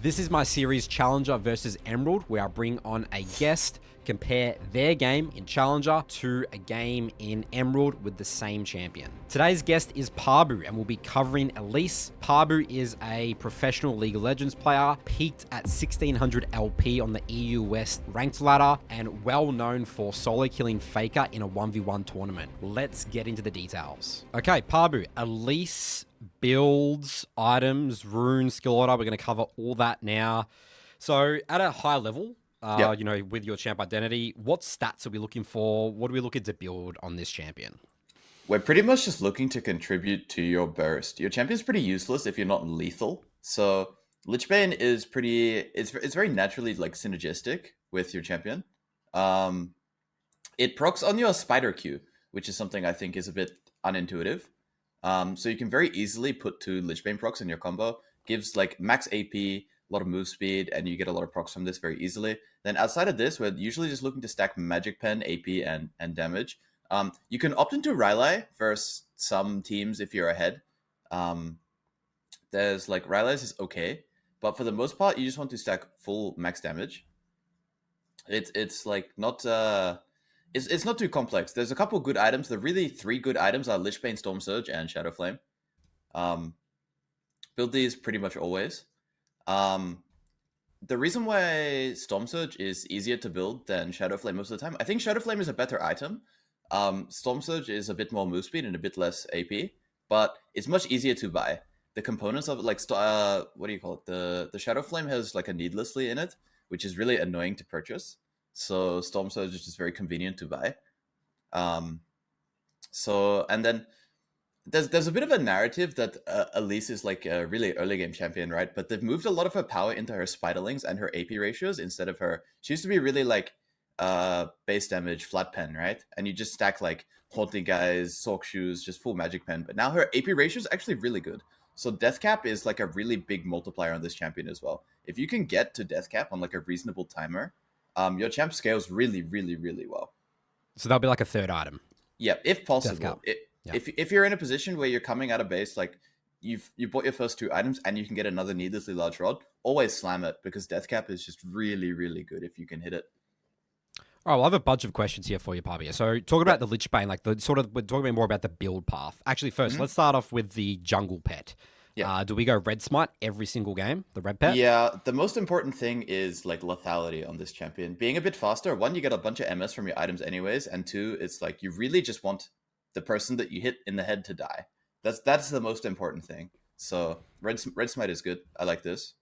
This is my series Challenger versus Emerald, where I bring on a guest, compare their game in Challenger to a game in Emerald with the same champion. Today's guest is Pabu, and we'll be covering Elise. Pabu is a professional League of Legends player, peaked at 1600 LP on the EU West ranked ladder, and well known for solo killing Faker in a 1v1 tournament. Let's get into the details. Okay, Pabu, Elise, builds, items, runes, skill order. We're going to cover all that now. So at a high level, you know, with your champ identity, what stats are we looking for? What are we looking to build on this champion? We're pretty much just looking to contribute to your burst. Your champion's pretty useless if you're not lethal. So Lichbane is pretty, it's very naturally like synergistic with your champion. It procs on your spider Q, which is something I think is a bit unintuitive. So you can very easily put 2 Lichbane procs in your combo. Gives like max AP, a lot of move speed, and you get a lot of procs from this very easily. Then outside of this, we're usually just looking to stack Magic Pen, AP, and damage. You can opt into Rylai versus some teams if you're ahead. There's like Rylai's is okay, but for the most part, you just want to stack full max damage. It's like not it's not too complex. There's a couple good items. The really 3 good items are Lichbane, Stormsurge, and Shadow Flame. Build these pretty much always. The reason why Stormsurge is easier to build than Shadow Flame most of the time, I think Shadow Flame is a better item. Stormsurge is a bit more move speed and a bit less AP, but it's much easier to buy. The components of it, like what do you call it? The Shadow Flame has like a needlessly in it, which is really annoying to purchase. So Stormsurge is just very convenient to buy. And then there's a bit of a narrative that Elise is like a really early game champion, right? But they've moved a lot of her power into her spiderlings and her AP ratios instead of her. She used to be really like base damage, flat pen, right? And you just stack like haunting guys, sock shoes, just full magic pen. But now her AP ratio is actually really good. So death cap is like a really big multiplier on this champion as well. If you can get to death cap on like a reasonable timer, your champ scales really, really, really well. So that'll be like a 3rd item. Yeah, if possible. If you're in a position where you're coming out of base, like you bought your first 2 items and you can get another needlessly large rod, always slam it because death cap is just really, really good if you can hit it. All right, well, I have a bunch of questions here for you, Pabia. So talk about the Lichbane, like we're talking more about the build path. Actually, first, let's start off with the jungle pet. Yeah. Do we go red smite every single game, the red pet? Yeah, the most important thing is like lethality on this champion. Being a bit faster, 1, you get a bunch of MS from your items anyways, and 2, it's like you really just want the person that you hit in the head to die. That's the most important thing. So red smite is good. I like this.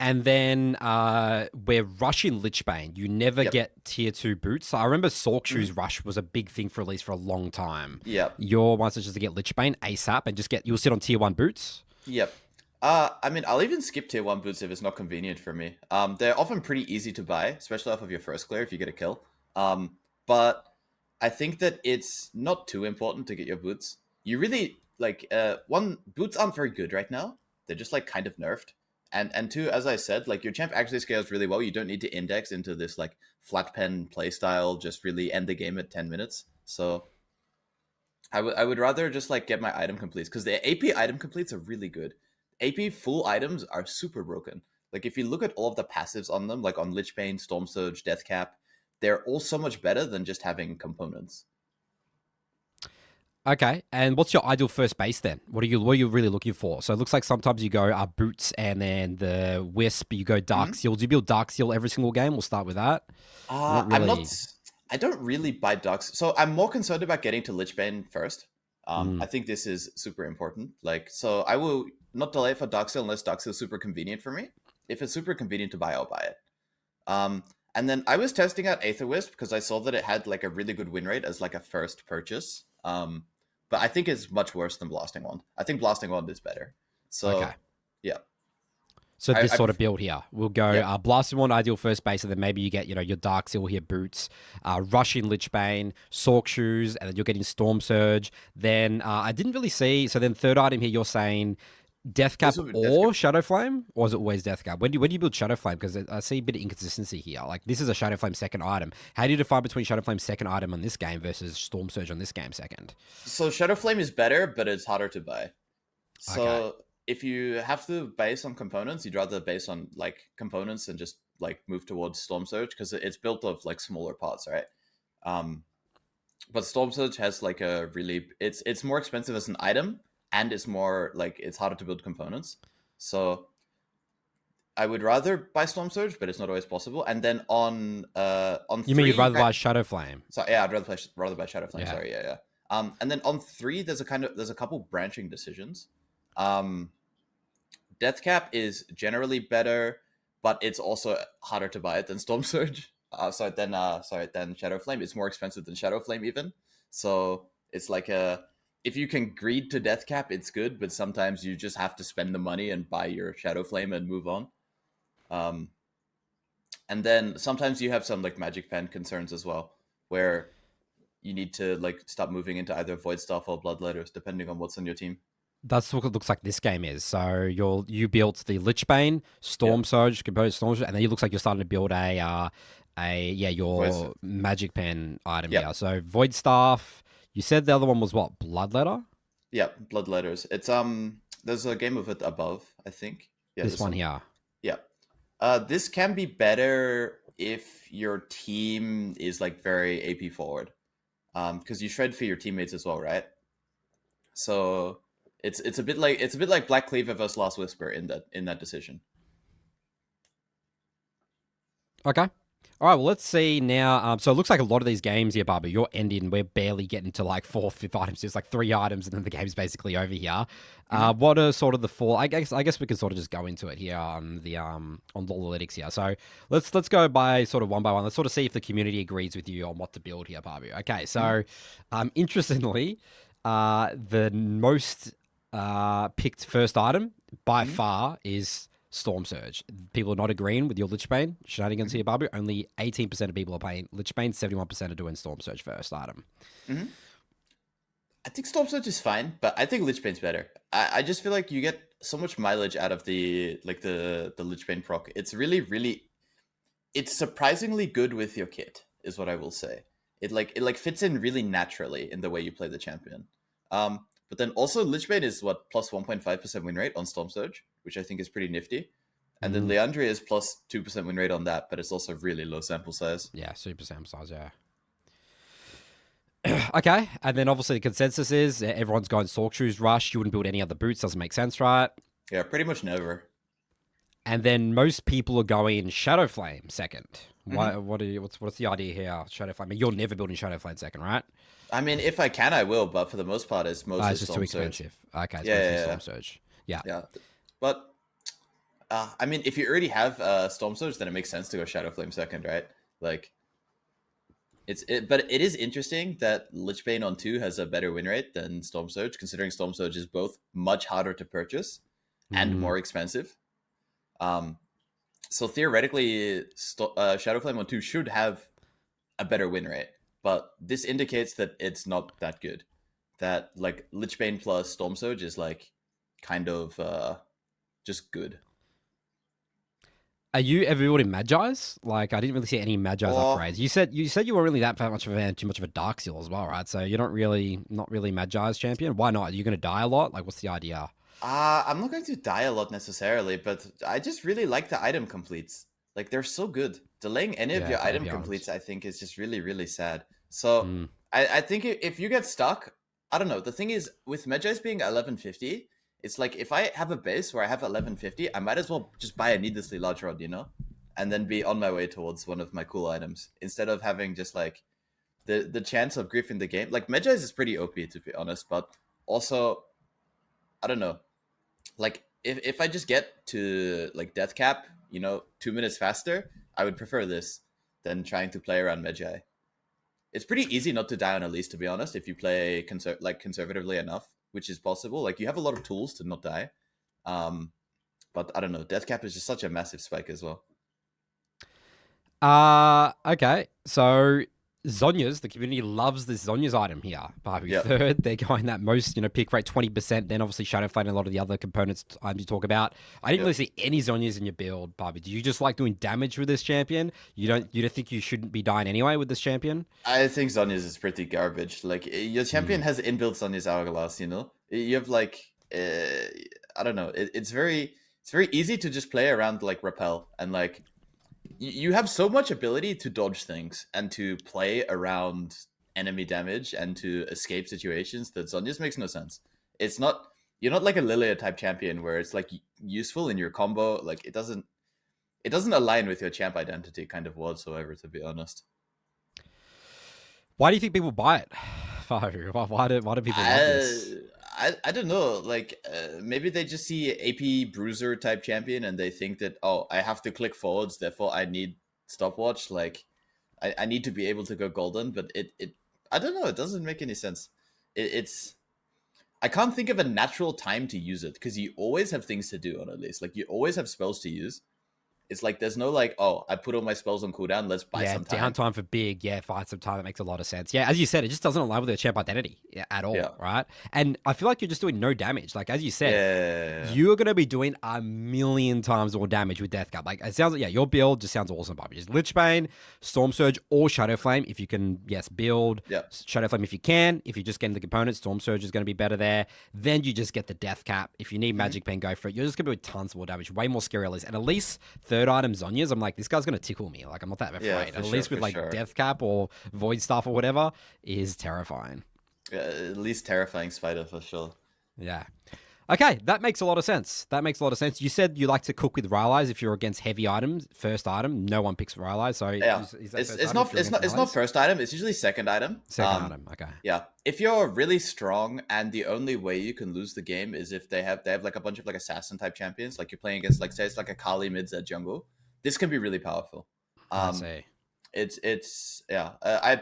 And then we're rushing Lichbane. You never get tier 2 boots. So I remember Sork Shoes rush was a big thing for Elise for a long time. Yeah. Your one is just to get Lichbane ASAP and you'll sit on tier 1 boots. Yep. I mean, I'll even skip tier 1 boots if it's not convenient for me. They're often pretty easy to buy, especially off of your first clear if you get a kill. But I think that it's not too important to get your boots. You really, like, boots aren't very good right now. They're just, like, kind of nerfed. And 2, as I said, like, your champ actually scales really well. You don't need to index into this, like, flat pen playstyle, just really end the game at 10 minutes. So I would rather just, like, get my item completes, because the AP item completes are really good. AP full items are super broken. Like, if you look at all of the passives on them, like on Lichbane, Stormsurge, Deathcap, they're all so much better than just having components. Okay, and what's your ideal first base then? What are you really looking for? So it looks like sometimes you go boots and then the wisp. You go dark seal. Do you build dark seal every single game? We'll start with that. I don't really buy darks, so I'm more concerned about getting to Lichbane first. I think this is super important. Like, so I will not delay for dark seal unless dark seal is super convenient for me. If it's super convenient to buy, I'll buy it. And then I was testing out Aether Wisp because I saw that it had like a really good win rate as like a first purchase. But I think it's much worse than Blasting Wand. I think Blasting Wand is better. So, yeah. So this sort of build here, we'll go Blasting Wand, ideal first base, and then maybe you get, you know, your Dark Seal here, boots, Rushing Lichbane, Sork Shoes, and then you're getting Stormsurge. Then I didn't really see, so then 3rd item here, you're saying Deathcap or Shadow Flame? Or is it always Deathcap? When do you build Shadow Flame? Because I see a bit of inconsistency here. Like, this is a Shadow Flame 2nd item. How do you define between Shadow Flame's 2nd item on this game versus Stormsurge on this game 2nd? So Shadow Flame is better, but it's harder to buy. So if you have to base on components, you'd rather base on like components and just like move towards Stormsurge because it's built of like smaller parts, right? But Stormsurge has like a really it's more expensive as an item, and it's more like it's harder to build components. So I would rather buy Stormsurge, but it's not always possible. And then on You mean you'd rather buy Shadow Flame? So yeah, I'd rather buy Shadow Flame. Yeah. Sorry, yeah. And then on 3, there's a couple branching decisions. Death Cap is generally better, but it's also harder to buy it than Stormsurge. Then Shadow Flame. It's more expensive than Shadow Flame even. So it's like if you can greed to Death Cap, it's good, but sometimes you just have to spend the money and buy your Shadow Flame and move on. And then sometimes you have some like Magic Pen concerns as well, where you need to like stop moving into either Void Staff or Bloodletters, depending on what's on your team. That's what it looks like this game is. So you built the Lichbane, Stormsurge, component Stormsurge, and then it looks like you're starting to build your Magic Pen item here. So Void Staff. You said the other one was what? Bloodletter? Yeah, Bloodletters. It's there's a game of it above, I think. Yeah, this one here. Yeah. This can be better if your team is like very AP forward. Because you shred for your teammates as well, right? So it's a bit like Black Cleaver versus Last Whisper in that decision. Okay. All right, well, let's see now. So it looks like a lot of these games here, Pabu, you're ending. We're barely getting to like 4th, 5th items. There's like 3 items, and then the game's basically over here. What are sort of the 4? I guess we can sort of just go into it here on the on Lolytics here. So let's go by sort of one by one. Let's sort of see if the community agrees with you on what to build here, Pabu. Okay, so interestingly, the most picked first item by far is Stormsurge. People are not agreeing with your Lichbane shenanigans here, Pabu. Only 18% of people are playing Lichbane, 71% are doing Stormsurge first item. I think Stormsurge is fine, but I think Lichbane's better. I just feel like you get so much mileage out of the Lichbane proc. It's really it's surprisingly good with your kit, is what I will say. It fits in really naturally in the way you play the champion. But then also Lichbane is what, plus 1.5% win rate on Stormsurge, which I think is pretty nifty. And then Liandry is plus 2% win rate on that, but it's also really low sample size. Yeah, super sample size, yeah. Okay, and then obviously the consensus is everyone's going Sork Shoes Rush. You wouldn't build any other boots, doesn't make sense, right? Yeah, pretty much never. And then most people are going Shadow Flame second. What's the idea here? Shadow Flame. I mean, you're never building Shadow Flame second, right? I mean, if I can, I will, but for the most part, it's mostly it's just too expensive. Okay, it's mostly Stormsurge. Yeah. But I mean, if you already have Stormsurge, then it makes sense to go Shadow Flame second, right? Like, but it is interesting that Lichbane on 2 has a better win rate than Stormsurge, considering Stormsurge is both much harder to purchase and more expensive. So theoretically, Shadow Flame on 2 should have a better win rate. But this indicates that it's not that good. That like Lichbane plus Stormsurge is like kind of just good. Are you ever building Mejai's? Like, I didn't really see any Mejai's upgrades. You said you were really that much of too much of a Dark Seal as well, right? So you're not really Mejai's champion. Why not? Are you going to die a lot? Like, what's the idea? I'm not going to die a lot necessarily, but I just really like the item completes. Like, they're so good. Delaying any of your item completes, I think, is just really, really sad. So I think if you get stuck, I don't know. The thing is, with Mejai's being 1150, it's like if I have a base where I have 1150, I might as well just buy a needlessly large rod, you know? And then be on my way towards one of my cool items. Instead of having just like the chance of griefing the game. Like, Mejai's is pretty OP, to be honest, but also, I don't know. Like, if I just get to like Death Cap, 2 minutes faster, I would prefer this than trying to play around Mejai. It's pretty easy not to die on Elise, to be honest, if you play conservatively enough, which is possible. Like, you have a lot of tools to not die. But I don't know. Death Cap is just such a massive spike as well. Okay. So Zhonya's, the community loves this Zhonya's item here. Pabu third, they're going that most, pick rate 20%. Then obviously Shadow Flame and a lot of the other components items you talk about. I didn't really see any Zhonya's in your build, Pabu. Do you just like doing damage with this champion? You don't think you shouldn't be dying anyway with this champion? I think Zhonya's is pretty garbage. Like, your champion has inbuilt Zhonya's Hourglass, You have like, I I don't know. It's very easy to just play around like repel and like you have so much ability to dodge things and to play around enemy damage and to escape situations that Zhonya just makes no sense. It's not you're not like a Lilia type champion where it's like useful in your combo. Like it doesn't align with your champ identity kind of whatsoever, to be honest. Why do you think people buy it? Why do people love this? I don't know. Like maybe they just see AP bruiser type champion and they think that, oh, I have to click forwards, therefore I need stopwatch. Like I need to be able to go golden, but it I don't know. It doesn't make any sense. It's I can't think of a natural time to use it because you always have things to do on Elise. Like you always have spells to use. It's like there's no like, oh, I put all my spells on cooldown. Let's buy some time. Downtime for big. Yeah, fight some time. That makes a lot of sense. Yeah, as you said, it just doesn't align with your champ identity at all, right? And I feel like you're just doing no damage. Like as you said, you're gonna be doing a million times more damage with Death Cup. Like it sounds like your build just sounds awesome, Pabu. Just Lichbane, Stormsurge, or Shadow Flame if you can. Yes, build Shadow Flame if you can. If you're just getting the components, Stormsurge is gonna be better there. Then you just get the Death Cap. If you need Magic Pen, go for it. You're just gonna be doing tons more damage, way more scary Elise. And at least third item Zhonya's, I'm like, this guy's gonna tickle me. Like I'm not that afraid. At least with like Death Cap or Void Staff or whatever is terrifying. Yeah, at least terrifying spider for sure. Yeah. Okay, that makes a lot of sense. You said you like to cook with Rylai's if you're against heavy items. First item, no one picks Rylai's. So yeah, it's not first item. It's usually second item. Second item. Okay. Yeah, if you're really strong and the only way you can lose the game is if they have like a bunch of like assassin type champions, like you're playing against like say it's like a Kali mid at jungle. This can be really powerful. I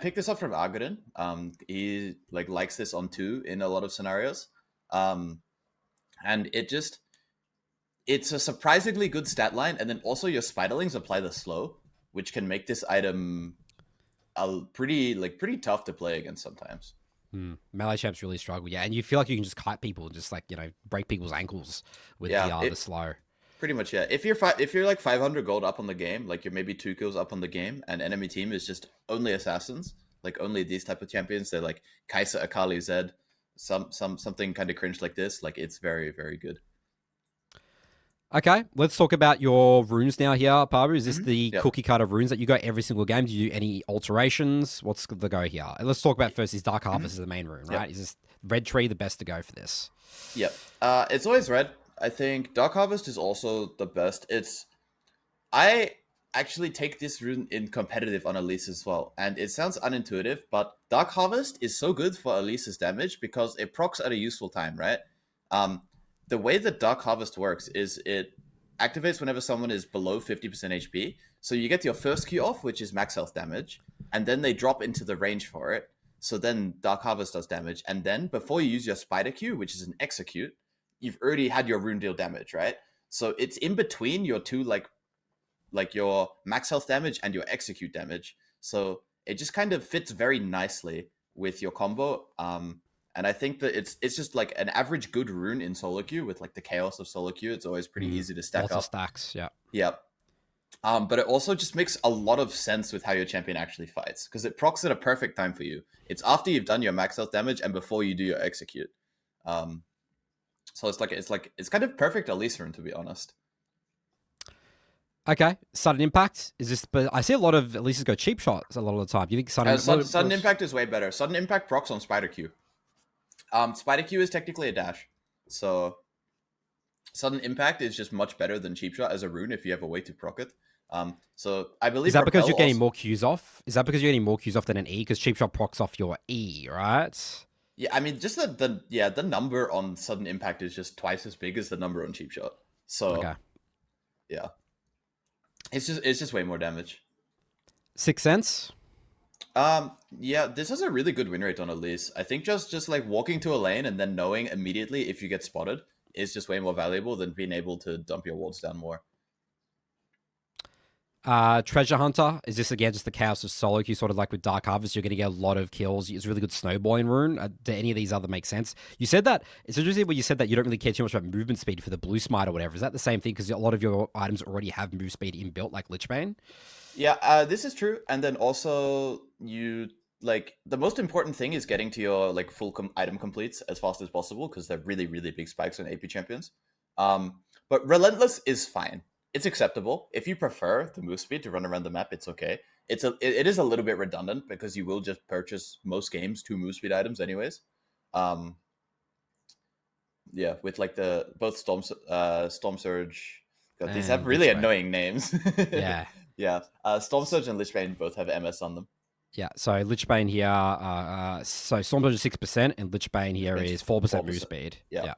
picked this up from Argadin. He like likes this on 2 in a lot of scenarios. And it's a surprisingly good stat line, and then also your spiderlings apply the slow, which can make this item pretty tough to play against sometimes. Melee champs really struggle, and you feel like you can just kite people and just like break people's ankles with the slow. Pretty much, yeah. If you're like 500 gold up on the game, like you're maybe 2 kills up on the game, and enemy team is just only assassins, like only these type of champions, they're like Kai'Sa, Akali, Zed, something kind of cringe like this, like it's very, very good. Okay, let's talk about your runes now here, Pabu. Is this the cookie cutter runes that you go every single game? Do you do any alterations? What's the go here? And let's talk about first is Dark Harvest is the main rune, right? Is this Red Tree the best to go for this? Yep. It's always red. I think Dark Harvest is also the best. I actually take this rune in competitive on Elise as well. And it sounds unintuitive, but Dark Harvest is so good for Elise's damage because it procs at a useful time, right? The way that Dark Harvest works is it activates whenever someone is below 50% HP. So you get your first Q off, which is max health damage, and then they drop into the range for it. So then Dark Harvest does damage. And then before you use your Spider Q, which is an execute, you've already had your rune deal damage, right? So it's in between your two, like your max health damage and your execute damage. So it just kind of fits very nicely with your combo. And I think that it's just like an average good rune in solo queue with like the chaos of solo queue. It's always pretty easy to stack up. Lots of stacks, yeah. Yep. But it also just makes a lot of sense with how your champion actually fights because it procs at a perfect time for you. It's after you've done your max health damage and before you do your execute. So it's kind of perfect Elise rune, to be honest. Okay, sudden impact is this? But I see a lot of Elises go cheap shots a lot of the time. Do you think sudden impact is way better? Sudden impact procs on Spider Q. Spider Q is technically a dash, so sudden impact is just much better than cheap shot as a rune if you have a way to proc it. So I believe is that because you're getting more Qs off? Is that because you're getting more Qs off than an E? Because cheap shot procs off your E, right? Yeah, I mean, just the number on sudden impact is just twice as big as the number on cheap shot. So, yeah, it's just way more damage. 6 cents. Yeah, this has a really good win rate on Elise. I think just like walking to a lane and then knowing immediately if you get spotted is just way more valuable than being able to dump your wards down more. Treasure Hunter, is this again just the chaos of solo queue, sort of like with Dark Harvest? You're going to get a lot of kills. It's a really good snowballing rune. Do any of these other make sense? You said that, it's interesting when you said that you don't really care too much about movement speed for the blue smite or whatever. Is that the same thing? Because a lot of your items already have move speed inbuilt, like Lichbane? Yeah, this is true. And then also, you like the most important thing is getting to your like full item completes as fast as possible because they're really, really big spikes on AP champions. But Relentless is fine. It's acceptable. If you prefer the move speed to run around the map, it's okay. It is a little bit redundant because you will just purchase most games 2 move speed items anyways. Yeah, with like the both Stormsurge. God, these have And really Lichbane. annoying names. Yeah. Yeah. Stormsurge and Lichbane both have MS on them. Yeah, so Lichbane here, so Stormsurge is 6%, and Lichbane here is 4% move 4%. speed. Yeah.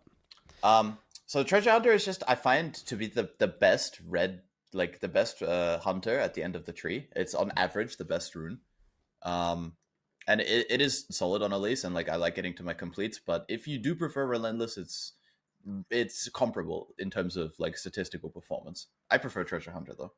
So Treasure Hunter is just, I find, to be the best red, like the best hunter at the end of the tree. It's on average the best rune. And it is solid on Elise, and like I like getting to my completes. But if you do prefer Relentless, it's comparable in terms of like statistical performance. I prefer Treasure Hunter though.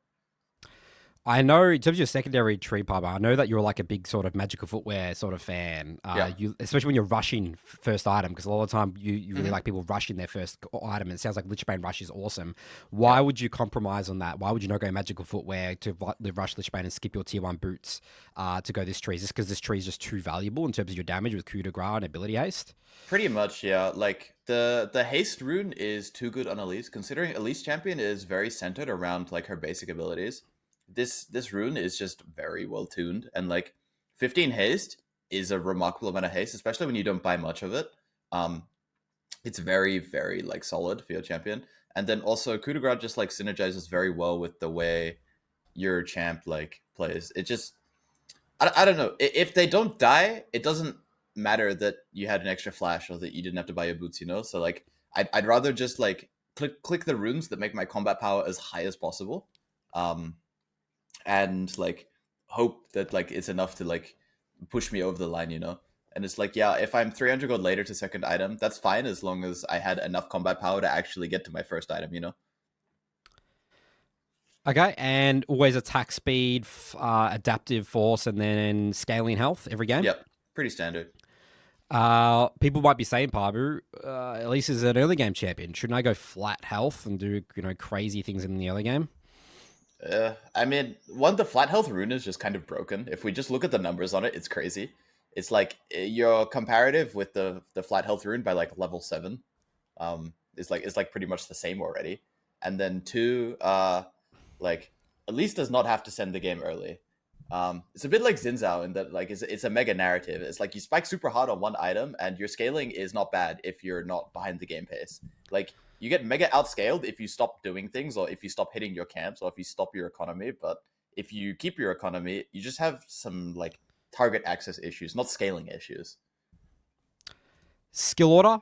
I know in terms of your secondary tree, Pabu, I know that you're like a big sort of magical footwear sort of fan. Yeah. You, especially when you're rushing first item, because a lot of the time you really like people rushing their first item. And it sounds like Lichbane Rush is awesome. Why would you compromise on that? Why would you not go magical footwear to rush Lichbane and skip your tier 1 boots to go this tree? Is this because this tree is just too valuable in terms of your damage with coup de grace and ability haste? Pretty much, yeah. Like the haste rune is too good on Elise, considering Elise champion is very centered around like her basic abilities. This rune is just very well tuned, and like 15 haste is a remarkable amount of haste, especially when you don't buy much of it. It's very, very like solid for your champion. And then also coup de grace just like synergizes very well with the way your champ like plays. It just I don't know. If they don't die, it doesn't matter that you had an extra flash or that you didn't have to buy your boots, you know? So like I'd rather just like click the runes that make my combat power as high as possible. And like hope that like it's enough to like push me over the line, you know? And it's like, yeah, if I'm 300 gold later to second item, that's fine as long as I had enough combat power to actually get to my first item, you know? Okay, and always attack speed, adaptive force, and then scaling health every game? Yep, pretty standard. People might be saying, Pabu, Elise is an early game champion. Shouldn't I go flat health and do crazy things in the early game? I mean, the flat health rune is just kind of broken. If we just look at the numbers on it, it's crazy. It's like your comparative with the flat health rune by like level 7, it's like pretty much the same already. And then 2, like Elise does not have to send the game early. It's a bit like Zinzao in that like it's a mega narrative. It's like you spike super hard on one item, and your scaling is not bad if you're not behind the game pace. Like you get mega outscaled if you stop doing things, or if you stop hitting your camps, or if you stop your economy. But if you keep your economy, you just have some like target access issues, not scaling issues. Skill order,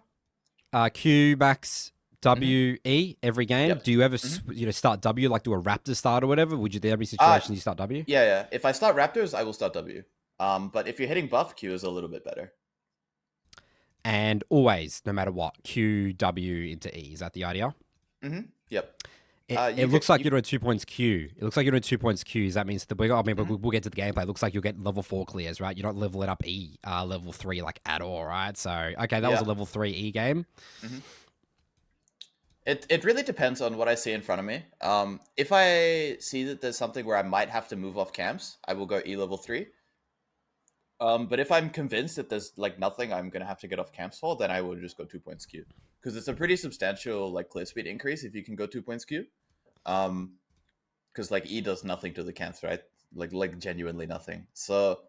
Q, max, W, E every game. Yep. Do you ever start W, like do a Raptor start or whatever? Would you there be situations you start W? Yeah. If I start Raptors, I will start W. But if you're hitting buff, Q is a little bit better. And always, no matter what, Q, W into E. Is that the idea? Yep. It looks like you're doing 2 points Q. It looks like you're doing 2 points Qs. That means we'll get to the gameplay. It looks like you'll get level 4 clears, right? You're not leveling up E, level 3 like at all, right? So, okay, that was a level 3 E game. It really depends on what I see in front of me. If I see that there's something where I might have to move off camps, I will go E level 3. But if I'm convinced that there's like nothing I'm gonna have to get off camps for, then I will just go 2 points Q, because it's a pretty substantial like clear speed increase if you can go 2 points Q. Because like E does nothing to the camps, right? Like genuinely nothing. So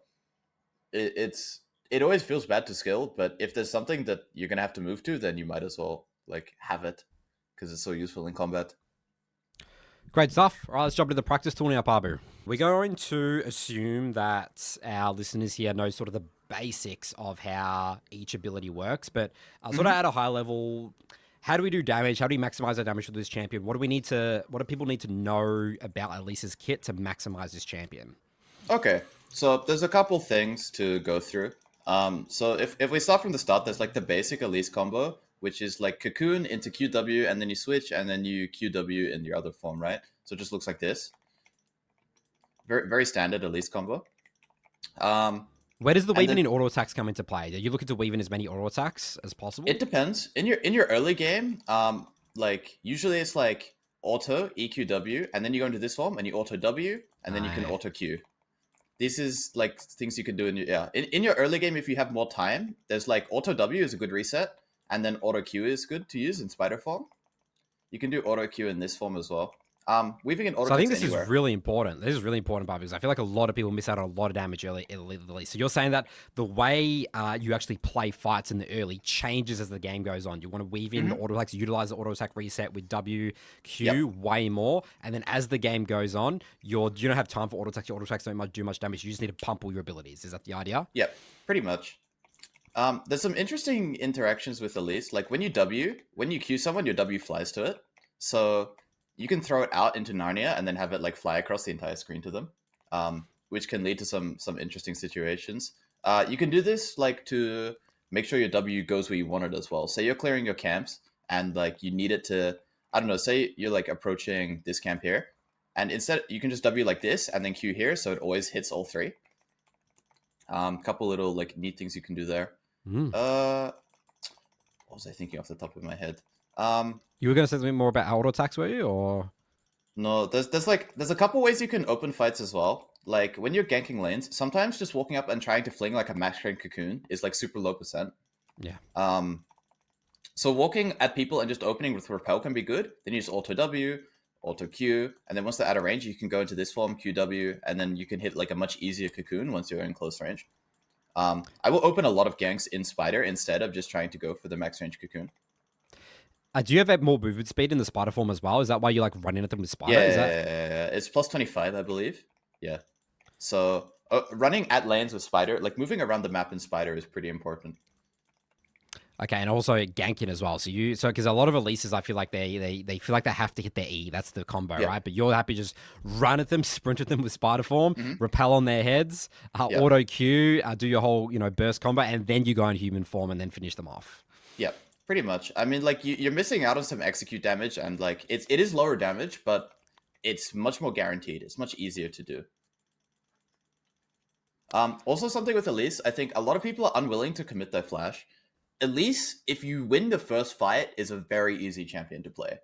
it always feels bad to skill, but if there's something that you're gonna have to move to, then you might as well like have it, because it's so useful in combat. Great stuff. All right, let's jump into the practice tool now, Pabu. We're going to assume that our listeners here know sort of the basics of how each ability works, but sort of at a high level, how do we do damage? How do we maximize our damage with this champion? What do people need to know about Elise's kit to maximize this champion? Okay, so there's a couple things to go through. So if we start from the start, there's like the basic Elise combo, which is like Cocoon into QW, and then you switch, and then you QW in your other form, right? So it just looks like this. Very, very standard Elise combo. Where does the weaving in auto attacks come into play? Are you looking to weave in as many auto attacks as possible? It depends. In your early game, like usually it's like auto EQW, and then you go into this form and you auto W, and then you can auto Q. This is like things you can do in your early game. If you have more time, there's like auto W is a good reset, and then auto Q is good to use in spider form. You can do auto Q in this form as well. Weaving in auto. So I think this anywhere. is really important. This is really important, Bob, because I feel like a lot of people miss out on a lot of damage early. So you're saying that the way you actually play fights in the early changes as the game goes on. You want to weave in the auto attacks, utilize the auto attack reset with W, Q way more, and then as the game goes on, you don't have time for auto attacks. Your auto attacks don't do much damage. You just need to pump all your abilities. Is that the idea? Yep, pretty much. There's some interesting interactions with Elise. Like when you Q someone, your W flies to it. So you can throw it out into Narnia and then have it like fly across the entire screen to them, which can lead to some interesting situations. You can do this like to make sure your W goes where you want it as well. Say you're clearing your camps and like you need it to, I don't know, say you're like approaching this camp here, and instead you can just W like this and then Q here, so it always hits all three. Couple little like neat things you can do there. What was I thinking off the top of my head? You were going to say something more about auto attacks, were you? Or no, there's a couple ways you can open fights as well. Like when you're ganking lanes, sometimes just walking up and trying to fling like a max rank cocoon is like super low %. Yeah. So walking at people and just opening with repel can be good. Then you just auto W, auto Q, and then once they're out of range, you can go into this form, QW, and then you can hit like a much easier cocoon once you're in close range. I will open a lot of ganks in Spider instead of just trying to go for the max range cocoon. Do you have more movement speed in the Spider form as well? Is that why you like running at them with Spider? Yeah, it's plus 25, I believe. Yeah. So running at lanes with Spider, like moving around the map in Spider is pretty important. Okay, and also ganking as well. So because a lot of Elises, I feel like they feel like they have to hit their E. That's the combo, right? But you're happy just run at them, sprint at them with Spider form, repel on their heads, auto Q, do your whole burst combo, and then you go in human form and then finish them off. Yep. Pretty much. I mean, like you're missing out on some execute damage, and like it is lower damage, but it's much more guaranteed. It's much easier to do. Also, something with Elise, I think a lot of people are unwilling to commit their flash. Elise, if you win the first fight, is a very easy champion to play.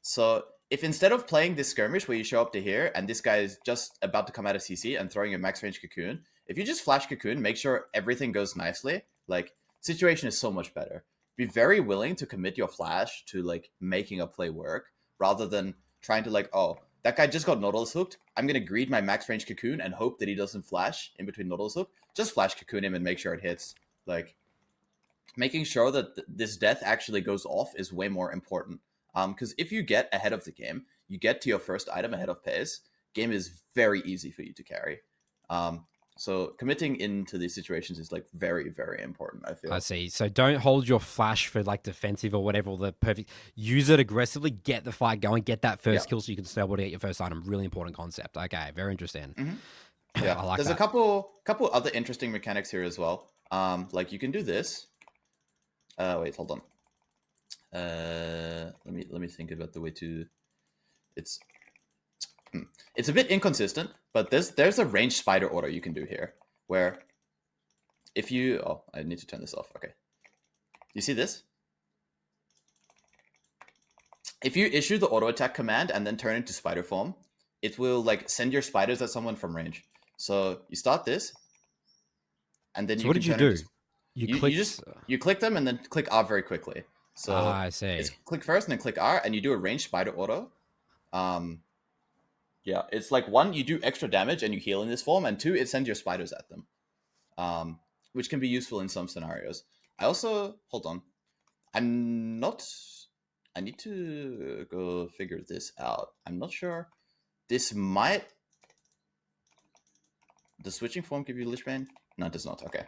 So if instead of playing this skirmish where you show up to here and this guy is just about to come out of CC and throwing a max range cocoon, if you just flash cocoon, make sure everything goes nicely. Like situation is so much better. Be very willing to commit your flash to like making a play work rather than trying to like, oh, that guy just got Nautilus hooked. I'm going to greed my max range cocoon and hope that he doesn't flash in between Nautilus hook. Just flash cocoon him and make sure it hits. Like making sure that this death actually goes off is way more important. Because if you get ahead of the game, you get to your first item ahead of pace, game is very easy for you to carry. So committing into these situations is like very, very important, I feel. I see. So don't hold your flash for like defensive or whatever, or the perfect. Use it aggressively, get the fight going, get that first kill so you can still able to get your first item. Really important concept. Okay, very interesting. Yeah, I like there's that. a couple other interesting mechanics here as well. Like you can do this. Wait, hold on. Let me think about the way to. It's a bit inconsistent, but there's a range spider order you can do here, where if you... Oh, I need to turn this off. Okay. You see this? If you issue the auto attack command and then turn into spider form, it will like send your spiders at someone from range. So you start this, and then so what did you do? You click them and then click R very quickly. So I see. It's click first and then click R, and you do a range spider auto. Yeah, it's like 1, you do extra damage and you heal in this form, and 2, it sends your spiders at them, which can be useful in some scenarios. I also, hold on, I need to go figure this out. I'm not sure. This might, does switching form give you Lichbane? No, it does not. Okay.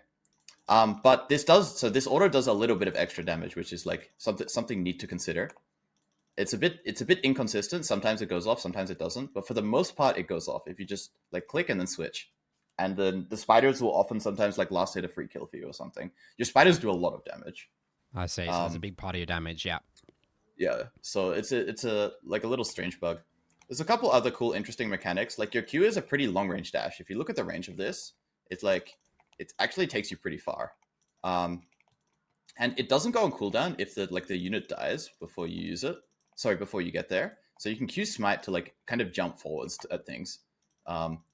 But this does, so this order does a little bit of extra damage, which is like something neat to consider. It's a bit inconsistent. Sometimes it goes off, sometimes it doesn't. But for the most part, it goes off if you just like click and then switch. And then the spiders will often sometimes like last hit a free kill for you or something. Your spiders do a lot of damage. I see. So it's a big part of your damage. Yeah. Yeah. So it's a like a little strange bug. There's a couple other cool, interesting mechanics. Like your Q is a pretty long range dash. If you look at the range of this, it's like it actually takes you pretty far. And it doesn't go on cooldown if the unit dies before you use it. Sorry, before you get there. So you can Q smite to like kind of jump forwards at things,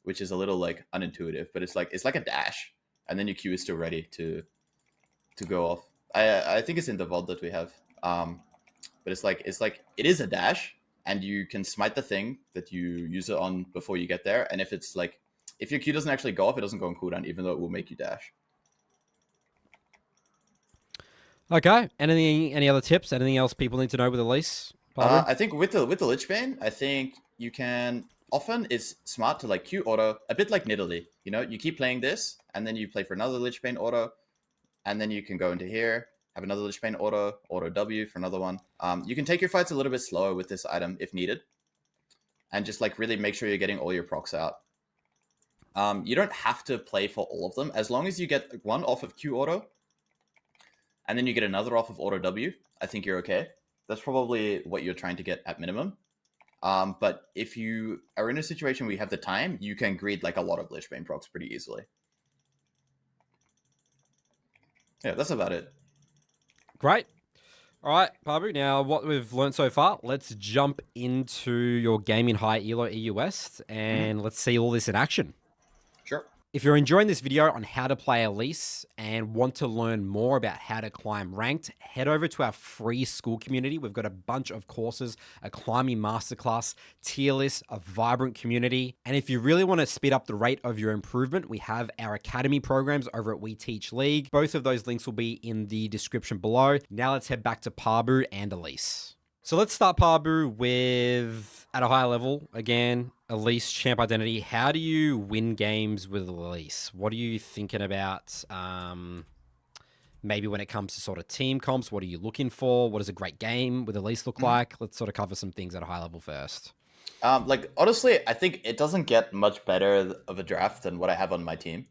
which is a little like unintuitive, but it's like a dash, and then your Q is still ready to go off. I think it's in the vault that we have. but it's like it is a dash, and you can smite the thing that you use it on before you get there. And if your Q doesn't actually go off, it doesn't go on cooldown, even though it will make you dash. Okay. Any other tips? Anything else people need to know with Elise? Pabu? I think with the Lichbane, I think you can often it's smart to like Q auto a bit like Nidalee. You keep playing this, and then you play for another Lichbane auto, and then you can go into here, have another Lichbane auto W for another one. You can take your fights a little bit slower with this item if needed, and just like really make sure you're getting all your procs out. You don't have to play for all of them as long as you get one off of Q auto, and then you get another off of auto W. I think you're okay. That's probably what you're trying to get at minimum. But if you are in a situation where you have the time, you can greed like a lot of Lichbane procs pretty easily. Yeah, that's about it. Great. All right, Pabu. Now, what we've learned so far, let's jump into your game in high-elo EU West, and let's see all this in action. Sure. If you're enjoying this video on how to play Elise and want to learn more about how to climb ranked, head over to our free school community. We've got a bunch of courses, a climbing masterclass, tier list, a vibrant community. And if you really want to speed up the rate of your improvement, we have our academy programs over at weteachleague. Both of those links will be in the description below. Now let's head back to Pabu and Elise. So let's start, Pabu, with, at a high level, again, Elise champ identity. How do you win games with Elise? What are you thinking about maybe when it comes to sort of team comps? What are you looking for? What does a great game with Elise look like? Let's sort of cover some things at a high level first. Honestly, I think it doesn't get much better of a draft than what I have on my team.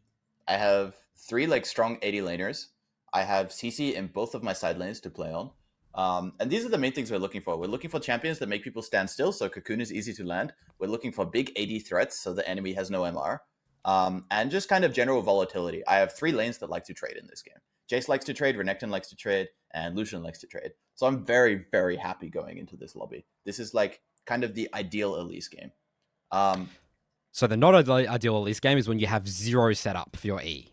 I have 3 like strong 80 laners. I have CC in both of my side lanes to play on. And these are the main things we're looking for. We're looking for champions that make people stand still, so Cocoon is easy to land. We're looking for big AD threats, so the enemy has no MR. And just kind of general volatility. I have 3 lanes that like to trade in this game. Jace likes to trade, Renekton likes to trade, and Lucian likes to trade. So I'm very, very happy going into this lobby. This is like kind of the ideal Elise game. So the not ideal Elise game is when you have 0 setup for your E.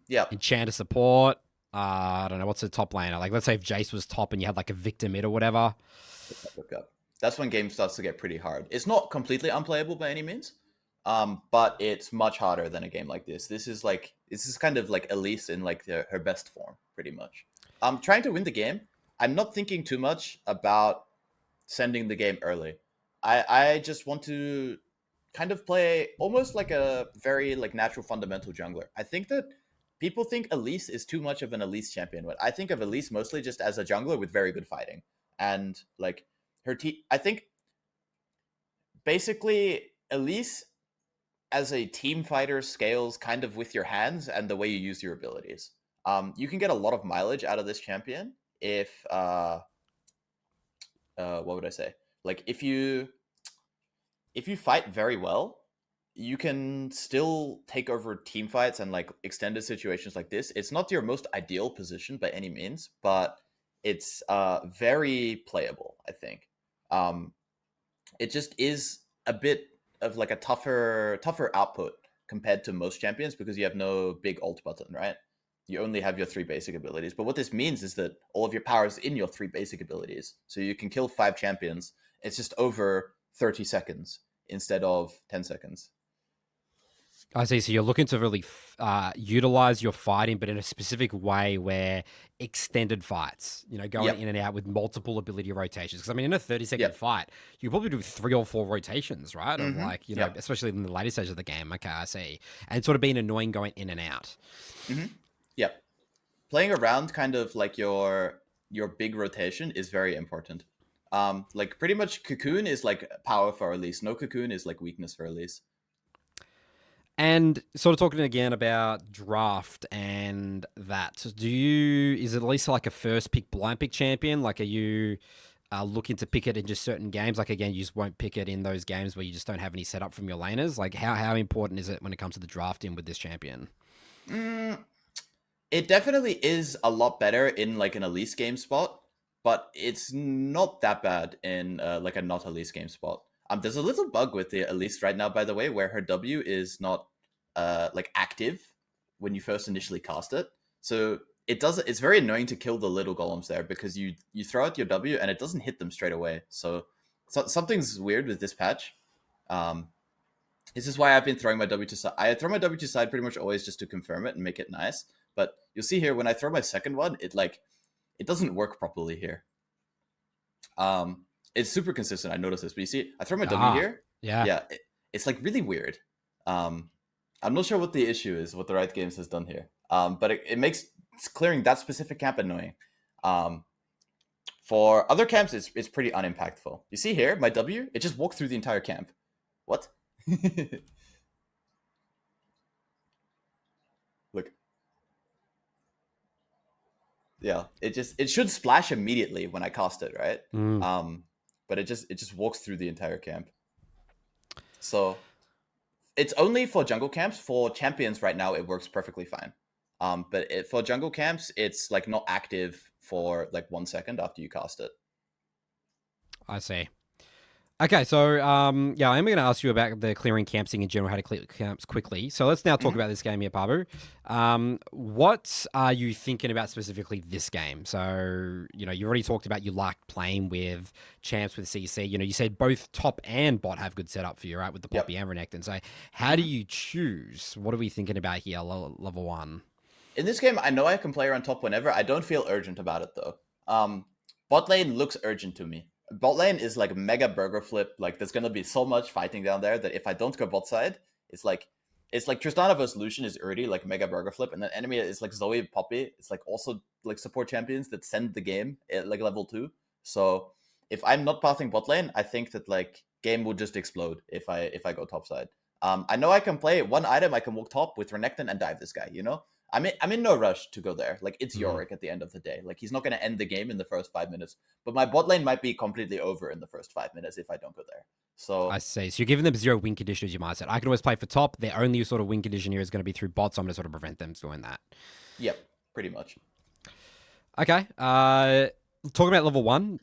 Yeah. Enchanter support. I don't know, what's the top laner? Like, let's say if Jace was top and you had like a Victor mid or whatever. Look up. That's when game starts to get pretty hard. It's not completely unplayable by any means, but it's much harder than a game like this. This is kind of like Elise in like her best form, pretty much. Trying to win the game, I'm not thinking too much about sending the game early. I just want to kind of play almost like a very like natural fundamental jungler. I think that people think Elise is too much of an Elise champion, but I think of Elise mostly just as a jungler with very good fighting. And like her team, I think basically Elise as a team fighter scales kind of with your hands and the way you use your abilities. You can get a lot of mileage out of this champion if what would I say? Like if you fight very well, you can still take over team fights and like extended situations like this. It's not your most ideal position by any means, but it's very playable, I think. It just is a bit of like a tougher output compared to most champions because you have no big ult button, right? You only have your 3 basic abilities. But what this means is that all of your power is in your 3 basic abilities. So you can kill 5 champions. It's just over 30 seconds instead of 10 seconds. I see. So you're looking to really utilize your fighting, but in a specific way where extended fights, going in and out with multiple ability rotations. Because I mean, in a 30-second fight, you probably do 3 or 4 rotations, right? Of like, especially in the later stage of the game. Okay, I see. And it's sort of being annoying going in and out. Yeah. Playing around kind of like your big rotation is very important. Like pretty much Cocoon is like power for Elise. No Cocoon is like weakness for Elise. And sort of talking again about draft and that, is it at least like a first pick, blind pick champion? Like, are you looking to pick it in just certain games? Like, again, you just won't pick it in those games where you just don't have any setup from your laners? Like, how important is it when it comes to the drafting with this champion? It definitely is a lot better in like an Elise game spot, but it's not that bad in like a not Elise game spot. There's a little bug with the Elise right now, by the way, where her W is not like active when you first initially cast it. So it's very annoying to kill the little golems there because you throw out your W and it doesn't hit them straight away. So something's weird with this patch. This is why I've been throwing my W to side. I throw my W to side pretty much always just to confirm it and make it nice. But you'll see here when I throw my second one, it doesn't work properly here. It's super consistent. I noticed this, but you see, I throw my W here. Yeah. It's like really weird. I'm not sure what the issue is, what the Riot Games has done here. But it makes clearing that specific camp annoying. For other camps, it's pretty unimpactful. You see here, my W, it just walked through the entire camp. What? Look. Yeah, it should splash immediately when I cast it, right? But it just walks through the entire camp. So it's only for jungle camps. For champions right now, it works perfectly fine. But for jungle camps, it's like not active for like 1 second after you cast it. I see. Okay, so yeah, I'm going to ask you about the clearing campsing in general, how to clear camps quickly. So let's now talk about this game here, Pabu. What are you thinking about specifically this game? So, you know, you already talked about you like playing with champs with CC. You know, you said both top and bot have good setup for you, right, with the Poppy and Renekton. So how do you choose? What are we thinking about here, level 1? In this game, I know I can play her on top whenever. I don't feel urgent about it, though. Bot lane looks urgent to me. Bot lane is like mega burger flip. Like there's gonna be so much fighting down there that if I don't go bot side, it's like Tristana vs Lucian is already like mega burger flip, and then enemy is like Zoe Poppy. It's like also like support champions that send the game at like level 2. So if I'm not pathing bot lane, I think that like game will just explode if I go top side. I know I can play one item. I can walk top with Renekton and dive this guy. You know. I'm in no rush to go there. Like, it's Yorick at the end of the day. Like, he's not going to end the game in the first 5 minutes. But my bot lane might be completely over in the first 5 minutes if I don't go there. So I see. So you're giving them 0 win condition, as you might say. I can always play for top. Their only sort of win condition here is going to be through bots. So I'm going to sort of prevent them doing that. Yep, pretty much. Okay. Talking about level 1,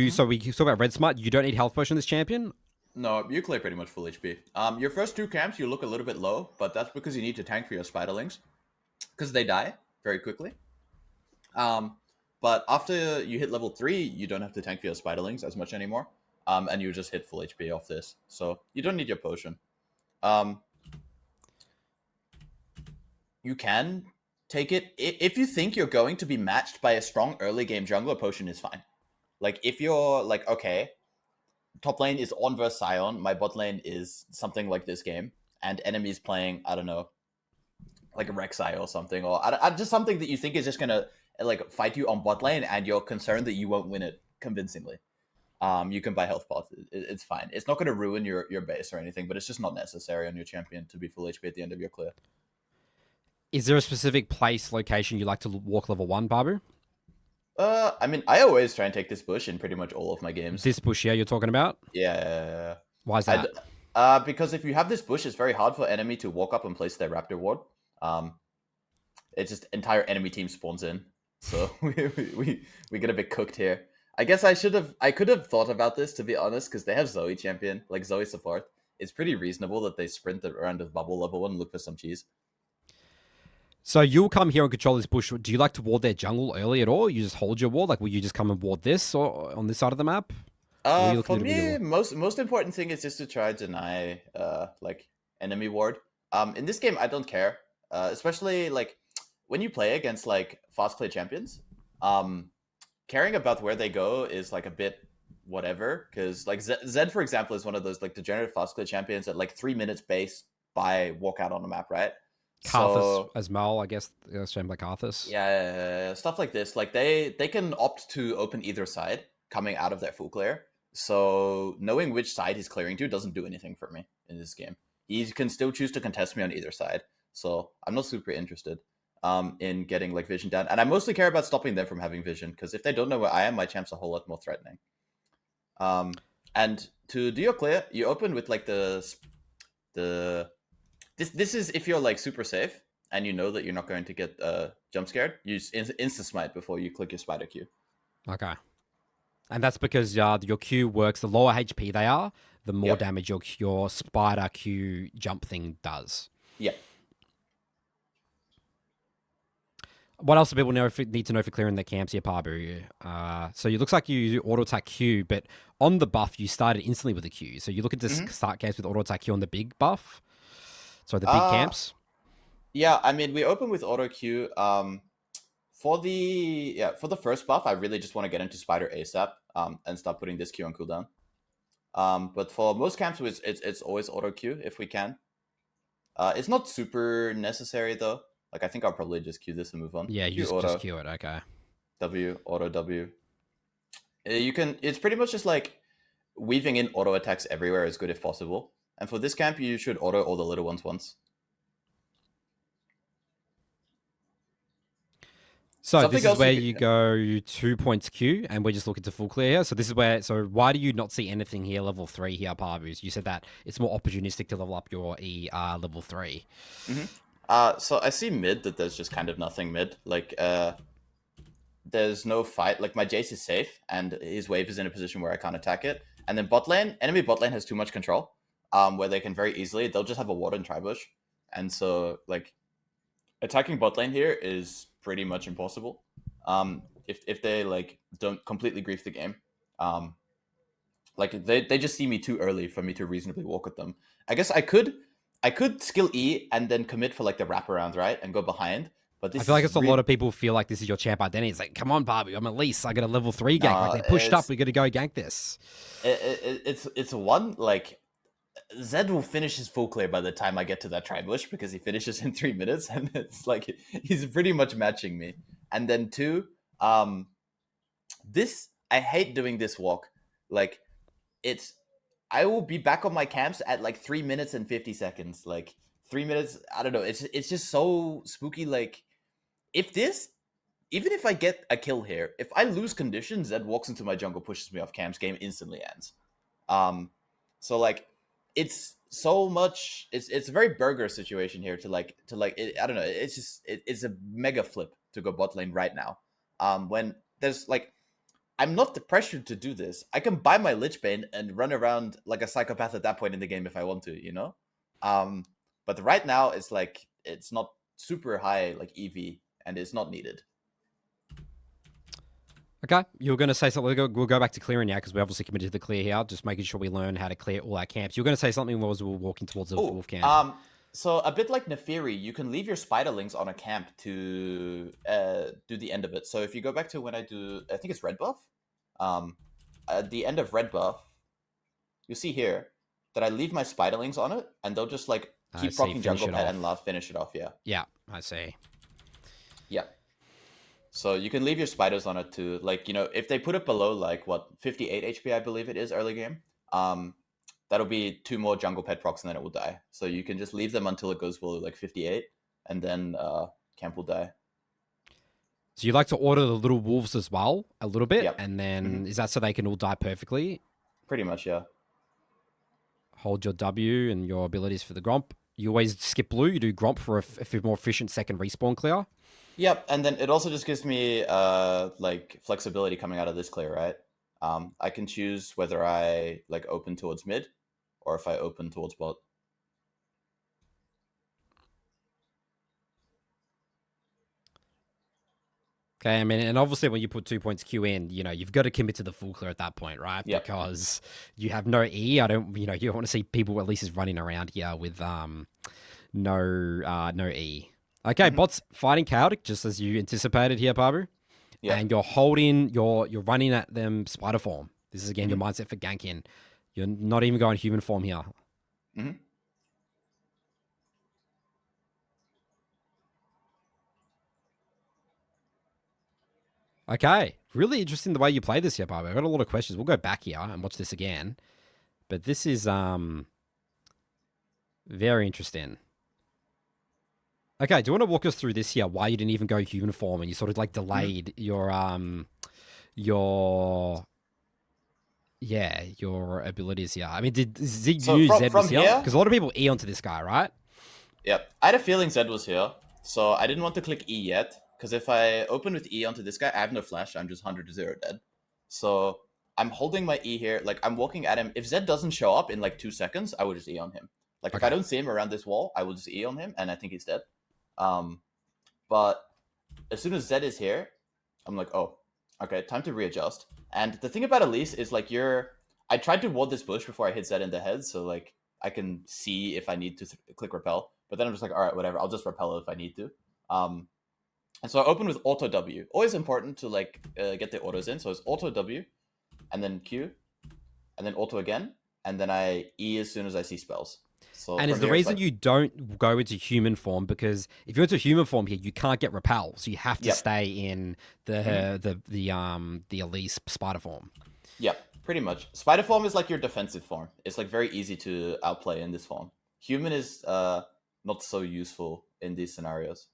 so we talk about Red Smart. You don't need health potion this champion. No, you clear pretty much full HP. Your first 2 camps, you look a little bit low, but that's because you need to tank for your spiderlings. Because they die very quickly. But after you hit level 3, you don't have to tank for your spiderlings as much anymore. And you just hit full HP off this. So you don't need your potion. You can take it. If you think you're going to be matched by a strong early game jungler, potion is fine. Like if you're like, okay, top lane is on versus Sion, my bot lane is something like this game, and enemies playing, I don't know, like a Rek'Sai or something, or just something that you think is just gonna like fight you on bot lane, and you're concerned that you won't win it convincingly. You can buy health pot. It's fine. It's not gonna ruin your base or anything, but it's just not necessary on your champion to be full HP at the end of your clear. Is there a specific location you like to walk level 1, Pabu? I mean, I always try and take this bush in pretty much all of my games. This bush, yeah, you're talking about? Yeah. Why is that? Because if you have this bush, it's very hard for enemy to walk up and place their raptor ward. It's just entire enemy team spawns in, so we get a bit cooked here. I guess I could have thought about this, to be honest, because they have Zoe champion, like Zoe support. It's pretty reasonable that they sprint around the bubble level 1 and look for some cheese. So you'll come here and control this bush. Do you like to ward their jungle early at all? You just hold your ward? Like, will you just come and ward this or on this side of the map? For me, most important thing is just to try to deny like enemy ward. In this game, I don't care. Especially like when you play against like fast play champions, caring about where they go is like a bit whatever. Because like Zed, for example, is one of those like degenerate fast play champions that like 3 minutes base by walkout on the map, right? Karthus as Mal, I guess. Same like Karthus. Yeah, stuff like this. Like they can opt to open either side coming out of their full clear. So knowing which side he's clearing to doesn't do anything for me in this game. He can still choose to contest me on either side. So I'm not super interested in getting like vision down. And I mostly care about stopping them from having vision, because if they don't know where I am, my champ's a whole lot more threatening. And to do your clear, you open with like this is if you're like super safe and you know that you're not going to get jump scared, you insta smite before you click your spider Q. Okay. And that's because your Q works, the lower HP they are, the more damage your spider Q jump thing does. Yeah. What else do people need to know for clearing their camps here, Pabu? So it looks like you auto attack Q, but on the buff you started instantly with a Q. So you're looking to start camps with auto attack Q on the big buff. So the big camps. Yeah, I mean we open with auto Q. For the first buff, I really just want to get into Spider ASAP. And start putting this Q on cooldown. But for most camps, it's always auto Q if we can. It's not super necessary though. Like I think I'll probably just Q this and move on. Yeah, you just Q it. Okay. W auto W. You can. It's pretty much just like weaving in auto attacks everywhere is good if possible. And for this camp, you should auto all the little ones once. So this is where you go 2 points Q, and we're just looking to full clear here. So this is where. So why do you not see anything here level 3 here, Pabu? You said that it's more opportunistic to level up your E level 3. So I see mid that there's just kind of nothing mid. Like there's no fight. Like my Jace is safe, and his wave is in a position where I can't attack it. And then enemy bot lane has too much control, where they can very easily, they'll just have a ward and tribush. And so like attacking bot lane here is pretty much impossible. If they like don't completely grief the game. Like they just see me too early for me to reasonably walk with them. I guess I could skill E and then commit for like the wraparound, right? And go behind. But this I feel like it's a lot of people feel like this is your champ identity. It's like, come on, Pabu, I'm Elise. I got a level 3 gank. Like they pushed up, we got to go gank this. It's one like Zed will finish his full clear by the time I get to that tribush because he finishes in 3 minutes, and it's like he's pretty much matching me. And then 2, this I hate doing this walk. Like I will be back on my camps at like 3 minutes and 50 seconds. Like 3 minutes, I don't know. It's just so spooky. Like even if I get a kill here, if I lose condition, Zed walks into my jungle, pushes me off camps, game instantly ends. So like it's so much. It's a very burger situation here to like I don't know. It's just it's a mega flip to go bot lane right now. When there's like I'm not pressured to do this. I can buy my Lichbane and run around like a psychopath at that point in the game if I want to, you know. But right now it's like it's not super high like EV and it's not needed. Okay, you were going to say something. We'll go back to clearing now because we're obviously committed to the clear here. Just making sure we learn how to clear all our camps. You were going to say something as we were walking towards the wolf camp. So a bit like Neferi, you can leave your spiderlings on a camp to do the end of it. So if you go back to when I do, I think it's red buff. At the end of red buff, you see here that I leave my spiderlings on it, and they'll just like keep proccing jungle pet and finish it off. Yeah. Yeah, I see. Yeah. So you can leave your spiders on it too. Like, you know, if they put it below like what 58 HP, I believe it is early game. That'll be 2 more jungle pet procs and then it will die. So you can just leave them until it goes below like 58, and then camp will die. So you like to order the little wolves as well, a little bit, Yep. And then is that so they can all die perfectly? Pretty much, yeah. Hold your W and your abilities for the Gromp. You always skip blue. You do Gromp for a more efficient second respawn clear. Yep, and then it also just gives me like flexibility coming out of this clear, right? I can choose whether I like open towards mid or if I open towards bot. Okay, I mean, and obviously when you put 2 points Q in, you know, you've got to commit to the full clear at that point, right? Yep. Because you have no E. You don't want to see people at least is running around here with no E. Okay, bot's fighting chaotic, just as you anticipated here, Pabu. Yeah. And you're running at them spider form. This is again your mindset for ganking. You're not even going human form here. Okay, really interesting the way you play this here, Pabu. I've got a lot of questions. We'll go back here and watch this again. But this is very interesting. Okay, do you want to walk us through this here? Why you didn't even go human form and you sort of like delayed your abilities here. I mean, did Zed was here? Because a lot of people E onto this guy, right? Yep. I had a feeling Zed was here, so I didn't want to click E yet. Because if I open with E onto this guy, I have no flash. I'm just 100 to 0 dead. So I'm holding my E here. Like, I'm walking at him. If Zed doesn't show up in like 2 seconds, I will just E on him. Like, if I don't see him around this wall, I will just E on him, and I think he's dead. But as soon as Z is here, I'm like, oh, okay, time to readjust. And the thing about Elise is like I tried to ward this bush before I hit Z in the head, so like I can see if I need to click repel. But then I'm just like, all right, whatever, I'll just repel it if I need to. And so I open with auto W. Always important to like get the autos in. So it's auto W, and then Q, and then auto again, and then I E as soon as I see spells. So and is the reason you don't go into human form because if you're into human form here, you can't get repel, so you have to stay in the Elise spider form. Yep, pretty much. Spider form is like your defensive form. It's like very easy to outplay in this form. Human is not so useful in these scenarios.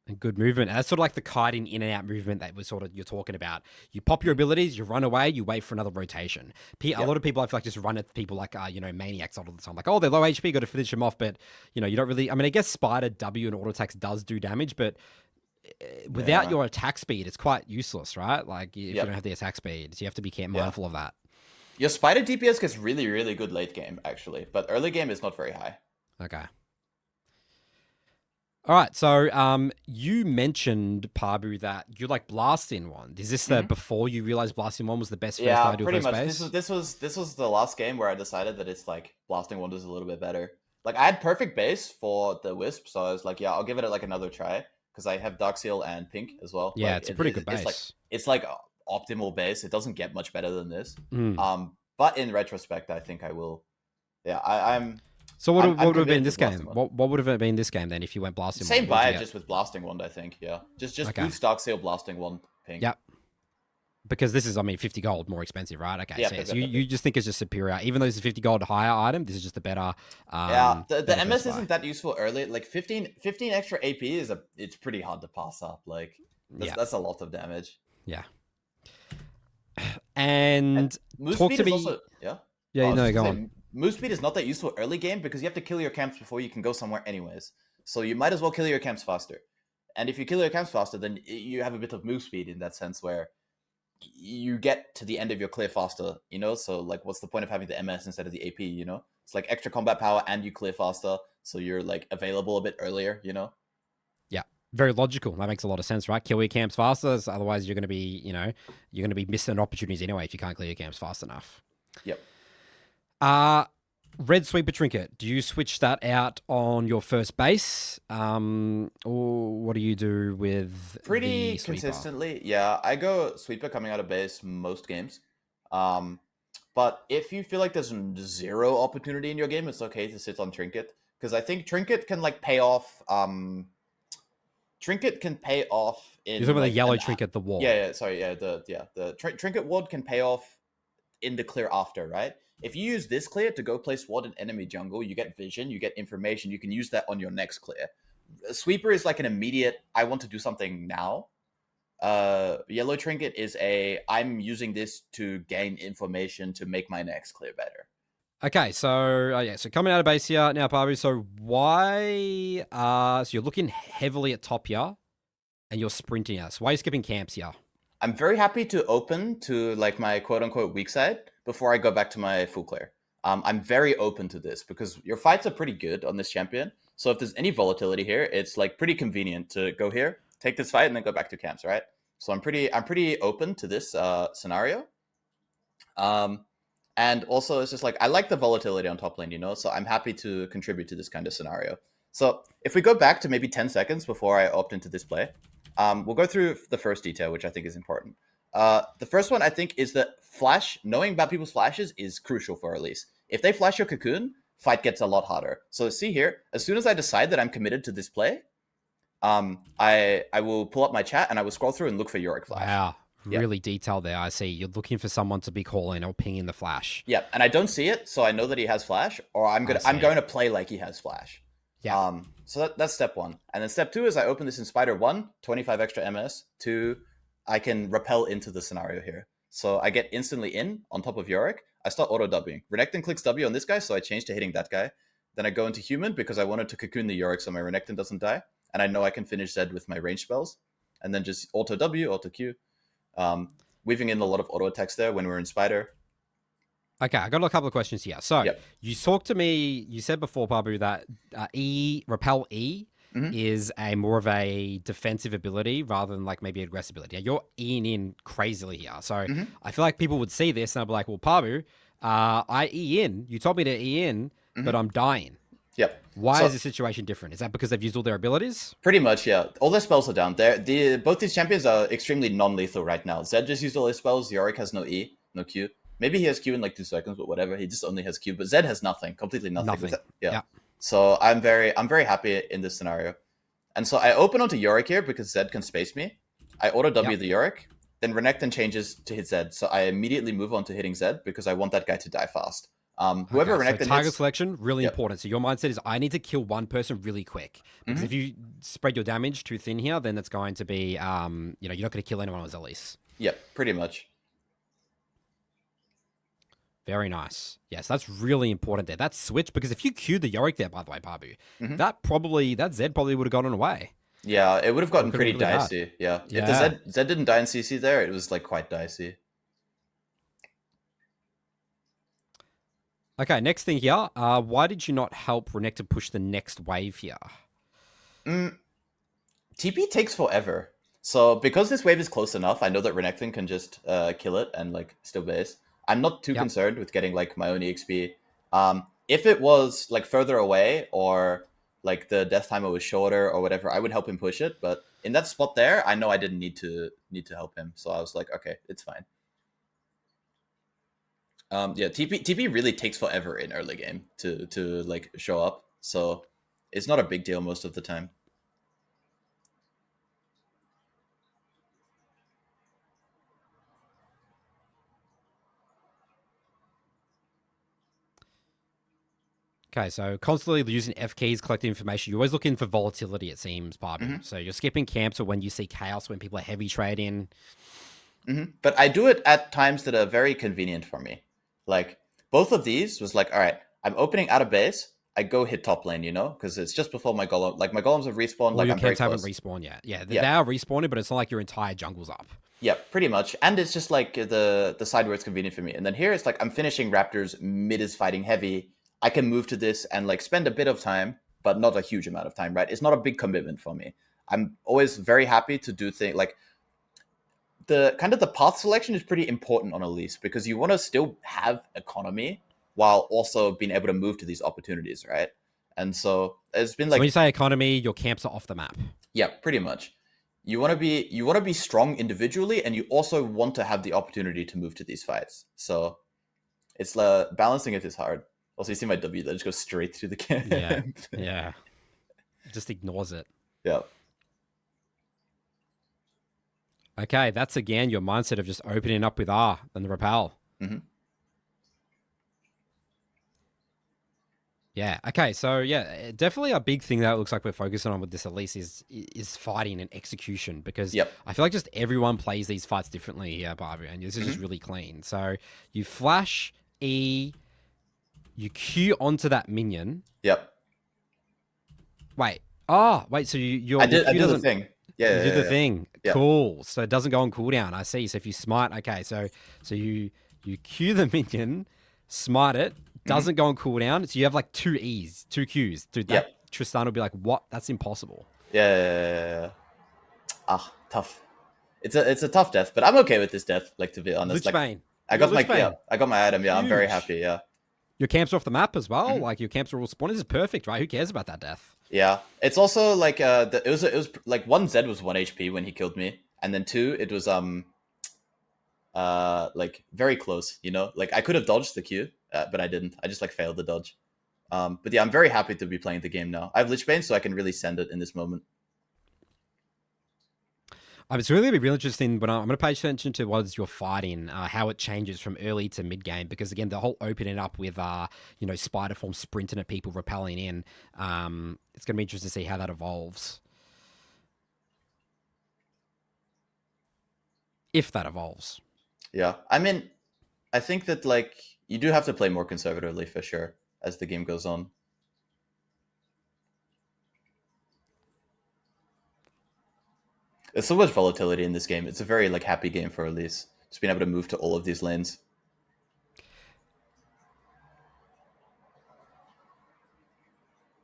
And good movement. And that's sort of like the kiting in and out movement that you're talking about. You pop your abilities, you run away, you wait for another rotation. A lot of people, I feel like, just run at people like maniacs all the time. Like, oh, they're low HP, got to finish them off. But you don't really. I mean, I guess Spider W and auto attacks does do damage, but without your attack speed, it's quite useless, right? Like if you don't have the attack speed, so you have to be mindful of that. Your Spider DPS gets really, really good late game, actually, but early game is not very high. Okay. All right, so you mentioned, Pabu, that you like Blasting One. Is this the before you realized Blasting One was the best first ideal pretty first much. base? This was the last game where I decided that it's like Blasting One is a little bit better. Like I had perfect base for the Wisp, so I was like, yeah, I'll give it like another try because I have Dark Seal and Pink as well. Yeah, like, it's a pretty good base. It's like optimal base. It doesn't get much better than this. But in retrospect, I think I will. Yeah, I'm. So what would have been this game? What would have been this game then if you went Blasting Same One? buy, just with Blasting Wand, I think. Yeah, just boost Dark Seal, Blasting Wand, Pink. Yep. Because this is, 50 gold more expensive, right? Okay, yeah, so you just think it's just superior. Even though this is 50 gold higher item, this is just a better... the MS isn't that useful early. Like 15 extra AP it's pretty hard to pass up. Like, that's a lot of damage. Yeah. And talk to me... Also, go on. Move speed is not that useful early game because you have to kill your camps before you can go somewhere anyways. So you might as well kill your camps faster. And if you kill your camps faster, then you have a bit of move speed in that sense where you get to the end of your clear faster, So like, what's the point of having the MS instead of the AP, It's like extra combat power and you clear faster, so you're like available a bit earlier, Yeah, very logical. That makes a lot of sense, right? Kill your camps faster, so otherwise you're going to be, you're going to be missing opportunities anyway if you can't clear your camps fast enough. Yep. Red Sweeper Trinket. Do you switch that out on your first base? Or what do you do with pretty consistently? Yeah, I go Sweeper coming out of base most games. But if you feel like there's zero opportunity in your game, it's okay to sit on Trinket. Because I think Trinket can like pay off Trinket can pay off in... You're talking about the yellow Trinket, the ward. The Trinket ward can pay off in the clear after, right? If you use this clear to go place ward in enemy jungle, you get vision, you get information, you can use that on your next clear. Sweeper is like an immediate, I want to do something now. Yellow Trinket is I'm using this to gain information to make my next clear better. Okay, so so coming out of base here now, Pabu. So why? So you're looking heavily at top here, and you're sprinting out. So why are you skipping camps here? I'm very happy to open to like my quote unquote weak side before I go back to my full clear. I'm very open to this because your fights are pretty good on this champion. So if there's any volatility here, it's like pretty convenient to go here, take this fight, and then go back to camps, right? So I'm pretty open to this scenario. And also it's just like I like the volatility on top lane, so I'm happy to contribute to this kind of scenario. So if we go back to maybe 10 seconds before I opt into this play, we'll go through the first detail, which I think is important. The first one I think is that flash, knowing about people's flashes is crucial for Elise. If they flash your cocoon, fight gets a lot harder. So see here, as soon as I decide that I'm committed to this play, I will pull up my chat and I will scroll through and look for Yorick flash. Wow, really detailed there. I see. You're looking for someone to be calling or pinging the flash. Yeah, and I don't see it, so I know that he has flash, or I'm going to play like he has flash. Yeah. So that's step one. And then step two is I open this in Spider 1, 25 extra MS. 2, I can repel into the scenario here. So I get instantly in on top of Yorick. I start auto-Wing. Renekton clicks W on this guy, so I change to hitting that guy. Then I go into human because I wanted to cocoon the Yorick so my Renekton doesn't die. And I know I can finish Zed with my range spells. And then just auto-W, auto-Q. Weaving in a lot of auto attacks there when we're in Spider. Okay, I got a couple of questions here. So, Yep. you talked to me, you said before, Pabu, that repel E Hmm. is a more of a defensive ability rather than like maybe aggressive ability. Yeah, you're Eing in crazily here. So, Hmm. I feel like people would see this and I'd be like, well, Pabu, I E in. You told me to E in, but Hmm. I'm dying. Yep. Why is So the situation different? Is that because they've used all their abilities? pretty much, yeah. All their spells are down. Both these champions are extremely non-lethal right now. Zed just used all his spells. Yorick has no E, no Q. Maybe he has Q in like 2 seconds, but whatever. He just only has Q. But Zed has nothing, completely nothing. Nothing. Yeah. Yeah. So I'm very happy in this scenario. And so I open onto Yorick here because Zed can space me. I auto W Yep. the Yorick. Then Renekton changes to hit Zed. So I immediately move on to hitting Zed because I want that guy to die fast. Whoever Okay, so Renekton target hits, selection, really yep. important. So your mindset is, I need to kill one person really quick. Because Hmm. if you spread your damage too thin here, then it's going to be, you're not going to kill anyone with Elise. Yep, pretty much. Very nice. Yes, that's really important there. That switch, because if you queued the Yorick there, by the way, Pabu, Hmm. that Zed probably would have gotten away. Yeah, it would have Or gotten it could have pretty been really bad. dicey. Yeah, if the Yeah. Zed didn't die in CC there, it was like quite dicey. Okay, next thing here. Why did you not help Renekton push the next wave here? Mm, TP takes forever. So because this wave is close enough, I know that Renekton can just kill it and like still base. I'm not too Yep. concerned with getting like my own EXP. If it was like further away or like the death timer was shorter or whatever, I would help him push it. But in that spot there, I know I didn't need to help him. So I was like, okay, it's fine. Yeah, TP really takes forever in early game to like show up. So it's not a big deal most of the time. Okay, so constantly using F keys, collecting information. You're always looking for volatility, it seems, Pabu. Hmm. So you're skipping camps or when you see chaos, when people are heavy trading. Hmm. But I do it at times that are very convenient for me. Like both of these was like, all right, I'm opening out of base. I go hit top lane, because it's just before my golem. Like my golems have respawned. All Like your I'm very camps haven't close. respawned yet. Yeah, they Yeah, are respawning, but it's not like your entire jungle's up. yeah, pretty much. And it's just like the side where it's convenient for me. And then here it's like I'm finishing Raptors. Mid is fighting heavy. I can move to this and like spend a bit of time, but not a huge amount of time. Right? It's not a big commitment for me. I'm always very happy to do things like the path selection is pretty important on Elise because you want to still have economy while also being able to move to these opportunities, right? And so it's been So when you like, say economy, your camps are off the map. yeah, pretty much. You want to be strong individually, and you also want to have the opportunity to move to these fights. So it's balancing it is hard. Also, you see my W that just goes straight through the Yeah, camp. yeah. Just ignores it. Yeah. Okay, that's again your mindset of just opening up with R and the repel. Hmm. Yeah. Okay. So yeah, definitely a big thing that it looks like we're focusing on with this Elise is fighting and execution because Yep. I feel like just everyone plays these fights differently here, Barbie, and this is just Hmm. really clean. So you flash E, you Q onto that minion. Yep. Wait. Oh, wait. So your I Q did the doesn't. thing. Yeah, You yeah, did the yeah, yeah. thing. Yeah. Cool. So it doesn't go on cooldown. I see. So if you smite, okay. So you Q the minion, smite it, Hmm. doesn't go on cooldown. So you have like two E's, two Qs. Dude, that Yep. Tristan will be like, what? That's impossible. Yeah, yeah, yeah, yeah, yeah. Ah, tough. It's a tough death, but I'm okay with this death. Like to be honest, like Lichbane. You're Lichbane. I got my item. Yeah, I'm very Huge. happy. Yeah, Your camps are off the map as well. hmm Like your camps are all spawned. This is perfect, right? Who cares about that death? yeah. It's also like it was like one Zed was 1 HP when he killed me, and then two it was like very close. Like I could have dodged the Q, but I didn't. I just like failed the dodge. But yeah, I'm very happy to be playing the game now. I have Lichbane, so I can really send it in this moment. It's really be real interesting, but I'm going to pay attention to what you're fighting, how it changes from early to mid game, because again, the whole opening up with, spider form sprinting at people, repelling in, it's going to be interesting to see how that evolves, if that evolves. Yeah, I mean, I think that like you do have to play more conservatively for sure as the game goes on. There's so much volatility in this game. It's a very like happy game for Elise. Just being able to move to all of these lanes.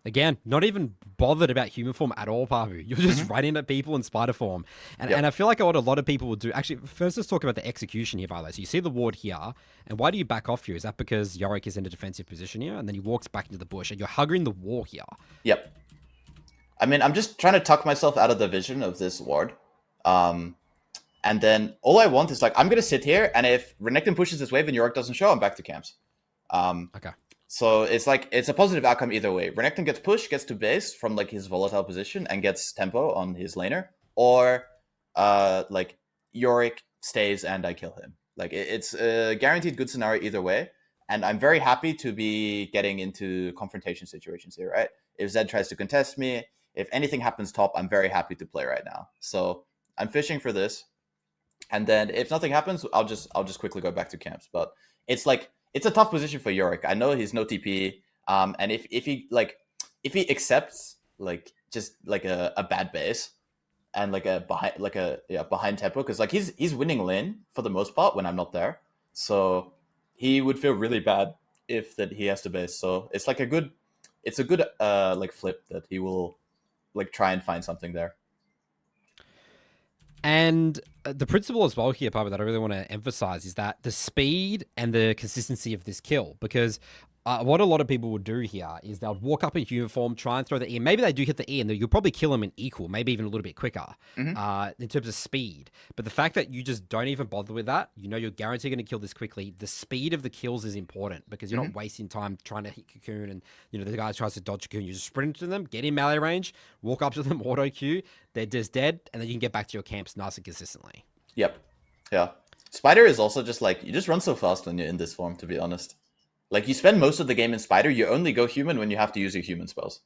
Again, not even bothered about human form at all, Pabu. You're just running at people in spider form. And I feel like what a lot of people will do... Actually, first let's talk about the execution here, Violet. So you see the ward here, and why do you back off here? Is that because Yorick is in a defensive position here, and then he walks back into the bush, and you're hugging the wall here? Yep. I mean, I'm just trying to tuck myself out of the vision of this ward. And then all I want is, like, I'm going to sit here, and if Renekton pushes this wave and Yorick doesn't show, I'm back to camps. Okay. So it's like, it's a positive outcome either way. Renekton gets pushed, gets to base from like his volatile position and gets tempo on his laner, or like Yorick stays and I kill him. Like it's a guaranteed good scenario either way. And I'm very happy to be getting into confrontation situations here, right? If Zed tries to contest me, if anything happens top, I'm very happy to play right now. So I'm fishing for this. And then if nothing happens, I'll just quickly go back to camps. But it's like, it's a tough position for Yorick. I know he's no TP, and if he accepts like just like a bad base and like a behind tempo, because like he's winning lane for the most part when I'm not there, so he would feel really bad if that he has to base. So it's like a good like flip that he will like try and find something there. And the principle as well here, Pabu, that I really want to emphasize is that the speed and the consistency of this kill, because what a lot of people would do here is they'll walk up in human form, try and throw the E. Maybe they do hit the E, and you'll probably kill them in equal, maybe even a little bit quicker in terms of speed. But the fact that you just don't even bother with that, you know you're guaranteed going to kill this quickly. The speed of the kills is important because you're not wasting time trying to hit Cocoon, and you know the guy tries to dodge Cocoon. You just sprint to them, get in melee range, walk up to them, auto Q, they're just dead, and then you can get back to your camps nice and consistently. Yep. Yeah. Spider is also just like, you just run so fast when you're in this form, to be honest. Like, you spend most of the game in Spider, you only go human when you have to use your human spells.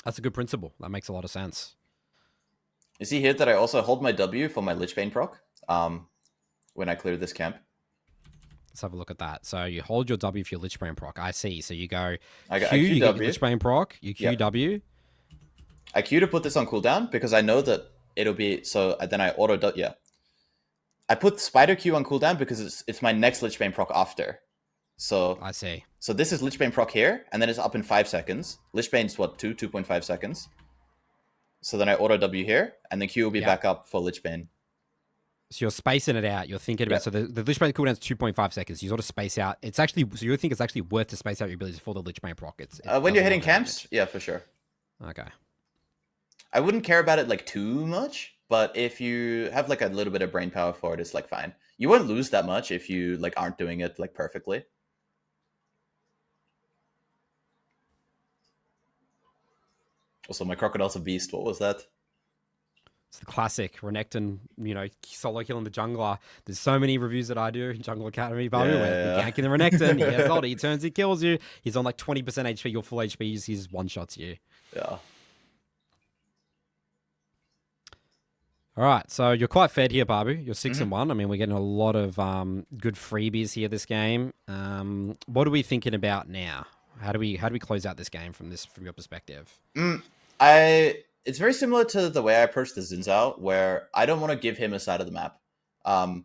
That's a good principle. That makes a lot of sense. You see here that I also hold my W for my Lichbane proc when I clear this camp. Let's have a look at that. So you hold your W for your Lichbane proc. I see. So you go I Q, you get your Lichbane proc, you Q W. I Q to put this on cooldown because I know that it'll be... So then I auto... Yeah. I put Spider Q on cooldown because it's my next Lichbane proc after. So I see. So this is Lichbane proc here, and then it's up in 5 seconds. Lichbane's what, 2.5 seconds. So then I auto W here, and then Q will be back up for Lichbane. So you're spacing it out. You're thinking about... So the Lichbane cooldown's 2.5 seconds. You sort of space out. It's actually... So you think it's actually worth to space out your abilities for the Lichbane proc. When you're hitting camps? Yeah, for sure. Okay. I wouldn't care about it like too much, but if you have like a little bit of brain power for it, it's like fine. You won't lose that much if you like aren't doing it like perfectly. Also, my Crocodile's a beast. What was that? It's the classic Renekton, you know, solo killing the jungler. There's so many reviews that I do in Jungle Academy, Pabu, where you're ganking the Renekton, he has ult, he turns, he kills you. He's on like 20% HP, you're full HP, he's one-shots you. Yeah. All right, so you're quite fed here, Pabu. You're 6-1. I mean, we're getting a lot of good freebies here this game. What are we thinking about now? How do we close out this game from your perspective? It's very similar to the way I approached the Xin Zhao, where I don't want to give him a side of the map. So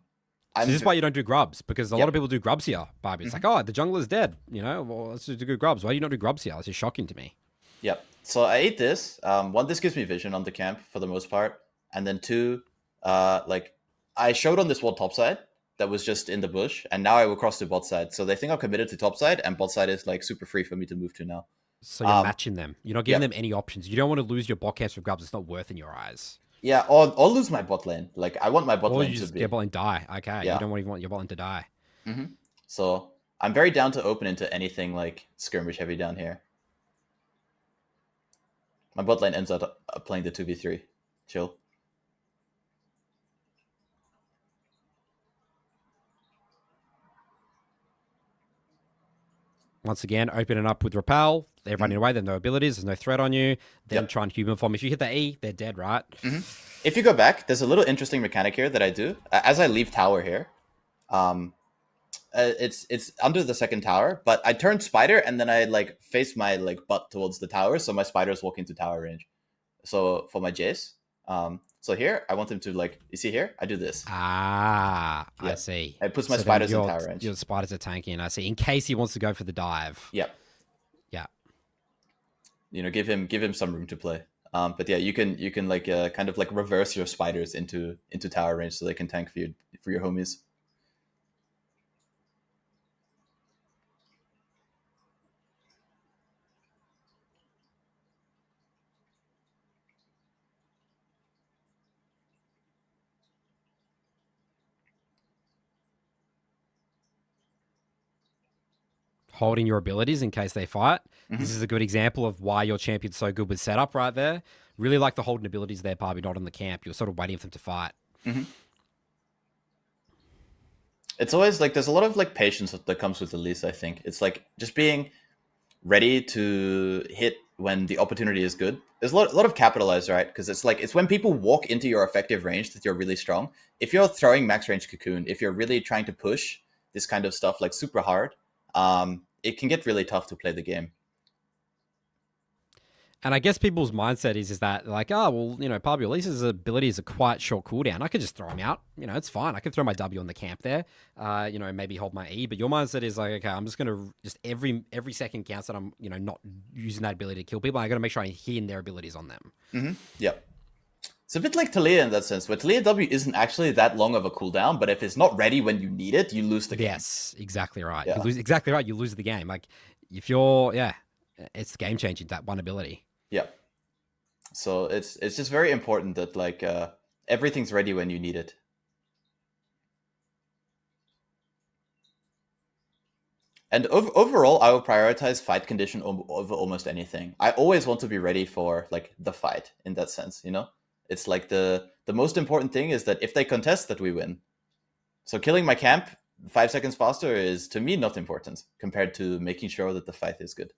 this is why you don't do grubs, because a lot of people do grubs here, Pabu. It's like, oh, the jungler's dead. You know, well, let's just do grubs. Why do you not do grubs here? This is shocking to me. Yep. So I ate this. One, this gives me vision on the camp for the most part. And then two, like I showed on this wall top side that was just in the bush, and now I will cross to bot side. So they think I'm committed to top side, and bot side is like super free for me to move to now. So you're matching them. You're not giving them any options. You don't want to lose your bot camps with grubs. It's not worth in your eyes. Yeah, or lose my bot lane. Like I want my bot lane to be... Your bot lane die. Okay, yeah. You don't even want your bot lane to die. So I'm very down to open into anything like skirmish heavy down here. My bot lane ends up playing the 2v3. Chill. Once again, open it up with Repel. They're running away. They have no abilities. There's no threat on you. Then try and human form. If you hit the E, they're dead, right? If you go back, there's a little interesting mechanic here that I do. As I leave tower here, it's under the second tower, but I turn spider and then I like face my like butt towards the tower, so my spider's walking to tower range. So for my Jace, so here I want him to like, you see here, I do this. I see. I put my spiders in tower range. Your spiders are tanking. I see. In case he wants to go for the dive. Yep. Yeah. give him some room to play. But yeah, you can like kind of like reverse your spiders into tower range so they can tank for your homies. Holding your abilities in case they fight. Mm-hmm. This is a good example of why your champion's so good with setup right there. Really like the holding abilities there, Pabu, not on the camp. You're sort of waiting for them to fight. Mm-hmm. It's always like there's a lot of like patience that comes with Elise, I think. It's like just being ready to hit when the opportunity is good. There's a lot of capitalize, right? Because it's like it's when people walk into your effective range that you're really strong. If you're throwing max range cocoon, if you're really trying to push this kind of stuff like super hard, it can get really tough to play the game. And I guess people's mindset is that like, oh, well, Pabu Elise's ability is a quite short cooldown. I could just throw him out. It's fine. I could throw my W on the camp there, maybe hold my E. But your mindset is like, okay, I'm just going to every second counts that I'm, not using that ability to kill people. I got to make sure I hit in their abilities on them. Mm-hmm. Yeah. It's a bit like Talia in that sense, where Talia W isn't actually that long of a cooldown, but if it's not ready when you need it, you lose the game. Yes, exactly right. Yeah. You lose, exactly right. You lose the game. Like if you're, it's game changing, that one ability. Yeah. So it's just very important that like everything's ready when you need it. And overall, I will prioritize fight condition over almost anything. I always want to be ready for like the fight in that sense, It's like the most important thing is that if they contest, that we win. So killing my camp 5 seconds faster is, to me, not important compared to making sure that the fight is good.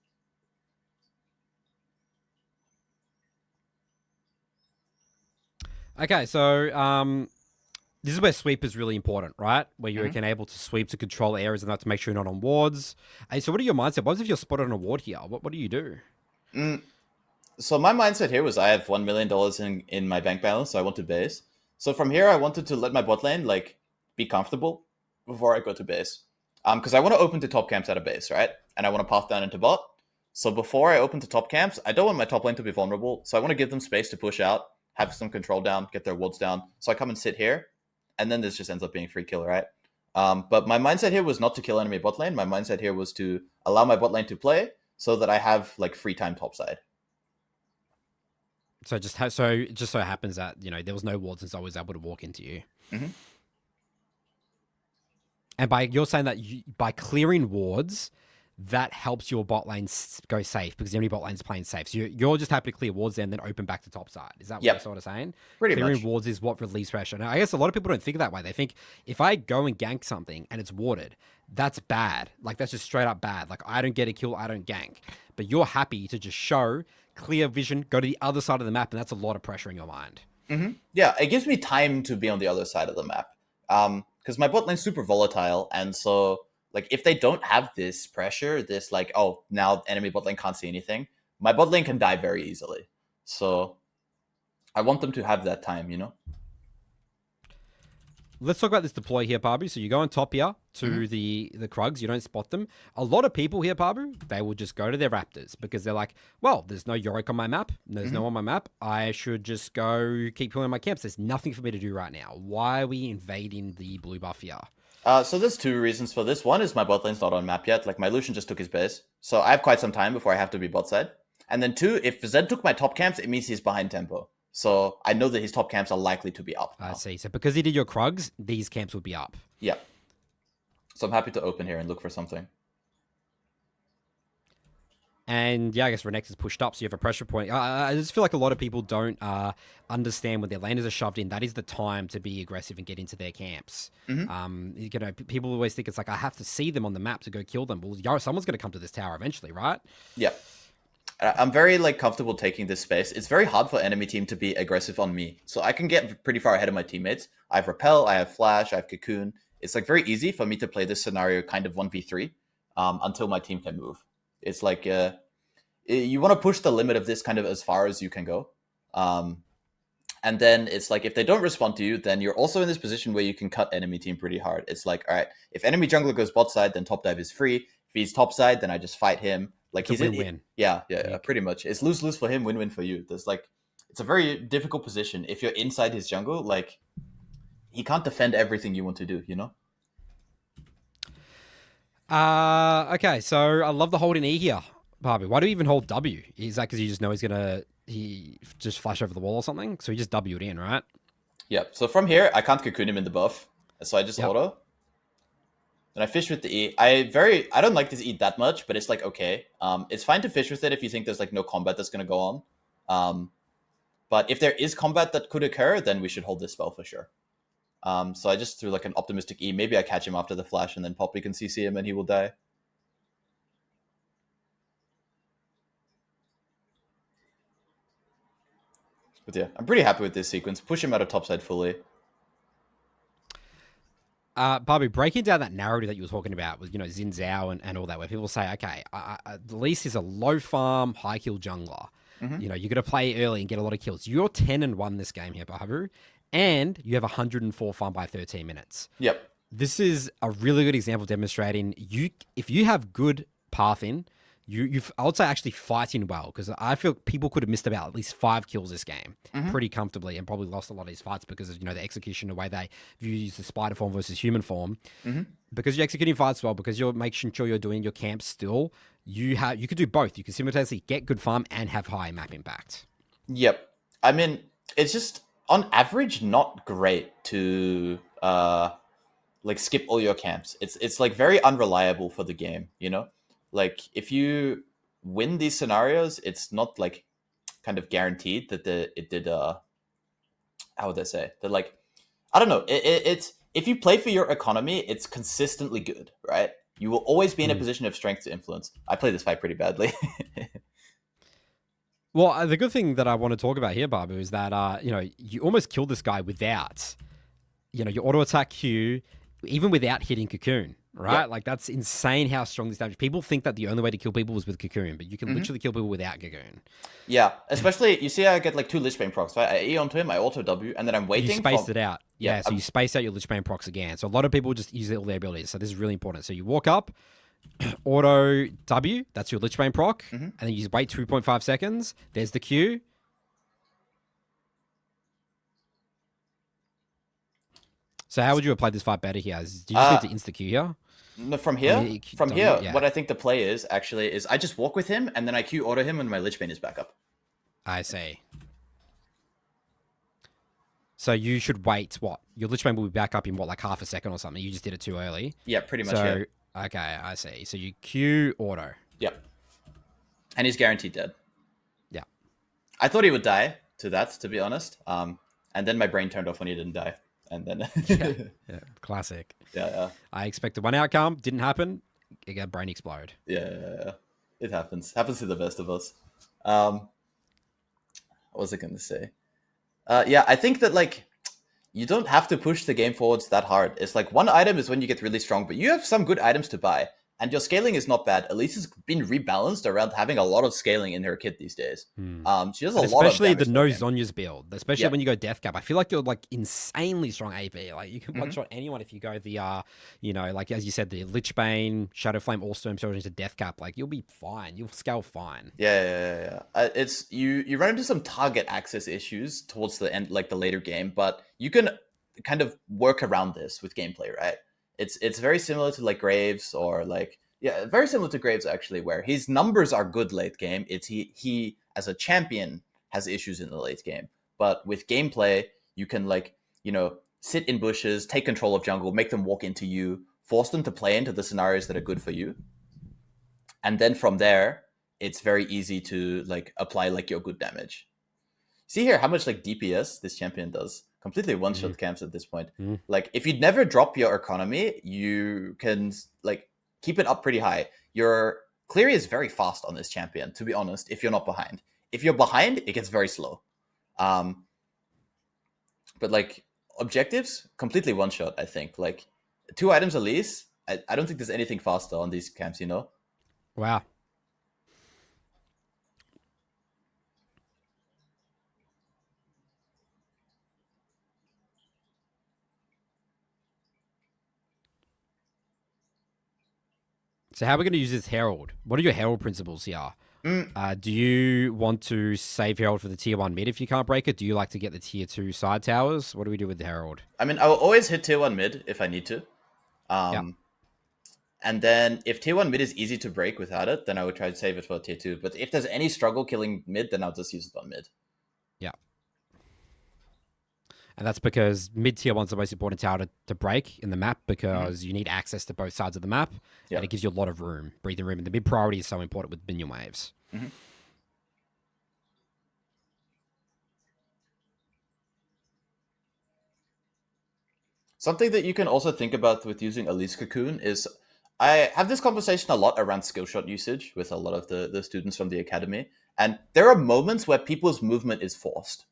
Okay, so this is where sweep is really important, right? Where you can able to sweep to control areas and that to make sure you're not on wards. Hey, so what are your mindset? What if you're spotted on a ward here? What do you do? So my mindset here was I have $1 million in my bank balance, so I want to base. So from here, I wanted to let my bot lane like be comfortable before I go to base. Because I want to open to top camps at a base, right? And I want to path down into bot. So before I open to top camps, I don't want my top lane to be vulnerable. So I want to give them space to push out, have some control down, get their wards down. So I come and sit here, and then this just ends up being free kill, right? But my mindset here was not to kill enemy bot lane. My mindset here was to allow my bot lane to play so that I have like free time topside. So it just so happens that there was no wards, and so I was able to walk into you. Mm-hmm. And you're saying that by clearing wards, that helps your bot lane go safe because the enemy bot lane's playing safe. So you're just happy to clear wards there and then open back to top side. Is that what you're sort of saying? Pretty Clearing much. wards is what release pressure. Now, I guess a lot of people don't think that way. They think if I go and gank something and it's warded, that's bad. Like that's just straight up bad. Like I don't get a kill, I don't gank. But you're happy to just show clear vision, go to the other side of the map, and that's a lot of pressure in your mind. Mm-hmm. Yeah, it gives me time to be on the other side of the map. Because my bot lane's super volatile, and so like if they don't have this pressure, this like, oh, now enemy bot lane can't see anything, my bot lane can die very easily. So I want them to have that time, Let's talk about this deploy here, Pabu. So you go on top here to the Krugs. You don't spot them. A lot of people here, Pabu, they will just go to their Raptors because they're like, well, there's no Yorick on my map. There's no on my map. I should just go keep killing my camps. There's nothing for me to do right now. Why are we invading the blue buff here? So there's two reasons for this. One is my bot lane's not on map yet. Like my Lucian just took his base. So I have quite some time before I have to be bot side. And then two, if Zed took my top camps, it means he's behind tempo. So I know that his top camps are likely to be up now. I see. So because he did your Krugs, these camps would be up. Yeah. So I'm happy to open here and look for something. And yeah, I guess Renex is pushed up, so you have a pressure point. I just feel like a lot of people don't understand when their laners are shoved in. That is the time to be aggressive and get into their camps. People always think it's like, I have to see them on the map to go kill them. Well, someone's going to come to this tower eventually, right? Yeah. I'm very comfortable taking this space. It's very hard for enemy team to be aggressive on me. So I can get pretty far ahead of my teammates. I have Repel, I have Flash, I have Cocoon. It's like very easy for me to play this scenario kind of 1v3 until my team can move. It's like you want to push the limit of this kind of as far as you can go. And then it's like if they don't respond to you, then you're also in this position where you can cut enemy team pretty hard. It's like, all right, if enemy jungler goes bot side, then top dive is free. If he's top side, then I just fight him. Like It's a win-win. Yeah, pretty much. It's lose-lose for him, win-win for you. There's like, it's a very difficult position. If you're inside his jungle, like, he can't defend everything you want to do, you know? Okay, so I love the holding E here, Barbie. Why do you even hold W? Is that because you just know he just flash over the wall or something? So he just W it in, right? Yeah, so from here, I can't cocoon him in the buff. So I just Yep. auto. And I fish with the E. I don't like this E that much, but it's like, okay. It's fine to fish with it if you think there's like no combat that's going to go on. But if there is combat that could occur, then we should hold this spell for sure. So I just threw like an optimistic E. Maybe I catch him after the flash and then Poppy can CC him and he will die. But yeah, I'm pretty happy with this sequence. Push him out of topside fully. Barbie, breaking down that narrative that you were talking about with, Xin Zhao and all that, where people say, okay, Elise is a low farm, high kill jungler. Mm-hmm. You're going to play early and get a lot of kills. You're 10-1 this game here, Pabu, and you have 104 farm by 13 minutes. Yep. This is a really good example demonstrating if you have good pathing, I would say actually fighting well, because I feel people could have missed about at least 5 kills this game pretty comfortably and probably lost a lot of these fights because of the execution, the way they use the spider form versus human form. Because you're executing fights well, because you're making sure you're doing your camp still, you could do both. You can simultaneously get good farm and have high map impact. Yep. I mean, it's just on average not great to like skip all your camps. It's like very unreliable for the game, you know? Like if you win these scenarios, it's not like kind of guaranteed that it did how would I say? That like I don't know, it's if you play for your economy, it's consistently good, right? You will always be in a position of strength to influence. I play this fight pretty badly. Well, the good thing that I want to talk about here, Babu, is that you almost killed this guy without your auto attack Q, even without hitting Cocoon, right? Yep. Like, that's insane how strong this damage. People think that the only way to kill people was with Cocoon, but you can literally kill people without Cocoon. Yeah, especially, you see I get like 2 Lichbane procs, right? I E onto him, I auto W, and then I'm waiting. You spaced it out. Yeah, so I'm... you space out your Lichbane procs again. So a lot of people just use all their abilities. So this is really important. So you walk up, auto W, that's your Lichbane proc, and then you just wait 2.5 seconds. There's the Q. So how would you have played this fight better here? Do you just need to insta Q here? No, from here, what I think the play is actually is I just walk with him and then I Q auto him when my Lichbane is back up. I see. So you should wait. What? Your Lichbane will be back up in what, like half a second or something? You just did it too early. Yeah, pretty much. So okay, I see. So you Q auto. Yep. And he's guaranteed dead. Yeah. I thought he would die to that, to be honest. And then my brain turned off when he didn't die. And then yeah, classic. Yeah. I expected one outcome, didn't happen. It got brain explode. Yeah. It happens. Happens to the best of us. What was I going to say? Yeah, I think that like you don't have to push the game forwards that hard. It's like one item is when you get really strong, but you have some good items to buy. And your scaling is not bad. Elise has been rebalanced around having a lot of scaling in her kit these days. She does a lot of damage. Especially the no Zhonya's build. Especially when you go death cap. I feel like you're like insanely strong AP. Like you can one shot anyone if you go the like as you said, the Lichbane, Shadow Flame, all Stormsurge into death cap. Like you'll be fine. You'll scale fine. Yeah. It's you run into some target access issues towards the end, like the later game, but you can kind of work around this with gameplay, right? It's very similar to like Graves or like very similar to Graves actually, where his numbers are good late game. It's he as a champion has issues in the late game, but with gameplay you can like sit in bushes, take control of jungle, make them walk into you, force them to play into the scenarios that are good for you, and then from there it's very easy to like apply like your good damage. See here how much like DPS this champion does. Completely one-shot camps at this point. Like, if you'd never drop your economy, you can, like, keep it up pretty high. Your clear is very fast on this champion, to be honest, if you're not behind. If you're behind, it gets very slow. But, like, objectives, completely one-shot, I think. Like, 2 items Elise, I don't think there's anything faster on these camps, Wow. So how are we going to use this Herald? What are your Herald principles here? Do you want to save Herald for the tier 1 mid if you can't break it? Do you like to get the tier 2 side towers? What do we do with the Herald? I mean, I will always hit tier 1 mid if I need to. Yep. And then if tier 1 mid is easy to break without it, then I would try to save it for tier 2. But if there's any struggle killing mid, then I'll just use it on mid. Yeah. And that's because mid tier 1's the most important tower to break in the map because you need access to both sides of the map. Yep. And it gives you a lot of room, breathing room. And the mid priority is so important with minion waves. Something that you can also think about with using Elise Cocoon is I have this conversation a lot around skill shot usage with a lot of the students from the academy. And there are moments where people's movement is forced.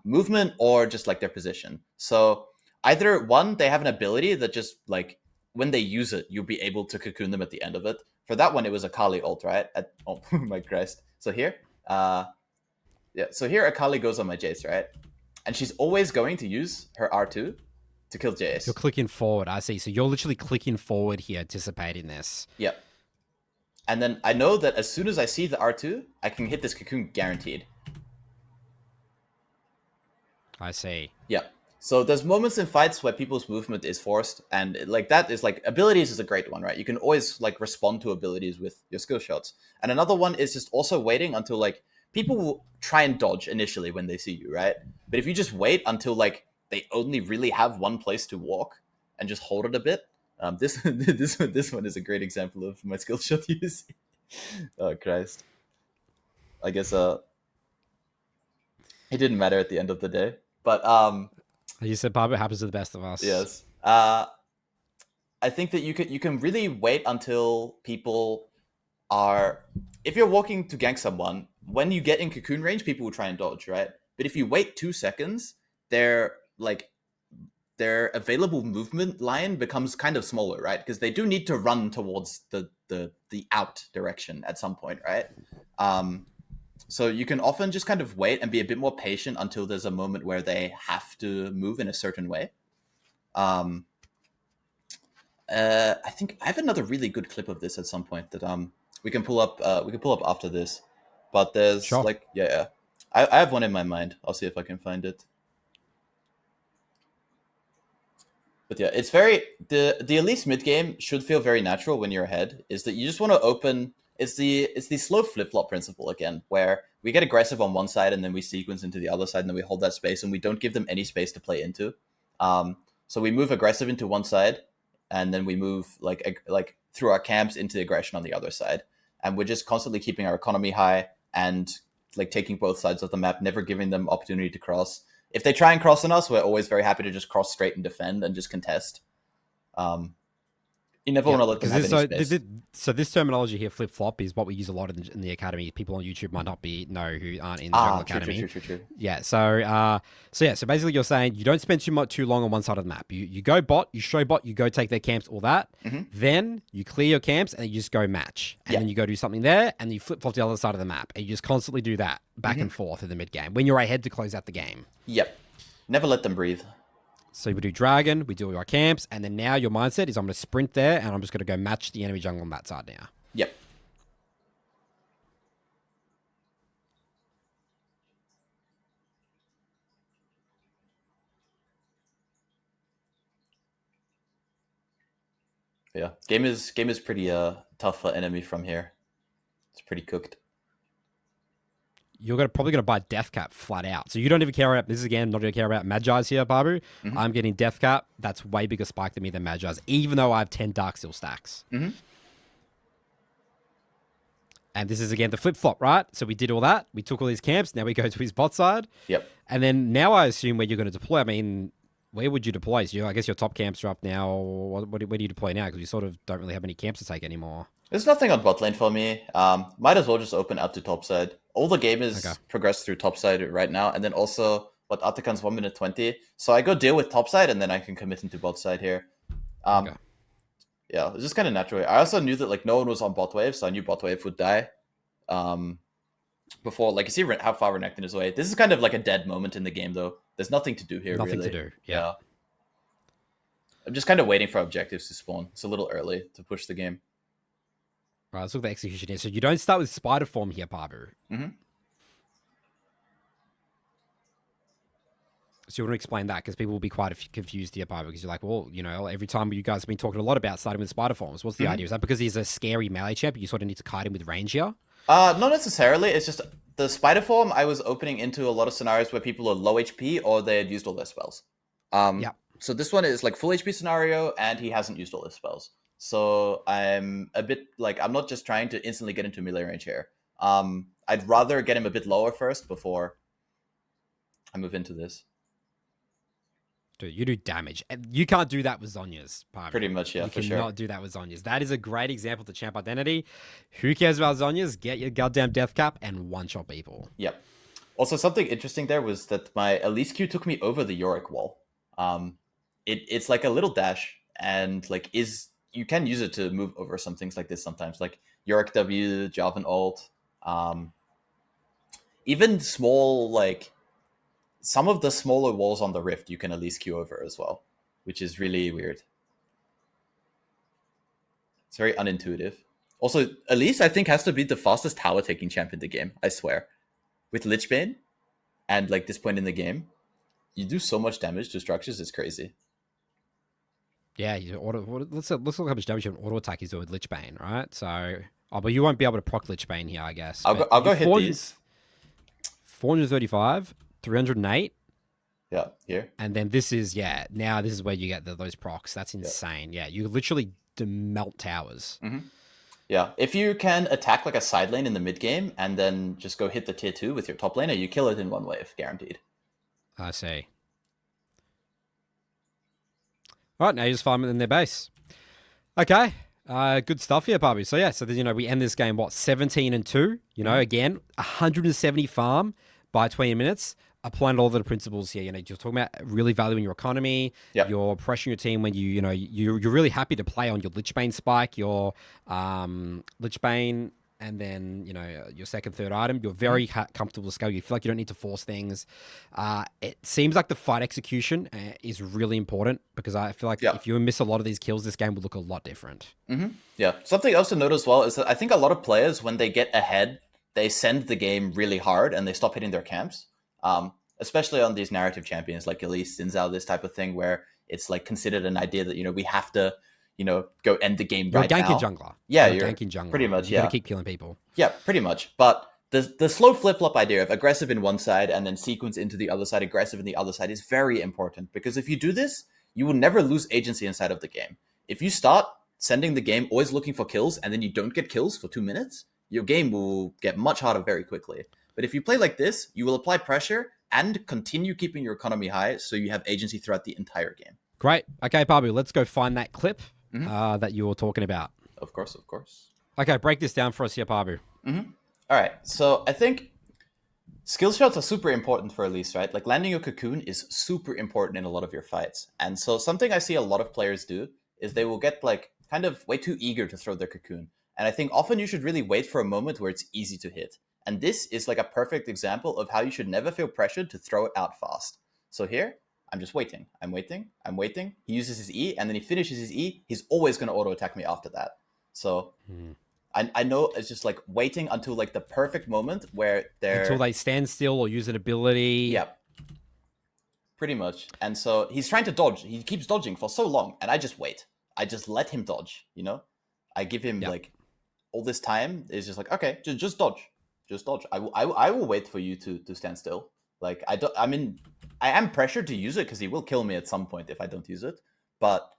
Movement or just like their position. So either one, they have an ability that just like when they use it, you'll be able to cocoon them at the end of it. For that one, it was Akali ult, right? Oh my Christ. So here, so here Akali goes on my Jace, right? And she's always going to use her R2 to kill Jace. You're clicking forward, I see. So you're literally clicking forward here, anticipating this. Yep. And then I know that as soon as I see the R2, I can hit this cocoon guaranteed. I see. Yeah. So there's moments in fights where people's movement is forced, and like that is like abilities is a great one, right? You can always like respond to abilities with your skill shots. And another one is just also waiting until like people will try and dodge initially when they see you, right? But if you just wait until like they only really have one place to walk and just hold it a bit, this one is a great example of my skill shot use. Oh Christ! I guess it didn't matter at the end of the day. But you said, Pabu, happens to the best of us. Yes. I think that you can really wait until people are. If you're walking to gank someone, when you get in cocoon range, people will try and dodge, right? But if you wait 2 seconds, their available movement line becomes kind of smaller, right? Because they do need to run towards the out direction at some point, right? So you can often just kind of wait and be a bit more patient until there's a moment where they have to move in a certain way. I think I have another really good clip of this at some point that we can pull up after this. But there's like I have one in my mind. I'll see if I can find it. But yeah, it's very the Elise mid game should feel very natural when you're ahead. Is that you just want to open. It's the slow flip-flop principle again, where we get aggressive on one side and then we sequence into the other side and then we hold that space and we don't give them any space to play into. So we move aggressive into one side and then we move like through our camps into the aggression on the other side. And we're just constantly keeping our economy high and like taking both sides of the map, never giving them opportunity to cross. If they try and cross on us, we're always very happy to just cross straight and defend and just contest. You never want to let them have any space. So this terminology here, flip-flop, is what we use a lot in the academy. People on YouTube might not know who aren't in the jungle academy. True. Yeah, so basically you're saying you don't spend too long on one side of the map. You go bot, you show bot, you go take their camps, all that. Then you clear your camps and you just go match. And then you go do something there and you flip-flop to the other side of the map. And you just constantly do that back and forth in the mid-game when you're ahead to close out the game. Yep. Never let them breathe. So we do dragon, we do our camps, and then now your mindset is I'm going to sprint there and I'm just going to go match the enemy jungle on that side now. Yep. Yeah, game is pretty tough for enemy from here. It's pretty cooked. You're probably going to buy Death Cap flat out. So you don't even care about, this is again, not going to care about Mejai's here, Pabu. I'm getting Death Cap. That's way bigger spike than me than Mejai's, even though I have 10 Dark Steel stacks. And this is, again, the flip-flop, right? So we did all that. We took all these camps. Now we go to his bot side. Yep. And then now I assume where you're going to deploy. I mean, where would you deploy? So I guess your top camps are up now. Where do you deploy now? Because you sort of don't really have any camps to take anymore. There's nothing on bot lane for me. Might as well just open out to top side. All the game is progressed through top side right now. And then also, Atakan's 1 minute 20. So I go deal with top side and then I can commit into bot side here. Yeah, it's just kind of natural. I also knew that like no one was on bot wave, so I knew bot wave would die. Before, like you see how far Renekton is away. This is kind of like a dead moment in the game though. There's nothing to do here, Nothing really. to do, yeah. I'm just kind of waiting for objectives to spawn. It's a little early to push the game. Right, let's look at the execution here. So you don't start with spider form here, Pabu. Mm-hmm. So you want to explain that, because people will be quite confused here, Pabu, because you're like, well, every time you guys have been talking a lot about starting with spider forms. What's the idea? Is that because he's a scary melee champ, you sort of need to kite him with range here? Not necessarily. It's just the spider form I was opening into a lot of scenarios where people are low HP or they had used all their spells. Yeah. So this one is like full HP scenario, and he hasn't used all his spells. So I'm a bit like, I'm not just trying to instantly get into melee range here. I'd rather get him a bit lower first before I move into this. Dude, you do damage. And you can't do that with Zhonya's, Pabu. Pretty much, yeah, you for sure. You cannot do that with Zhonya's. That is a great example of the champ identity. Who cares about Zhonya's? Get your goddamn death cap and one-shot people. Yep. Also, something interesting there was that my Elise Q took me over the Yorick wall. It's like a little dash, and like you can use it to move over some things like this sometimes, like Yorick W, Jarvan ult, even small, like some of the smaller walls on the Rift you can at least queue over as well, which is really weird. It's very unintuitive. Also, Elise, I think, has to be the fastest tower taking champ in the game, I swear. With Lichbane and like this point in the game, you do so much damage to structures, it's crazy. Yeah, let's look how much damage an auto attack is doing with Lichbane, right? So, but you won't be able to proc Lichbane here, I guess. I'll go hit these. 435, 308. Yeah, here. And then this is, now this is where you get those procs. That's insane. Yeah, you literally melt towers. Mm-hmm. Yeah, if you can attack like a side lane in the mid game and then just go hit the tier 2 with your top laner, you kill it in one wave, guaranteed. I see. All right, now you just farm it in their base. Okay, good stuff here, Pabu. So yeah, so then, we end this game, 17-2. Again, 170 farm by 20 minutes. Applying all the principles here. You're talking about really valuing your economy. Yep. You're pressuring your team when you're really happy to play on your Lichbane spike, your Lichbane, and then your second, third item. You're very comfortable to scale. You feel like you don't need to force things. It seems like the fight execution is really important, because I feel like if you miss a lot of these kills, this game will look a lot different. Mm-hmm. Yeah. Something else to note as well is that I think a lot of players, when they get ahead, they send the game really hard and they stop hitting their camps. Especially on these narrative champions like Elise, Sinzao, this type of thing, where it's like considered an idea that, we have to, go end the game right now. You're a ganking jungler. Yeah, you're a ganking jungler. Pretty much, you gotta keep killing people. Yeah, pretty much. But the slow flip-flop idea of aggressive in one side and then sequence into the other side, aggressive in the other side, is very important, because if you do this, you will never lose agency inside of the game. If you start sending the game always looking for kills and then you don't get kills for 2 minutes, your game will get much harder very quickly. But if you play like this, you will apply pressure and continue keeping your economy high, so you have agency throughout the entire game. Great. Okay, Pabu, let's go find that clip that you were talking about. Of course. Okay, break this down for us here, Pabu. All right, so I think skill shots are super important for Elise, right? Like landing your cocoon is super important in a lot of your fights. And so something I see a lot of players do is they will get like kind of way too eager to throw their cocoon. And I think often you should really wait for a moment where it's easy to hit. And this is like a perfect example of how you should never feel pressured to throw it out fast. So here, I'm just waiting. I'm waiting. He uses his E, and then he finishes his E. He's always going to auto-attack me after that. So I know it's just like waiting until like the perfect moment where they're... Until they stand still or use an ability. Yep. Pretty much. And so he's trying to dodge. He keeps dodging for so long, and I just wait. I just let him dodge, I give him like all this time. It's just like, okay, just dodge. Just dodge. I will wait for you to stand still. Like, I am pressured to use it because he will kill me at some point if I don't use it. But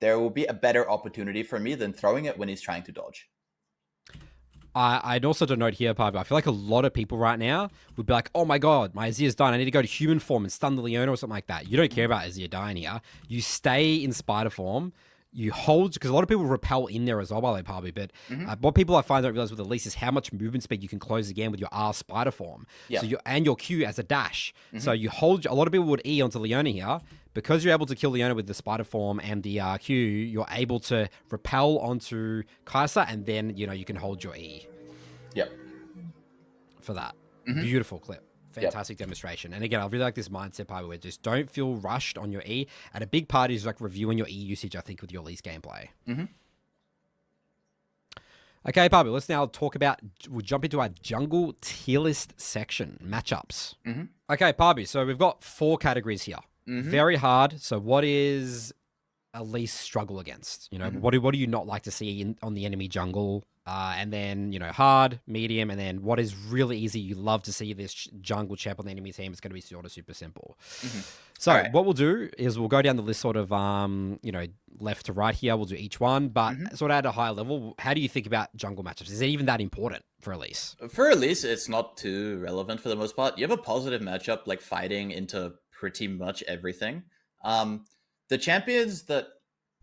there will be a better opportunity for me than throwing it when he's trying to dodge. I'd also denote here, Pabu, I feel like a lot of people right now would be like, oh my god, my Azir's dying. I need to go to human form and stun the Leona or something like that. You don't care about Azir dying here. You stay in spider form. You hold, because a lot of people repel in there as well, by the way, Pabu, but what people I find don't realize with Elise is how much movement speed you can close the game with your R spider form. Yep. So and your Q as a dash. So you hold, a lot of people would E onto Leona here. Because you're able to kill Leona with the spider form and the Q, you're able to repel onto Kai'Sa, and then, you can hold your E. Yep. For that. Beautiful clip. Fantastic demonstration. And again, I really like this mindset, Pabu, where just don't feel rushed on your E. And a big part is like reviewing your E usage, I think, with your Elise gameplay. Okay, Pabu, let's now we'll jump into our jungle tier list section, matchups. Mm-hmm. Okay, Pabu, so we've got 4 categories here. Mm-hmm. Very hard. So what is Elise struggle against? What do you not like to see on the enemy jungle? And then, hard, medium, and then what is really easy. You love to see this jungle champ on the enemy team. It's going to be sort of super simple. Mm-hmm. So right. What we'll do is we'll go down the list sort of, left to right here. We'll do each one, but sort of at a high level, how do you think about jungle matchups? Is it even that important for Elise? For Elise, it's not too relevant for the most part. You have a positive matchup, like fighting into pretty much everything. The champions that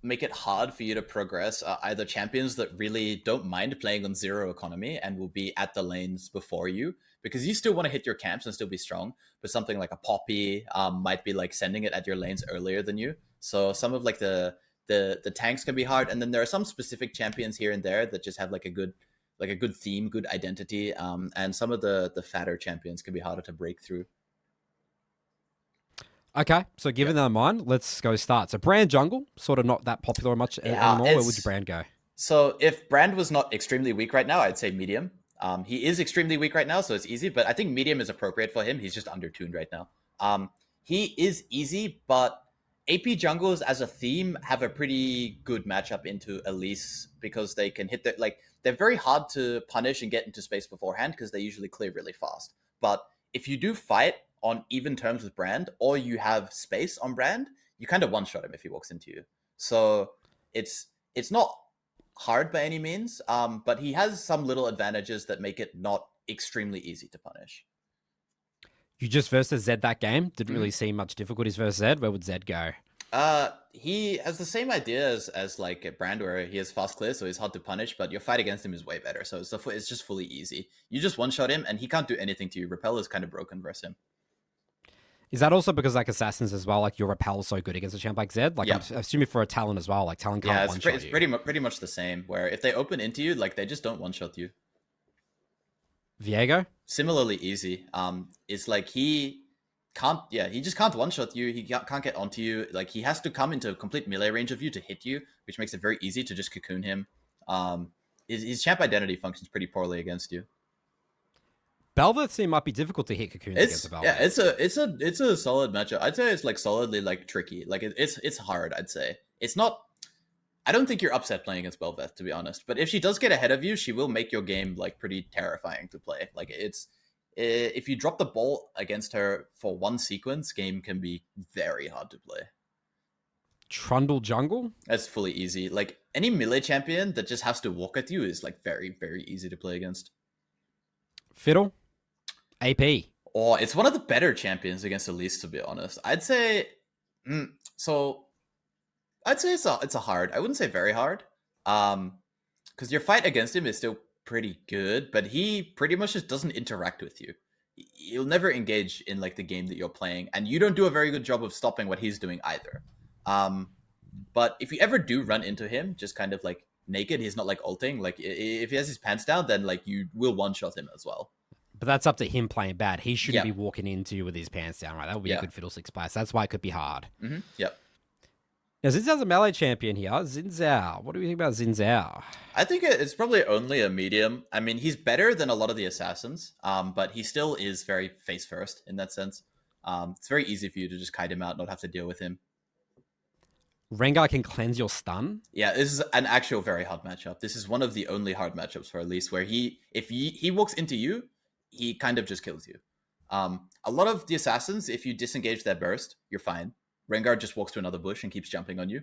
make it hard for you to progress are either champions that really don't mind playing on 0 economy and will be at the lanes before you, because you still want to hit your camps and still be strong, but something like a Poppy might be like sending it at your lanes earlier than you. So some of like the tanks can be hard, and then there are some specific champions here and there that just have like a good theme, good identity, and some of the fatter champions can be harder to break through. Okay, so given that in mind, let's go start. So Brand jungle, sort of not that popular much anymore. Where would your Brand go? So if Brand was not extremely weak right now, I'd say medium. He is extremely weak right now, so it's easy, but I think medium is appropriate for him. He's just undertuned right now. He is easy, but AP jungles as a theme have a pretty good matchup into Elise, because they can hit they're very hard to punish and get into space beforehand because they usually clear really fast. But if you do fight on even terms with Brand, or you have space on Brand, you kind of one-shot him if he walks into you. So it's not hard by any means, but he has some little advantages that make it not extremely easy to punish. You just versus Zed that game. Didn't really see much difficulties versus Zed. Where would Zed go? He has the same idea as like a Brand, where he has fast clear, so he's hard to punish, but your fight against him is way better. So it's just fully easy. You just one-shot him, and is can't do anything to you. Repel is kind of broken versus him. Is that also because, like, Assassins as well, like, your repel is so good against a champ like Zed? Like, yeah. I'm assuming for a Talon as well, like, Talon can't one-shot you. It's pretty much the same, where if they open into you, like, they just don't one-shot you. Viego? Similarly easy. It's like he just can't one-shot you. He can't get onto you. Like, he has to come into complete melee range of you to hit you, which makes it very easy to just cocoon him. His champ identity functions pretty poorly against you. Bel'Veth team might be difficult to hit cocoons against the Bel'Veth. Yeah, it's a solid matchup. I'd say it's like solidly like tricky. Like it's hard, I'd say. It's not. I don't think you're upset playing against Bel'Veth, to be honest. But if she does get ahead of you, she will make your game like pretty terrifying to play. Like if you drop the ball against her for one sequence, game can be very hard to play. Trundle jungle? That's fully easy. Like any melee champion that just has to walk at you is like very, very easy to play against. Fiddle? AP. Oh, it's one of the better champions against Elise, to be honest. I'd say it's a hard. I wouldn't say very hard. Because your fight against him is still pretty good, but he pretty much just doesn't interact with you. He'll never engage in like the game that you're playing, and you don't do a very good job of stopping what he's doing either. But if you ever do run into him, just kind of like naked, he's not like ulting. Like if he has his pants down, then like you will one-shot him as well. But that's up to him playing bad. He shouldn't be walking into you with his pants down, right? That would be a good Fiddlesticks play. So that's why it could be hard. Mm-hmm. Yep. Now, Xin Zhao's a melee champion here. Xin Zhao. What do you think about Xin Zhao? I think it's probably only a medium. I mean, he's better than a lot of the assassins, but he still is very face first in that sense. It's very easy for you to just kite him out, not have to deal with him. Rengar can cleanse your stun? Yeah, this is an actual very hard matchup. This is one of the only hard matchups for Elise, where if he walks into you, he kind of just kills you. A lot of the assassins, if you disengage their burst, you're fine. Rengar just walks to another bush and keeps jumping on you.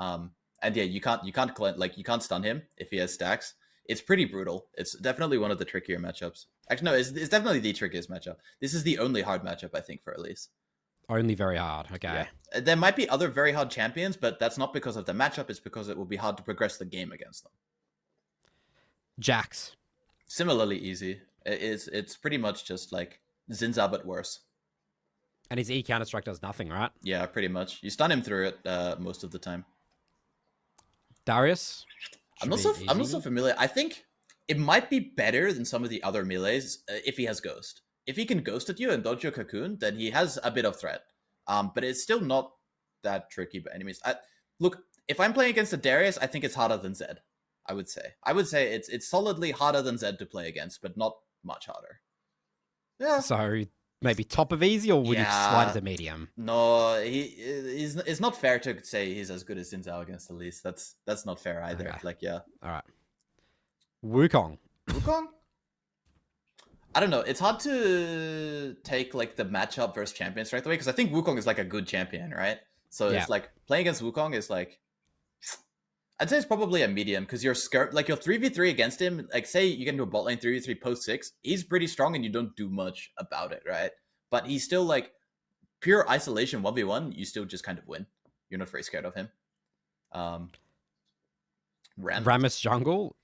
And yeah, you can't stun him if he has stacks. It's pretty brutal. It's definitely one of the trickier matchups. Actually, no, it's definitely the trickiest matchup. This is the only hard matchup, I think, for Elise. Only very hard. Okay. Yeah. There might be other very hard champions, but that's not because of the matchup. It's because it will be hard to progress the game against them. Jax. Similarly easy. It's pretty much just like Xin Zhao, but worse. And his E counter-strike does nothing, right? Yeah, pretty much. You stun him through it most of the time. Darius? I'm not so familiar. I think it might be better than some of the other melees if he has Ghost. If he can Ghost at you and dodge your cocoon, then he has a bit of threat. But it's still not that tricky by any means. Look, if I'm playing against a Darius, I think it's harder than Zed. I would say. It's solidly harder than Zed to play against, but not much harder. Yeah. So maybe top of easy, or would you slide it Yeah. to medium? No, it's not fair to say he's as good as Xin Zhao against Elise. That's not fair either. Okay. Like, yeah. All right. Wukong. Wukong? I don't know. It's hard to take like the matchup versus champion straight away because I think Wukong is like a good champion, right? So Yeah. it's like playing against Wukong is like, I'd say it's probably a medium because you're scared. Like you're 3v3 against him. Like say you get into a bot lane 3v3 post 6, he's pretty strong and you don't do much about it, right? But he's still like pure isolation 1v1. You still just kind of win. You're not very scared of him. Rammus jungle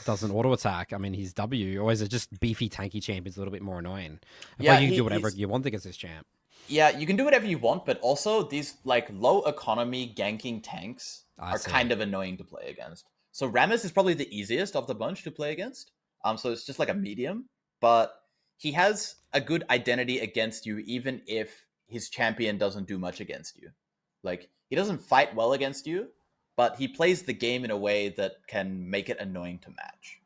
doesn't auto attack. I mean, he's W, or is it just beefy tanky champion's a little bit more annoying? I feel like you can do whatever you want against this champ. Yeah, you can do whatever you want, but also these like low economy ganking tanks are kind of annoying to play against. So Rammus is probably the easiest of the bunch to play against. So it's just like a medium, but he has a good identity against you, even if his champion doesn't do much against you. Like he doesn't fight well against you, but he plays the game in a way that can make it annoying to match.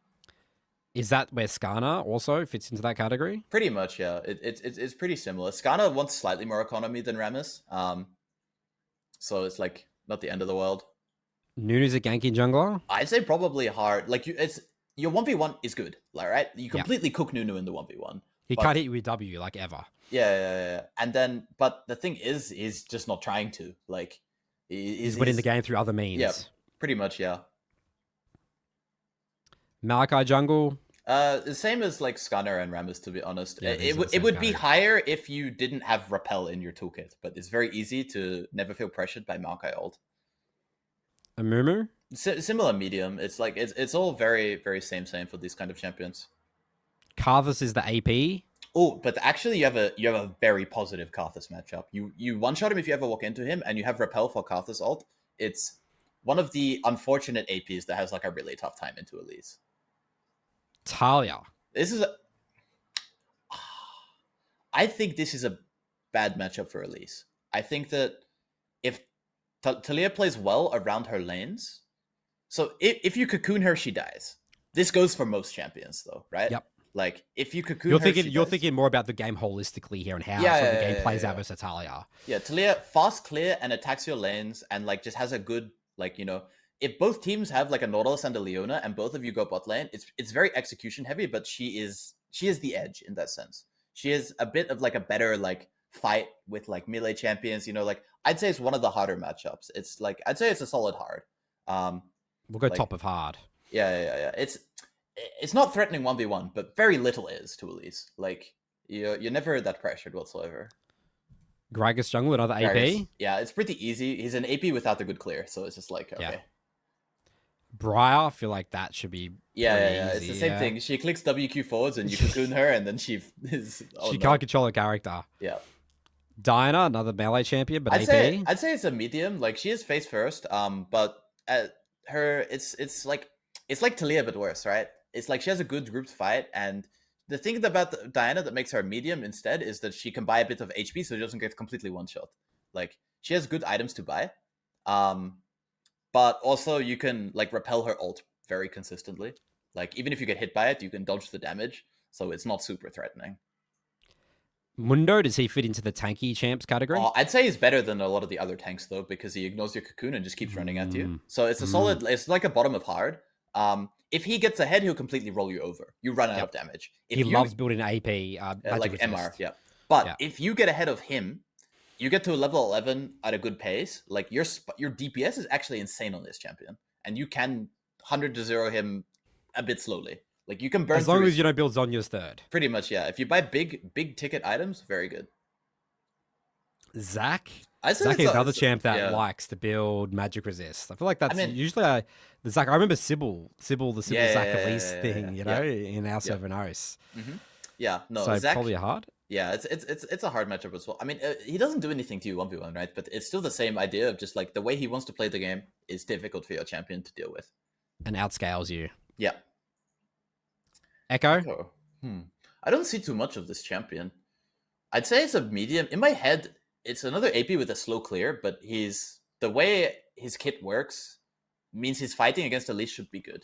Is that where Skarner also fits into that category? Pretty much, yeah. It's pretty similar. Skarner wants slightly more economy than Rammus, so it's like not the end of the world. Nunu's a ganking jungler? I'd say probably hard. Like your 1v1 is good, like, right? You completely cook Nunu in the 1v1. He can't hit you with W like ever. Yeah. And then, but the thing is, he's just not trying to. Like, he's winning the game through other means. Yeah, pretty much, yeah. Malachi jungle? The same as like Skarner and Rammus, to be honest. Yeah, it would be higher if you didn't have Repel in your toolkit, but it's very easy to never feel pressured by Malachi ult. A Mumu? Similar medium. It's like it's all very, very same for these kind of champions. Karthus is the AP. Oh, but actually you have a very positive Karthus matchup. You one-shot him if you ever walk into him, and you have Repel for Karthus ult. It's one of the unfortunate APs that has like a really tough time into Elise. Talia. I think this is a bad matchup for Elise. I think that if Talia plays well around her lanes, so if you cocoon her, she dies. This goes for most champions, though, right? Yep. Like if you cocoon you're thinking more about the game holistically here and how the game plays out versus Talia. Yeah, Talia fast clear and attacks your lanes and like just has a good if both teams have like a Nautilus and a Leona and both of you go bot lane, it's very execution heavy, but she is the edge in that sense. She is a bit of like a better like fight with like melee champions, like I'd say it's one of the harder matchups. It's like I'd say it's a solid hard. We'll go top of hard. Yeah. It's not threatening 1v1, but very little is to Elise. Like you're never that pressured whatsoever. Gragas jungle, another AP? Yeah, it's pretty easy. He's an AP without the good clear, so it's just like, okay. Yeah. Briar, I feel like that should be yeah. easy, It's the same thing. She clicks WQ forwards and you cocoon her, and then she is... she can't control her character. Yeah. Diana, another melee champion, but I'd AP? I'd say it's a medium. Like, she is face first, but it's like Talia, but worse, right? It's like she has a good group fight, and the thing about Diana that makes her medium instead is that she can buy a bit of HP so she doesn't get completely one-shot. Like, she has good items to buy. But also you can like repel her ult very consistently. Like even if you get hit by it, you can dodge the damage. So it's not super threatening. Mundo, does he fit into the tanky champs category? I'd say he's better than a lot of the other tanks though, because he ignores your cocoon and just keeps running at you. So it's a solid, it's like a bottom of hard. If he gets ahead, he'll completely roll you over. You run out of damage. He loves building AP. Like MR, yeah. But if you get ahead of him, you get to a level 11 at a good pace. Like your DPS is actually insane on this champion, and you can 100 to 0 him a bit slowly. Like you can burn as long as you don't build Zhonya's third. Pretty much, yeah. If you buy big ticket items, very good. Zach is another champ that likes to build magic resist. I feel like that's usually the Zach. I remember Sybil the Sybil Zach Elise thing, in our server knows. Mm-hmm. Yeah, no, so Zach, probably hard. Yeah, it's a hard matchup as well. I mean, he doesn't do anything to you 1v1, right? But it's still the same idea of just like the way he wants to play the game is difficult for your champion to deal with. And outscales you. Yeah. Echo? I don't see too much of this champion. I'd say it's a medium. In my head, it's another AP with a slow clear, but the way his kit works means his fighting against Elise should be good.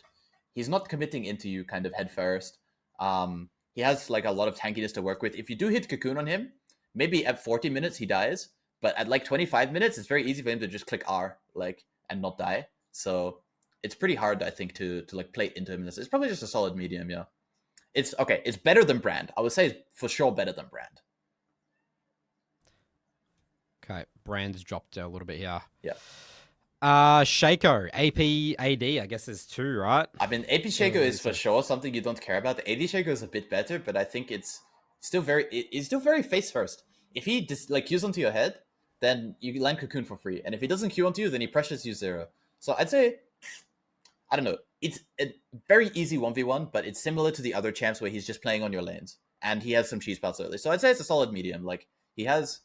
He's not committing into you kind of head first. He has like a lot of tankiness to work with. If you do hit Cocoon on him, maybe at 40 minutes he dies, but at like 25 minutes, it's very easy for him to just click R like and not die. So it's pretty hard, I think, to like play into him in this. It's probably just a solid medium, yeah. It's okay. It's better than Brand. I would say it's for sure better than Brand. Okay, Brand's dropped a little bit here. Yeah. Shaco, AP, AD, I guess there's two, right? I mean, AP Shaco is for sure something you don't care about. The AD Shaco is a bit better, but I think it's still very face first. If he just like Qs onto your head, then you land Cocoon for free. And if he doesn't Q onto you, then he pressures you 0. So I'd say, I don't know. It's a very easy 1v1, but it's similar to the other champs where he's just playing on your lanes. And he has some cheese spots early. So I'd say it's a solid medium. Like, he has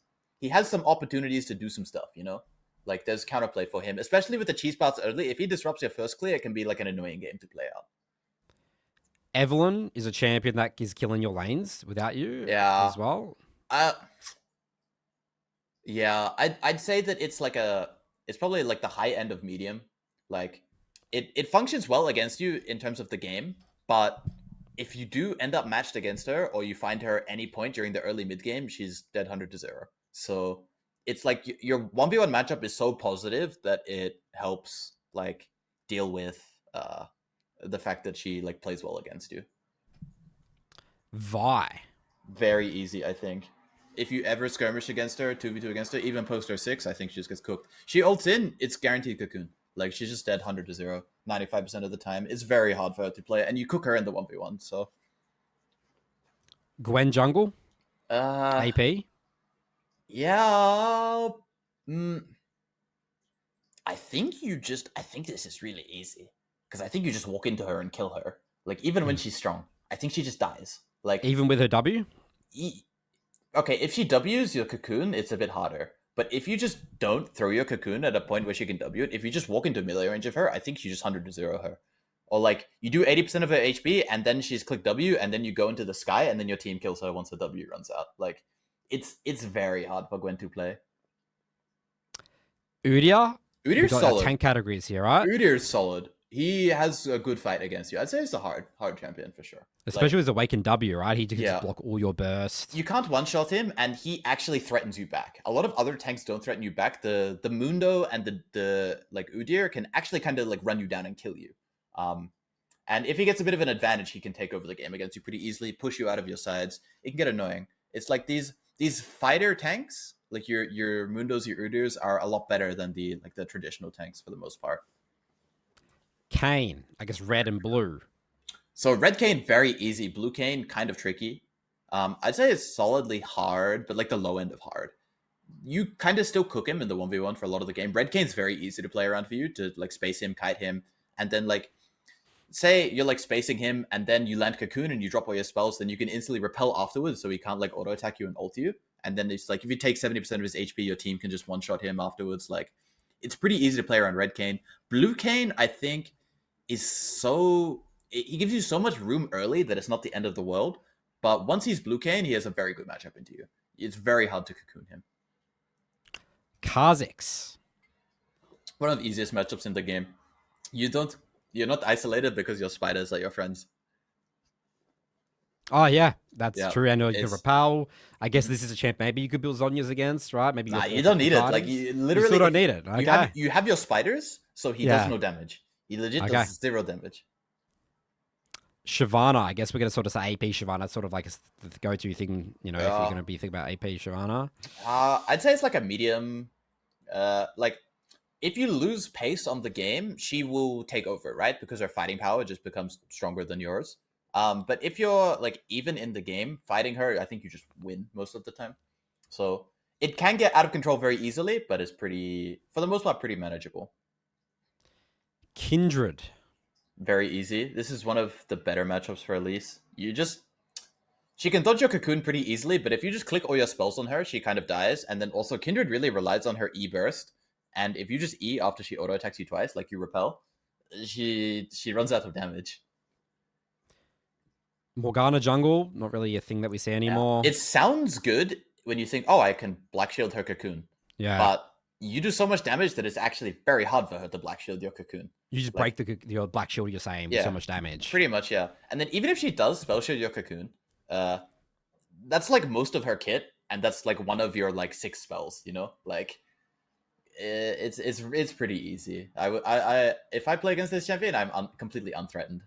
some opportunities to do some stuff, you know? Like, there's counterplay for him, especially with the cheese spots early. If he disrupts your first clear, it can be like an annoying game to play out. Evelyn is a champion that is killing your lanes without you as well. Yeah, I'd say that it's probably like the high end of medium. Like, it functions well against you in terms of the game, but if you do end up matched against her or you find her at any point during the early mid game, she's dead 100 to 0. So it's like your 1v1 matchup is so positive that it helps like deal with the fact that she like plays well against you. Vi. Very easy, I think. If you ever skirmish against her, 2v2 against her, even post her 6, I think she just gets cooked. She ults in, it's guaranteed Cocoon. Like, she's just dead 100 to 0, 95% of the time. It's very hard for her to play, and you cook her in the 1v1, so. Gwen jungle? AP? Yeah. I think this is really easy. Because I think you just walk into her and kill her. Like, even when she's strong. I think she just dies. Like, even with her W? Okay, if she W's your Cocoon, it's a bit harder. But if you just don't throw your Cocoon at a point where she can W it, if you just walk into melee range of her, I think you just 100 to 0 her. Or like, you do 80% of her HP, and then she's click W, and then you go into the sky, and then your team kills her once the W runs out. Like, it's very hard for Gwen to play. Udyr? Udyr's solid. Tank categories here, right? Udyr's solid. He has a good fight against you. I'd say he's a hard champion for sure. Especially with his Awakened W, right? He can just block all your bursts. You can't one-shot him, and he actually threatens you back. A lot of other tanks don't threaten you back. The Mundo and the like Udyr can actually kind of like run you down and kill you. And if he gets a bit of an advantage, he can take over the game against you pretty easily, push you out of your sides. It can get annoying. It's like these fighter tanks, like your Mundos, your Udyrs, are a lot better than the traditional tanks for the most part. Kayn, I guess red and blue. So red Kayn, very easy. Blue Kayn, kind of tricky. I'd say it's solidly hard, but like the low end of hard. You kind of still cook him in the 1v1 for a lot of the game. Red Kayn's very easy to play around for you, to like space him, kite him, and then like, say you're like spacing him, and then you land Cocoon and you drop all your spells, then you can instantly repel afterwards, so he can't like auto attack you and ult you. And then it's like, if you take 70% of his HP, your team can just one-shot him afterwards. Like, it's pretty easy to play around red Kayn. Blue Kayn, I think, he gives you so much room early that it's not the end of the world. But once he's Blue Kayn, he has a very good matchup into you. It's very hard to Cocoon him. Kha'Zix. One of the easiest matchups in the game. You're not isolated because your spiders are your friends. Oh, yeah, that's true. I know you can repel. I guess this is a champ maybe you could build Zhonya's against, right? Maybe you don't need it. Like, you literally still don't need it. Okay. You have your spiders, so he does no damage. He legit does 0 damage. Shyvana, I guess we're going to sort of say AP Shyvana. It's sort of like the go-to thing, you know, if you're going to be thinking about AP Shyvana. I'd say it's like a medium. Like, if you lose pace on the game, she will take over, right? Because her fighting power just becomes stronger than yours. But if you're like even in the game fighting her, I think you just win most of the time. So it can get out of control very easily, but it's for the most part, pretty manageable. Kindred. Very easy. This is one of the better matchups for Elise. She can dodge your Cocoon pretty easily, but if you just click all your spells on her, she kind of dies. And then also Kindred really relies on her E burst. And if you just E after she auto attacks you twice, like you repel, she runs out of damage. Morgana jungle, not really a thing that we see anymore. It sounds good when you think, oh, I can Black Shield her Cocoon. Yeah. But you do so much damage that it's actually very hard for her to black shield your cocoon. You just break your black shield, you're saying, with so much damage. Pretty much, yeah. And then even if she does spell shield your cocoon, that's like most of her kit, and that's like one of your like 6 spells, you know? Like it's pretty easy. I if I play against this champion, I'm completely unthreatened.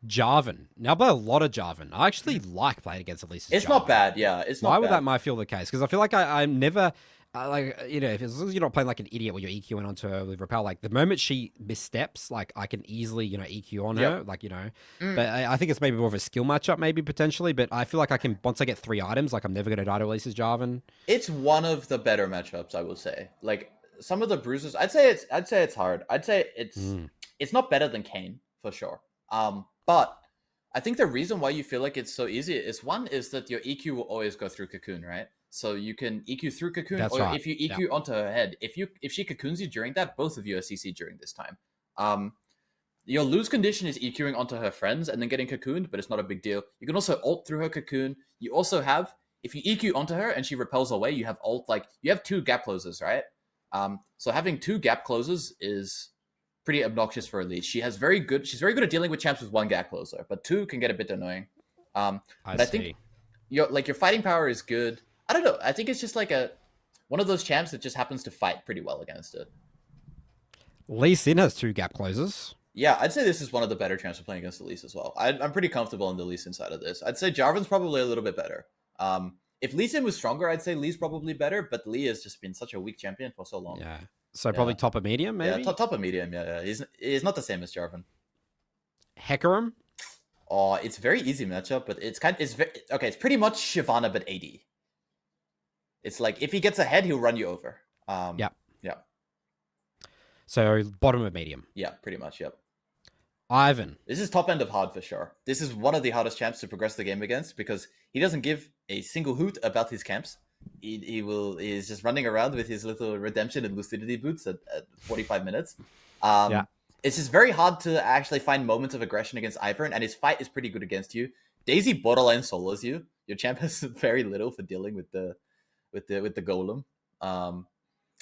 Jarvan. Now, I play a lot of Jarvan. I actually like playing against Elise's It's Jarvan. not bad, yeah. It's not Why bad. would that might feel the case? Because I feel like I'm never... like, you know, as long as you're not playing like an idiot where you're EQing onto her with Repel, like the moment she missteps, like I can easily, you know, EQ on her, like, you know. But I think it's maybe more of a skill matchup, maybe potentially. But I feel like I can, once I get 3 items, like I'm never going to die to Elise's Jarvan. It's one of the better matchups, I will say. Like some of the bruises, I'd say it's hard. I'd say it's not better than Kayn for sure. But I think the reason why you feel like it's so easy is one is that your EQ will always go through Cocoon, right? So you can EQ through Cocoon, That's or right. if you EQ onto her head, if she cocoons you during that, both of you are CC during this time. Your lose condition is EQing onto her friends and then getting cocooned, but it's not a big deal. You can also ult through her cocoon. You also have, if you EQ onto her and she repels away, you have ult, like you have 2 gap closes, right? So having 2 gap closes is pretty obnoxious for Elise. She's very good at dealing with champs with 1 gap closer, but 2 can get a bit annoying. But I think your fighting power is good. I don't know. I think it's just like one of those champs that just happens to fight pretty well against it. Lee Sin has 2 gap closes. Yeah, I'd say this is one of the better champs for playing against Elise as well. I'm pretty comfortable on the Lee Sin side of this. I'd say Jarvan's probably a little bit better. If Lee Sin was stronger, I'd say Lee's probably better, but Lee has just been such a weak champion for so long. Yeah. So probably top of medium, maybe? Yeah, top of medium, yeah. He's not the same as Jarvan. Hecarim? Oh, it's a very easy matchup, but it's pretty much Shyvana but AD. It's like if he gets ahead, he'll run you over. Yeah. Yeah. So bottom of medium. Yeah, pretty much. Yep. Ivan. This is top end of hard for sure. This is one of the hardest champs to progress the game against because he doesn't give a single hoot about his camps. He's just running around with his little redemption and lucidity boots at 45 minutes. It's just very hard to actually find moments of aggression against Ivern, and his fight is pretty good against you. Daisy borderline solos you. Your champ has very little for dealing with the golem.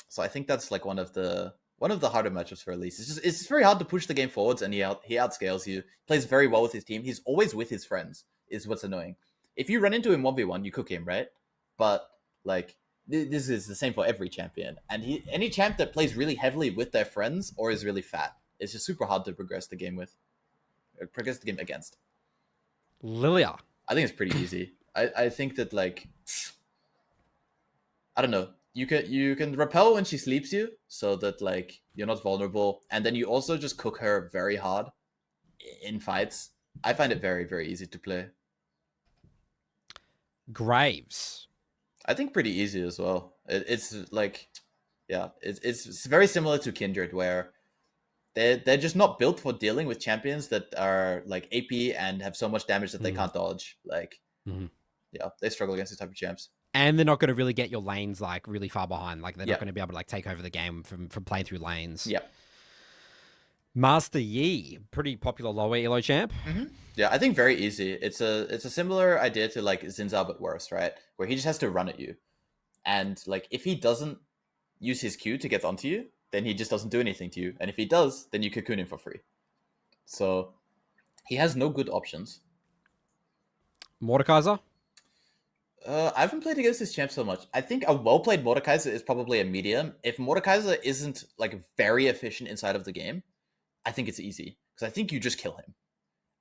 So I think that's like one of the harder matchups for Elise. It's just very hard to push the game forwards, and he outscales you. Plays very well with his team. He's always with his friends, is what's annoying. If you run into him 1v1, you cook him, right? But like this is the same for every champion. And any champ that plays really heavily with their friends or is really fat, it's just super hard to progress the game against. Lilia. I think it's pretty easy. I think that like I don't know. You can repel when she sleeps you, so that like you're not vulnerable, and then you also just cook her very hard in fights. I find it very, very easy to play. Graves. I think pretty easy as well. It's like, yeah, it's very similar to Kindred, where they're just not built for dealing with champions that are like AP and have so much damage that they can't dodge. Like, yeah, they struggle against these type of champs. And they're not going to really get your lanes like really far behind. Like they're not going to be able to like take over the game from playing through lanes. Yep. Master Yi, pretty popular lower elo champ. Yeah, I think very easy. It's a similar idea to like Zinzao but worse, right? Where he just has to run at you, and like if he doesn't use his Q to get onto you, then he just doesn't do anything to you. And if he does, then you cocoon him for free. So he has no good options. Mordekaiser. I haven't played against this champ so much. I think a well-played Mordekaiser is probably a medium. If Mordekaiser isn't like very efficient inside of the game, I think it's easy because I think you just kill him,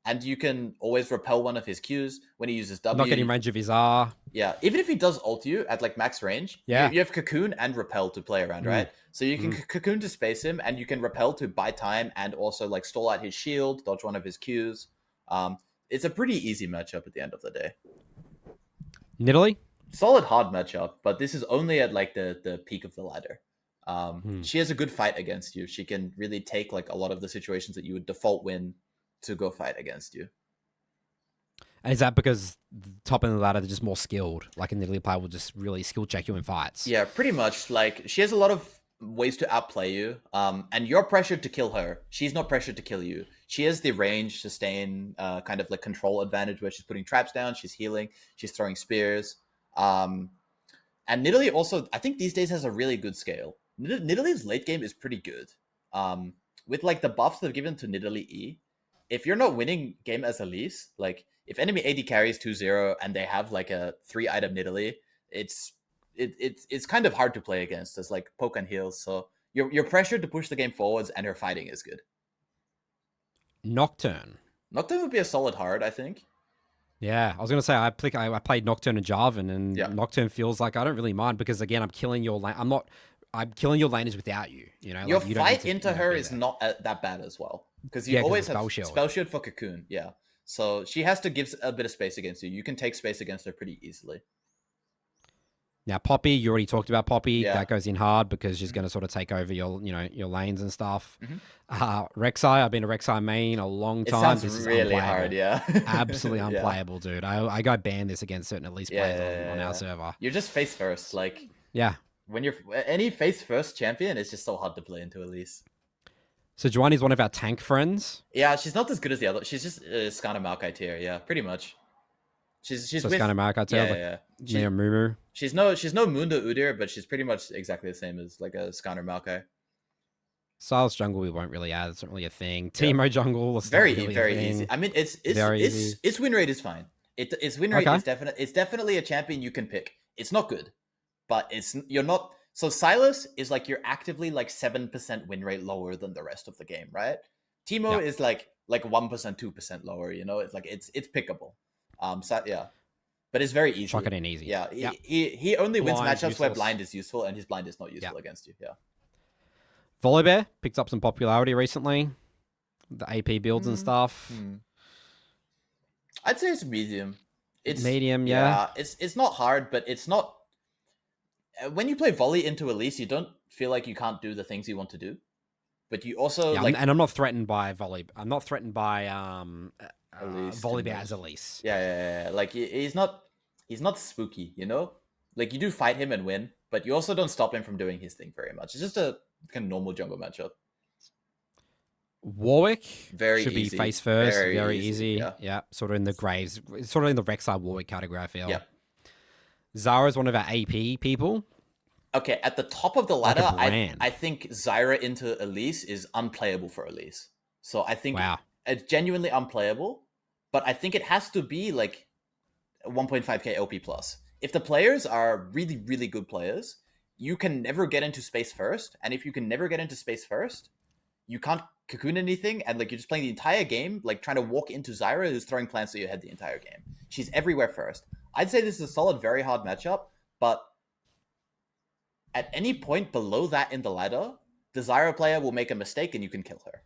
and you can always repel one of his Qs when he uses W. Not getting range of his R. Yeah, even if he does ult you at like max range, you have cocoon and repel to play around, right? So you can cocoon to space him, and you can repel to buy time and also like stall out his shield, dodge one of his Qs. It's a pretty easy matchup at the end of the day. Nidalee? Solid hard matchup, but this is only at like the peak of the ladder. She has a good fight against you. She can really take like a lot of the situations that you would default win to go fight against you. And is that because the top end of the ladder they're just more skilled? Like a Nidalee player will just really skill check you in fights. Yeah, pretty much. Like she has a lot of ways to outplay you. And you're pressured to kill her. She's not pressured to kill you. She has the range, sustain, kind of like control advantage where she's putting traps down, she's healing, she's throwing spears. And Nidalee also, I think these days has a really good scale. Nidalee's late game is pretty good. With like the buffs they've given to Nidalee E, if you're not winning game as Elise, like if enemy AD carries 2-0 and they have like a 3-item Nidalee, it's kind of hard to play against as like poke and heals. So you're pressured to push the game forwards, and her fighting is good. Nocturne. Nocturne would be a solid hard, I think. Yeah, I was gonna say I played Nocturne and Jarvan, and Nocturne feels like I don't really mind because again I'm killing your lane. I'm killing your laners without you. You know, your like, you fight don't into her is not that bad as well because you 'cause always have shield. spell shield for Cocoon. Yeah, so she has to give a bit of space against you. You can take space against her pretty easily. Now Poppy, you already talked about Poppy. Yeah. That goes in hard because she's going to sort of take over your lanes and stuff. Mm-hmm. Rek'Sai, I've been a Rek'Sai main a long time. It sounds this really is hard, yeah. Absolutely unplayable, dude. I go ban this against certain Elise players on our server. You're just face first, like when you're any face first champion, it's just so hard to play into Elise. So Zhonya is one of our tank friends. Yeah, she's not as good as the other. She's just Skarner Maokai tier, yeah, pretty much. She's so with Skarner Maokai tier, near Mumu. She's no Mundo Udyr, but she's pretty much exactly the same as like a Skarner Maokai. Silas jungle we won't really add. It's not really a thing. Teemo jungle, very easy. I mean, its win rate is fine. Its win rate is definitely a champion you can pick. It's not good, but you're not. So Silas is like you're actively like 7% win rate lower than the rest of the game, right? Teemo is like 1%, 2% lower. You know, it's like it's pickable. But it's very easy. Chuck it in easy. Yeah, he only wins matchups where blind is useful, and his blind is not useful against you. Yeah. Volibear picked up some popularity recently. The AP builds and stuff. I'd say it's medium. It's medium, yeah. It's not hard, but it's not. When you play volley into Elise, you don't feel like you can't do the things you want to do, but you also and I'm not threatened by volley. I'm not threatened by Elise, Volibear as Elise. Yeah. Like he's not spooky, you know. Like you do fight him and win, but you also don't stop him from doing his thing very much. It's just a kind of normal jungle matchup. Warwick should be face first, very easy. Yeah, sort of in the Graves, sort of in the Rek'Sai Warwick category, I feel. Yeah. Zyra is one of our AP people. Okay, at the top of the ladder, I think Zyra into Elise is unplayable for Elise. So I think it's genuinely unplayable, but I think it has to be like 1.5k OP plus. If the players are really, really good players, you can never get into space first. And if you can never get into space first, you can't cocoon anything. And like you're just playing the entire game, like trying to walk into Zyra who's throwing plants at your head the entire game. She's everywhere first. I'd say this is a solid, very hard matchup, but at any point below that in the ladder, the Zyra player will make a mistake and you can kill her.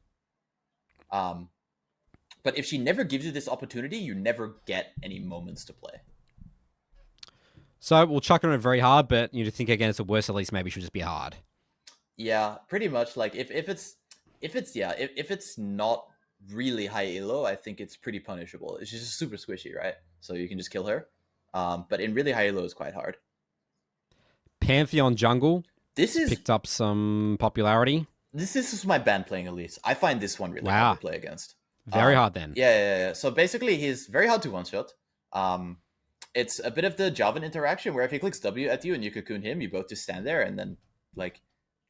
But if she never gives you this opportunity, you never get any moments to play. So we'll chuck her in very hard, but you think against a worse Elise, maybe should just be hard. Yeah, pretty much. Like if it's not really high-elo, I think it's pretty punishable. It's just super squishy, right? So you can just kill her. But in really high-elo, it's quite hard. Pantheon jungle. This is picked up some popularity. This is my ban playing Elise. I find this one really hard to play against. Very hard then. Yeah. So basically, he's very hard to one-shot. It's a bit of the Jarvan interaction where if he clicks W at you and you cocoon him, you both just stand there and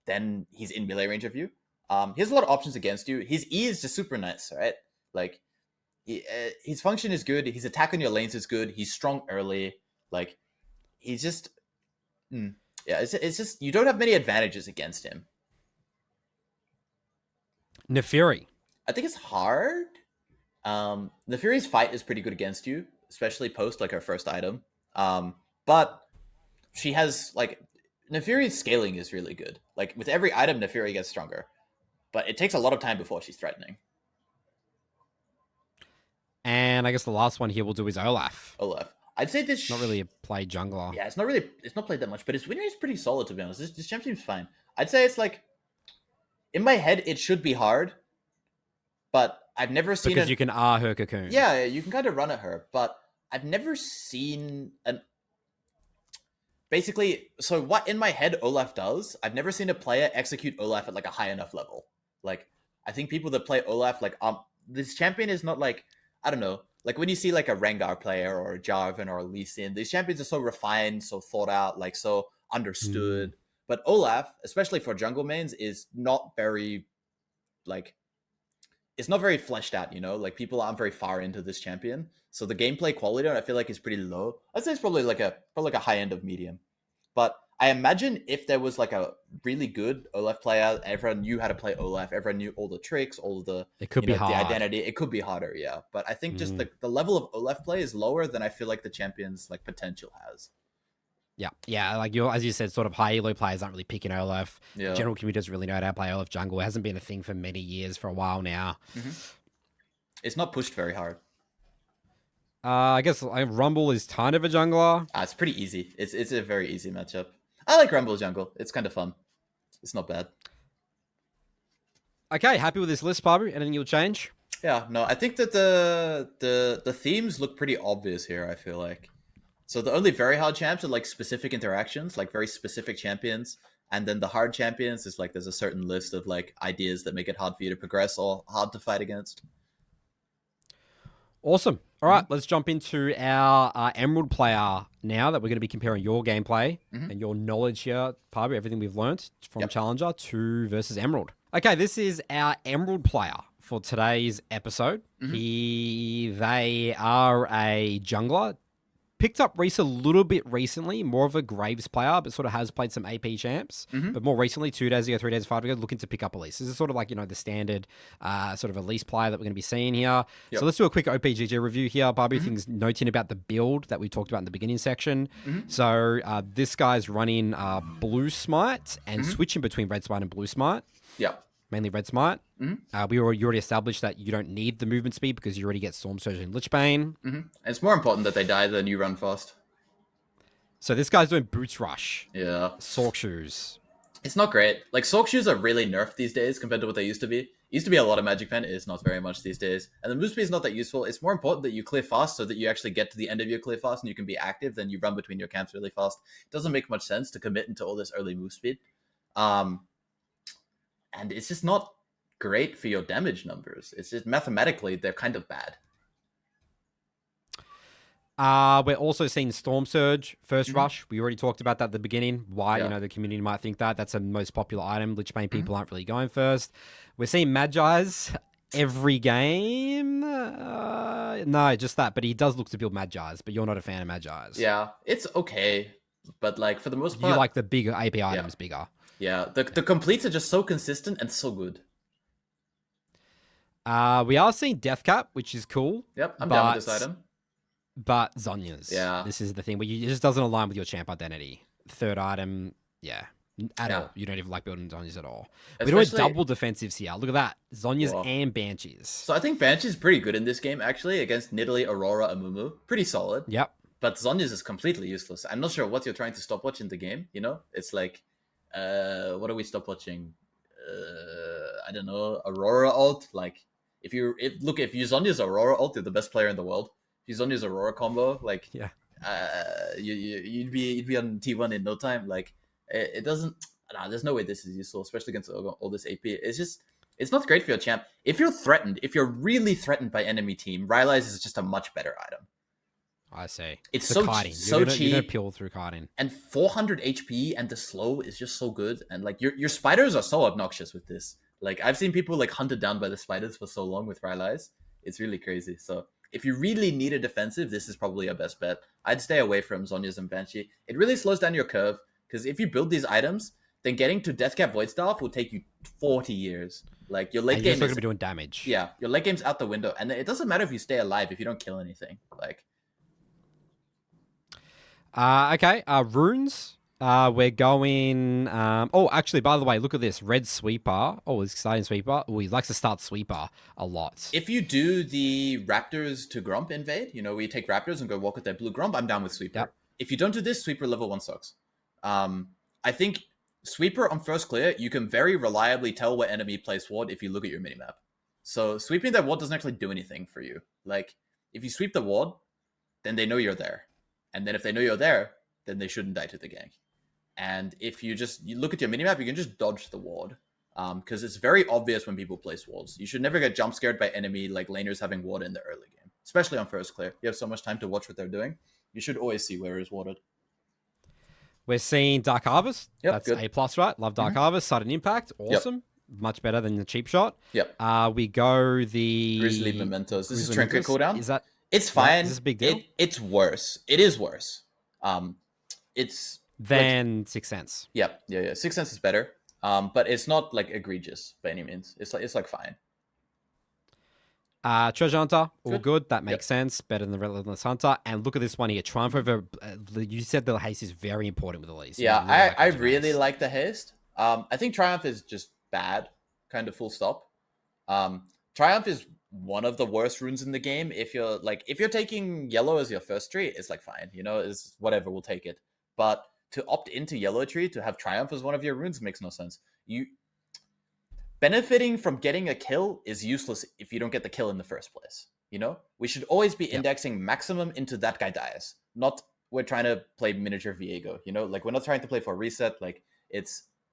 then he's in melee range of you. He has a lot of options against you. His E is just super nice, right? Like his function is good. His attack on your lanes is good. He's strong early. Like he's just it's just you don't have many advantages against him. Nefiri. I think it's hard. Nefiri's fight is pretty good against you, especially post like her first item. But she has like Nefiri's scaling is really good. Like with every item, Nefiri gets stronger, but it takes a lot of time before she's threatening. And I guess the last one here we'll do is Olaf. I'd say this not really a play jungler. Yeah, it's not played that much, but his win rate is pretty solid to be honest. This champ seems fine. I'd say it's like in my head it should be hard, but I've never seen because you can R her cocoon. Yeah, you can kind of run at her, but I've never seen an basically. So what in my head Olaf does, I've never seen a player execute Olaf at like a high enough level. Like I think people that play Olaf like this champion is not like I don't know. like when you see like a Rengar player or a Jarvan or a Lee Sin, these champions are so refined, so thought out, like so understood. But Olaf, especially for jungle mains, is not very like it's not very fleshed out, you know? Like people aren't very far into this champion. So the gameplay quality I feel like is pretty low. I'd say it's probably like a high end of medium. But I imagine if there was like a really good Olaf player, everyone knew how to play Olaf, everyone knew all the tricks, all the It could be hard. the identity, it could be harder, yeah. But I think just the level of Olaf play is lower than I feel like the champion's like potential has. Yeah, like as you said, sort of high-elo players aren't really picking Olaf. Yeah. General community doesn't really know how to play Olaf jungle. It hasn't been a thing for many years, for a while now. It's not pushed very hard. I guess Rumble is kind of a jungler. It's pretty easy. It's a very easy matchup. I like Rumble jungle. It's kind of fun. It's not bad. Okay, happy with this list, Pabu? Anything you'll change? Yeah, no, I think that the themes look pretty obvious here, I feel like. So the only very hard champs are like specific interactions, like very specific champions. And then the hard champions is like there's a certain list of like ideas that make it hard for you to progress or hard to fight against. Awesome. All right, let's jump into our Emerald player now that we're going to be comparing your gameplay and your knowledge here, Pabu, everything we've learned from Challenger to versus Emerald. Okay, this is our Emerald player for today's episode. They are a jungler. Picked up Reese a little bit recently, more of a Graves player, but sort of has played some AP champs. But more recently, 2 days ago, 3 days, 5 ago, looking to pick up Elise. This is sort of like, the standard sort of Elise player that we're going to be seeing here. So let's do a quick OPGG review here. Barbie things noting about the build that we talked about in the beginning section. So this guy's running Blue Smite and switching between Red Smite and Blue Smite. Mainly Red Smite. You already established that you don't need the movement speed because you already get Stormsurge and Lichbane. It's more important that they die than you run fast. So this guy's doing Boots Rush. Yeah. Sork Shoes. It's not great. Like, Sork Shoes are really nerfed these days compared to what they used to be. It used to be a lot of Magic Pen. It is not very much these days. And the move speed is not that useful. It's more important that you clear fast so that you actually get to the end of your clear fast and you can be active than you run between your camps really fast. It doesn't make much sense to commit into all this early move speed. And it's just not great for your damage numbers. It's just mathematically, they're kind of bad. We're also seeing Stormsurge, First Rush. We already talked about that at the beginning. Why, the community might think that. That's a most popular item. Lichbane people aren't really going first. We're seeing Mejai's every game. No, just that. But he does look to build Mejai's, but you're not a fan of Mejai's. Yeah, it's okay. But, like, for the most part... You like the bigger AP items bigger. Yeah, the completes are just so consistent and so good. We are seeing Death Cap, which is cool. Yep, I'm down with this item. But Zhonya's. Yeah. This is the thing where it just doesn't align with your champ identity. Third item, at all. You don't even like building Zhonya's at all. We're doing double defensives here. Look at that. Zhonya's and Banshees. So I think Banshee's pretty good in this game, actually, against Nidalee, Aurora, and Mumu. Pretty solid. Yep. But Zhonya's is completely useless. I'm not sure what you're trying to stopwatch in the game, It's like... what are we stopwatching? I don't know. Aurora ult. Like, if you Zhonya's Aurora ult, you're the best player in the world. If you Zhonya's Aurora combo, like, you'd be on T1 in no time. Like, it doesn't. Nah, there's no way this is useful, especially against all this AP. It's not great for your champ. If you're really threatened by enemy team, Rylai's is just a much better item. I see. It's so cheap. You're gonna peel through kiting. And 400 HP and the slow is just so good. And like your spiders are so obnoxious with this. Like I've seen people like hunted down by the spiders for so long with Rylai's. It's really crazy. So if you really need a defensive, this is probably your best bet. I'd stay away from Zhonya's and Banshee. It really slows down your curve because if you build these items, then getting to Deathcap Void Staff will take you 40 years. Like your late game is going to be doing damage. Yeah, your late game's out the window, and it doesn't matter if you stay alive if you don't kill anything. Like. Okay, runes. We're going... actually, by the way, look at this. Red Sweeper. Oh, he's starting Sweeper. Oh, he likes to start Sweeper a lot. If you do the Raptors to Grump invade, where you take Raptors and go walk with their blue Grump, I'm down with Sweeper. Yep. If you don't do this, Sweeper level 1 sucks. I think Sweeper on first clear, you can very reliably tell where enemy plays ward if you look at your minimap. So sweeping that ward doesn't actually do anything for you. Like, if you sweep the ward, then they know you're there. And then if they know you're there, then they shouldn't die to the gank. And if you look at your minimap, you can just dodge the ward. Because it's very obvious when people place wards. You should never get jump scared by enemy like laners having ward in the early game. especially on first clear. You have so much time to watch what they're doing. You should always see where it's watered. We're seeing Dark Harvest. Yep, That's good. A+, right? Love Dark Harvest. Sudden Impact. Awesome. Much better than the cheap shot. Yep. We go the... Grizzly Mementos. This is Grizzly Trinket Mementos. cooldown. Is that... It's fine. Is this a big deal? It's worse. It is worse. It's... Than 6 cents. Yep. Yeah. 6 cents is better. But it's not like egregious by any means. It's like fine. Treasure Hunter, all good. That makes sense. Better than the Relentless Hunter. And look at this one here. Triumph over... you said the haste is very important with Elise. Yeah, I really like the haste. I think Triumph is just bad, kind of full stop. Triumph is one of the worst runes in the game. If you're taking yellow as your first tree, it's like fine. Is whatever, we'll take it. But to opt into yellow tree, to have Triumph as one of your runes makes no sense. Benefiting from getting a kill is useless if you don't get the kill in the first place. We should always be indexing maximum into that guy dies. Not we're trying to play miniature Viego. We're not trying to play for reset.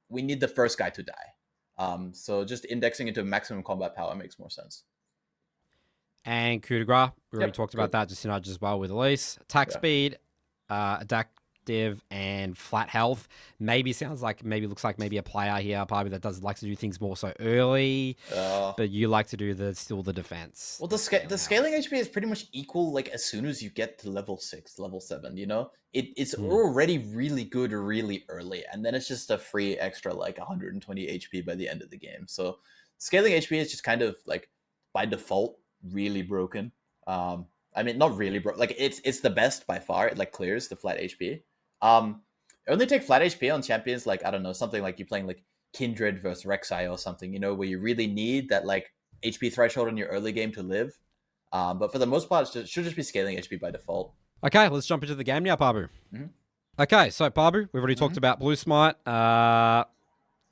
We need the first guy to die. So just indexing into maximum combat power makes more sense. And coup de grace, we already talked about that just as well with Elise. Attack speed, adaptive, and flat health. Maybe looks like a player here, probably that likes to do things more so early. But you like to do still the defense. Well, the scaling HP is pretty much equal. As soon as you get to level 6, level 7, it's already really good really early, and then it's just a free extra 120 HP by the end of the game. So scaling HP is just kind of by default really broken. Not really broken. It's the best by far. It clears the flat HP. Only take flat HP on champions I don't know, something like you playing Kindred versus Rek'Sai or something, where you really need that HP threshold in your early game to live. But for the most part, it should just be scaling HP by default. Okay, let's jump into the game now, Pabu. Okay, so Pabu, we've already talked about Blue Smite.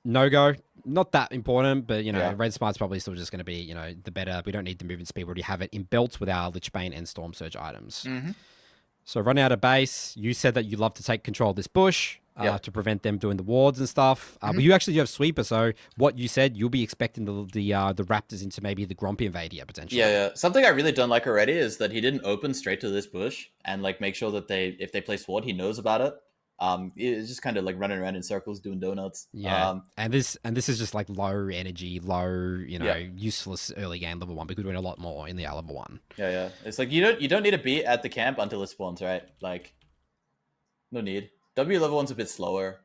No-go, not that important, but, Red Smite's probably still just going to be, the better. We don't need the movement speed. We already have it in belts with our Lichbane and Stormsurge items. So running out of base, you said that you love to take control of this bush to prevent them doing the wards and stuff. But you actually have sweeper, so what you said, you'll be expecting the Raptors into maybe the Grumpy invade here, potentially. Yeah. Something I really don't like already is that he didn't open straight to this bush and make sure that if they play sword, he knows about it. It's just kind of running around in circles doing donuts. And this is just low energy, useless early game level 1. We could win a lot more in the level 1. Yeah. It's you don't need to be at the camp until it spawns, right? No need. W level 1's a bit slower.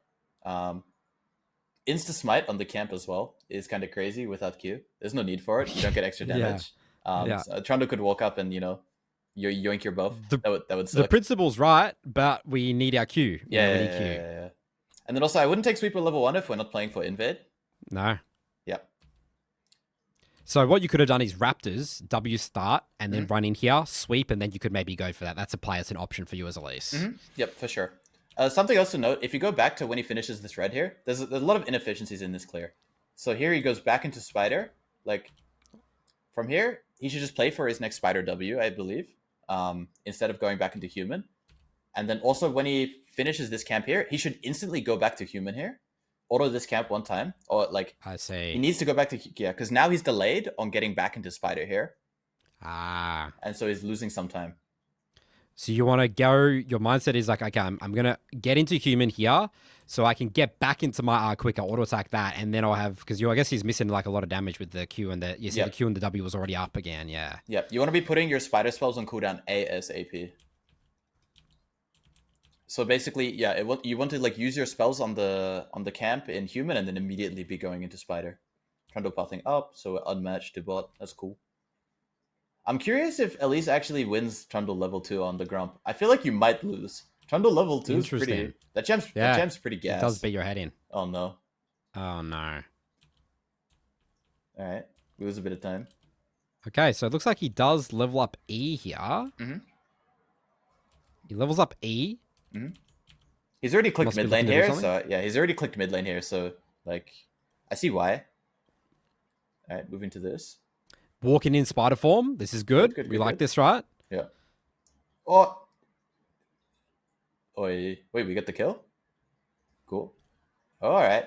Insta smite on the camp as well is kind of crazy without Q. There's no need for it. You don't get extra damage. So Trundle could walk up and you yoink your buff. That would suck. The principle's right, but we need our Q. Yeah. And then also, I wouldn't take sweeper level 1 if we're not playing for invade. No. Yeah. So what you could have done is Raptors, W start, and then run in here, sweep, and then you could maybe go for that. That's a play. It's an option for you as Elise. Yep, for sure. Something else to note, if you go back to when he finishes this red here, there's a lot of inefficiencies in this clear. So here he goes back into Spider. From here, he should just play for his next Spider W, I believe, instead of going back into Human. And then also when he finishes this camp here, he should instantly go back to Human here. Auto this camp one time. Or I see. He needs to go back to, because now he's delayed on getting back into Spider here. And so he's losing some time. So you want to go, your mindset is okay, I'm going to get into Human here so I can get back into my R quicker, auto attack that, and then I'll have, because I guess he's missing a lot of damage with the Q and the Q and the W was already up again, yeah. Yep, you want to be putting your Spider spells on cooldown ASAP. So basically, you want to use your spells on the camp in Human and then immediately be going into Spider. Trundle pathing up, so unmatched to bot, that's cool. I'm curious if Elise actually wins Trundle level 2 on the Grump. I feel like you might lose. Trundle level 2 is pretty... That champ's pretty gas. It does beat your head in. Oh, no. Oh, no. Alright. We lose a bit of time. Okay, so it looks like he does level up E here. He levels up E. He's already clicked mid lane here, so... Yeah, he's already clicked mid lane here, so... I see why. Alright, moving to this. Walking in spider form. This is good. We like this, right? Yeah. Oh. Wait, we get the kill? Cool. All right.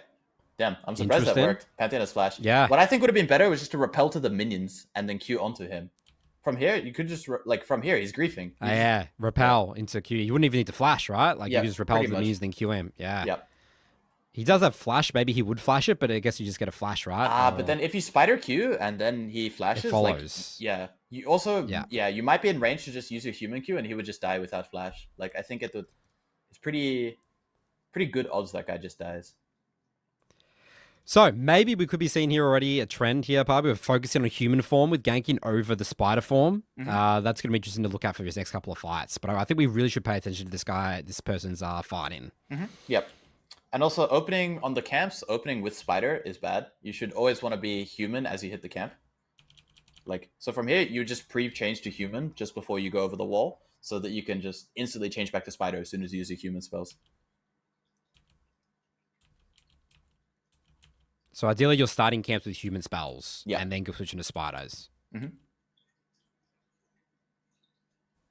Damn, I'm surprised that worked. Pantheon Splash. Yeah. What I think would have been better was just to repel to the minions and then Q onto him. from here, you could just like from here, he's griefing. Yeah, repel into Q. You wouldn't even need to flash, right? Like you just repel to the muse, then QM. Yeah. Yep. He does have flash. Maybe he would flash it, but I guess you just get a flash, right? But then if you spider Q and then he flashes, it follows. Like, yeah. You also, you might be in range to just use your human Q and he would just die without flash. Like, I think it's pretty good odds that guy just dies. So maybe we could be seeing here already a trend here, Pabu, of focusing on human form with ganking over the spider form. That's going to be interesting to look at for his next couple of fights. But I think we really should pay attention to this person's fighting. Yep. And also opening on the camps, opening with spider is bad. You should always want to be human as you hit the camp. Like, so from here, you just pre-change to human just before you go over the wall so that you can just instantly change back to spider as soon as you use your human spells. So ideally, you're starting camps with human spells and then switching to spiders.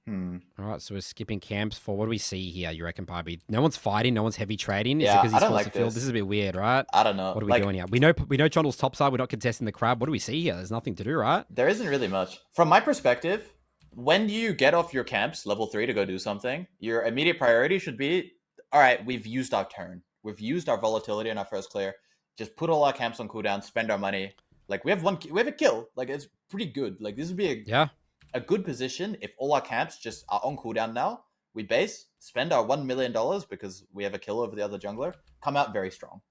All right, so we're skipping camps for what do we see here? You reckon, Pabu? No one's fighting, no one's heavy trading. Is it because he's forced to field? This is a bit weird, right? I don't know. What are we doing here? We know Trundle's top side. We're not contesting the crab. What do we see here? There's nothing to do, right? There isn't really much. From my perspective, when you get off your camps, level 3 to go do something, your immediate priority should be, all right, we've used our turn. We've used our volatility in our first clear. Just put all our camps on cooldown, spend our money. Like, we have a kill. Like, it's pretty good. Like, this would be a good position if all our camps just are on cooldown now. We base, spend our $1 million because we have a kill over the other jungler, come out very strong.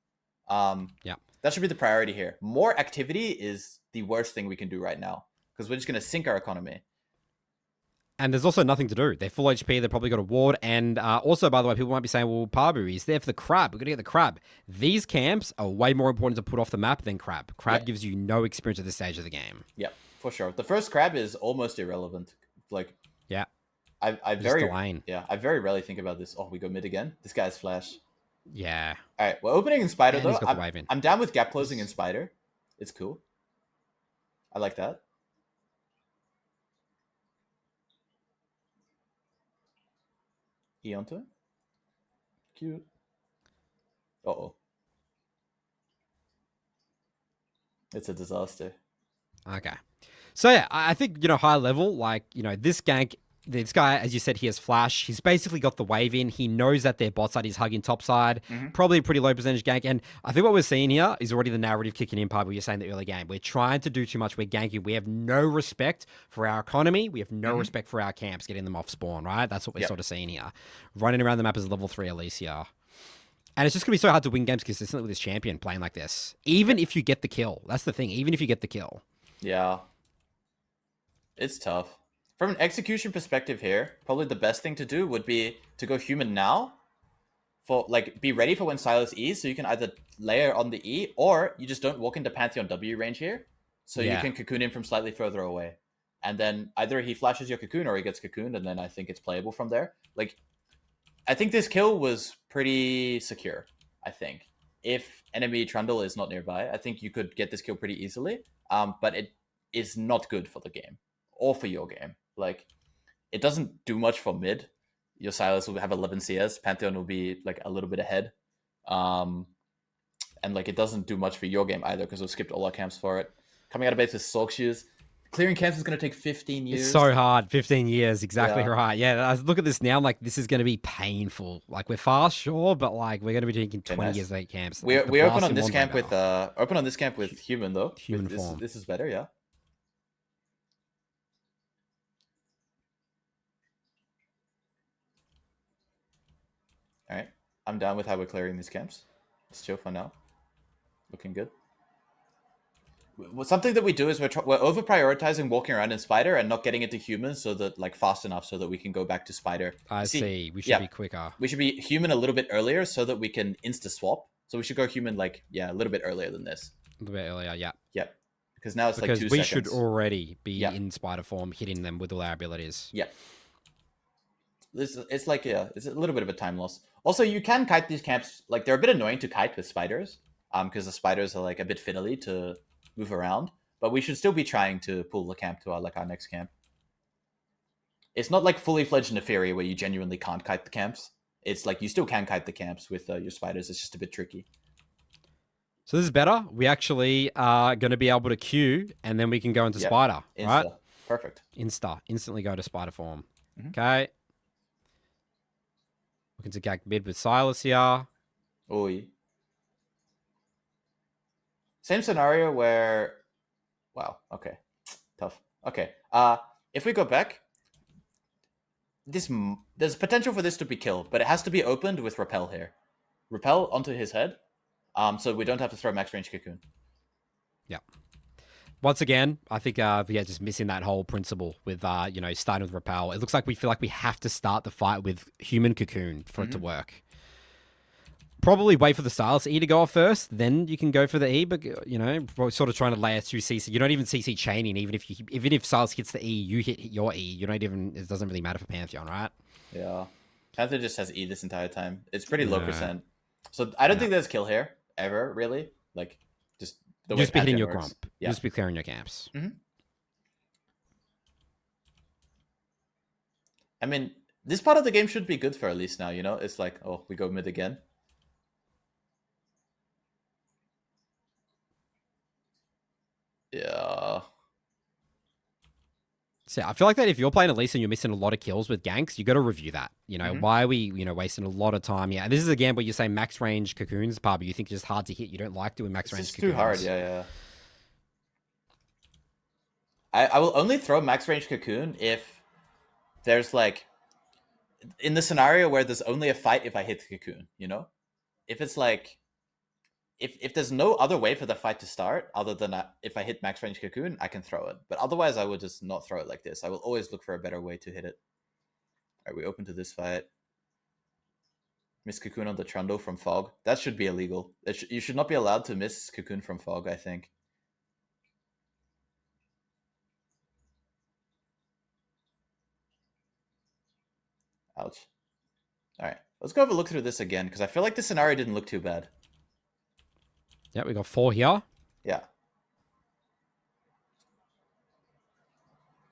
That should be the priority here. More activity is the worst thing we can do right now because we're just going to sink our economy. And there's also nothing to do. They're full HP. They've probably got a ward. And also, by the way, people might be saying, well, Pabu, he's there for the crab. We're going to get the crab. These camps are way more important to put off the map than crab. Crab gives you no experience at this stage of the game. Yeah, for sure. The first crab is almost irrelevant. Like, I very rarely think about this. Oh, we go mid again. This guy's flash. Yeah. All right, we're opening in spider though. I'm down with gap closing in spider. It's cool. I like that. E onto it. Cute. Uh-oh. It's a disaster. Okay. So yeah, I think, high level, like, this gank, this guy, as you said, he has flash. He's basically got the wave in. He knows that their bot side is hugging top side. Probably a pretty low percentage gank. And I think what we're seeing here is already the narrative kicking in, Pabu. You're saying the early game. We're trying to do too much. We're ganking. We have no respect for our economy. We have no respect for our camps, getting them off spawn, right? That's what we're sort of seeing here. Running around the map as level 3 Elise here. And it's just going to be so hard to win games consistently with this champion playing like this. Even if you get the kill. That's the thing. Even if you get the kill. Yeah. It's tough. From an execution perspective here, probably the best thing to do would be to go human now. For be ready for when Silas E's, so you can either layer on the E, or you just don't walk into Pantheon W range here. So you can cocoon him from slightly further away. And then either he flashes your cocoon or he gets cocooned, and then I think it's playable from there. Like, I think this kill was pretty secure, I think. If enemy Trundle is not nearby, I think you could get this kill pretty easily. But it is not good for the game. Or for your game. Like, it doesn't do much for mid. Your Silas will have 11 CS. Pantheon will be, like, a little bit ahead. And, like, it doesn't do much for your game either because we've skipped all our camps for it. Coming out of base with Sulk Shoes. Clearing camps is going to take 15 years. It's so hard. 15 years. Exactly right. Yeah, I look at this now. I'm like, this is going to be painful. Like, we're fast, sure, but, like, we're going to be taking 20 years late camps. We open on this camp with human, though. Human form. This is better, yeah. All right, I'm down with how we're clearing these camps. Let's chill for now. Looking good. Something that we do is we're over prioritizing walking around in spider and not getting into humans so that fast enough so that we can go back to spider. I see. We should be quicker. We should be human a little bit earlier so that we can insta swap. So we should go human a little bit earlier than this. A little bit earlier, yeah. Yep. Because now it's 2 seconds. Because we should already be in spider form, hitting them with all our abilities. Yeah. It's a little bit of a time loss. Also, you can kite these camps. Like, they're a bit annoying to kite with spiders, because the spiders are a bit fiddly to move around. But we should still be trying to pull the camp to our next camp. It's not like fully fledged Nefaria where you genuinely can't kite the camps. It's like you still can kite the camps with your spiders. It's just a bit tricky. So this is better. We actually are going to be able to queue, and then we can go into spider, right? Perfect. Instantly go to spider form. Mhm. Okay. Looking to gank mid with Silas here. Oi. Same scenario where... Wow, okay. Tough. Okay. If we go back, there's potential for this to be killed, but it has to be opened with repel here. Repel onto his head, so we don't have to throw max range cocoon. Yeah. Once again, I think just missing that whole principle with starting with repel. It looks like we feel like we have to start the fight with human cocoon for it to work. Probably wait for the Silas E to go off first, then you can go for the E. But we're sort of trying to layer 2 CC. You don't even CC chaining. Even if Silas hits the E, you hit your E. You don't even. It doesn't really matter for Pantheon, right? Yeah, Pantheon just has E this entire time. It's pretty low percent. So I don't think there's kill here ever really. Like just the way just be hitting Pantheon your works. grump. Yeah. Just be clearing your camps. I mean, this part of the game should be good for Elise now. It's like, oh, we go mid again. Yeah. So I feel like that if you're playing Elise and you're missing a lot of kills with ganks, you got to review that. Why are we, wasting a lot of time? Yeah, this is again where you say max range cocoons, Pabu. You think it's just hard to hit. You don't like doing max range It's cocoons. too hard. Yeah. I will only throw max range cocoon if there's like in the scenario where there's only a fight if I hit the cocoon. If it's like if there's no other way for the fight to start other than if I hit max range cocoon, I can throw it. But otherwise, I would just not throw it like this. I will always look for a better way to hit it. All right, we open to this fight. Miss cocoon on the Trundle from Fog. That should be illegal. You should not be allowed to miss cocoon from Fog, I think. Ouch. All right, let's go have a look through this again, because I feel like this scenario didn't look too bad. Yeah, we got 4 here. Yeah.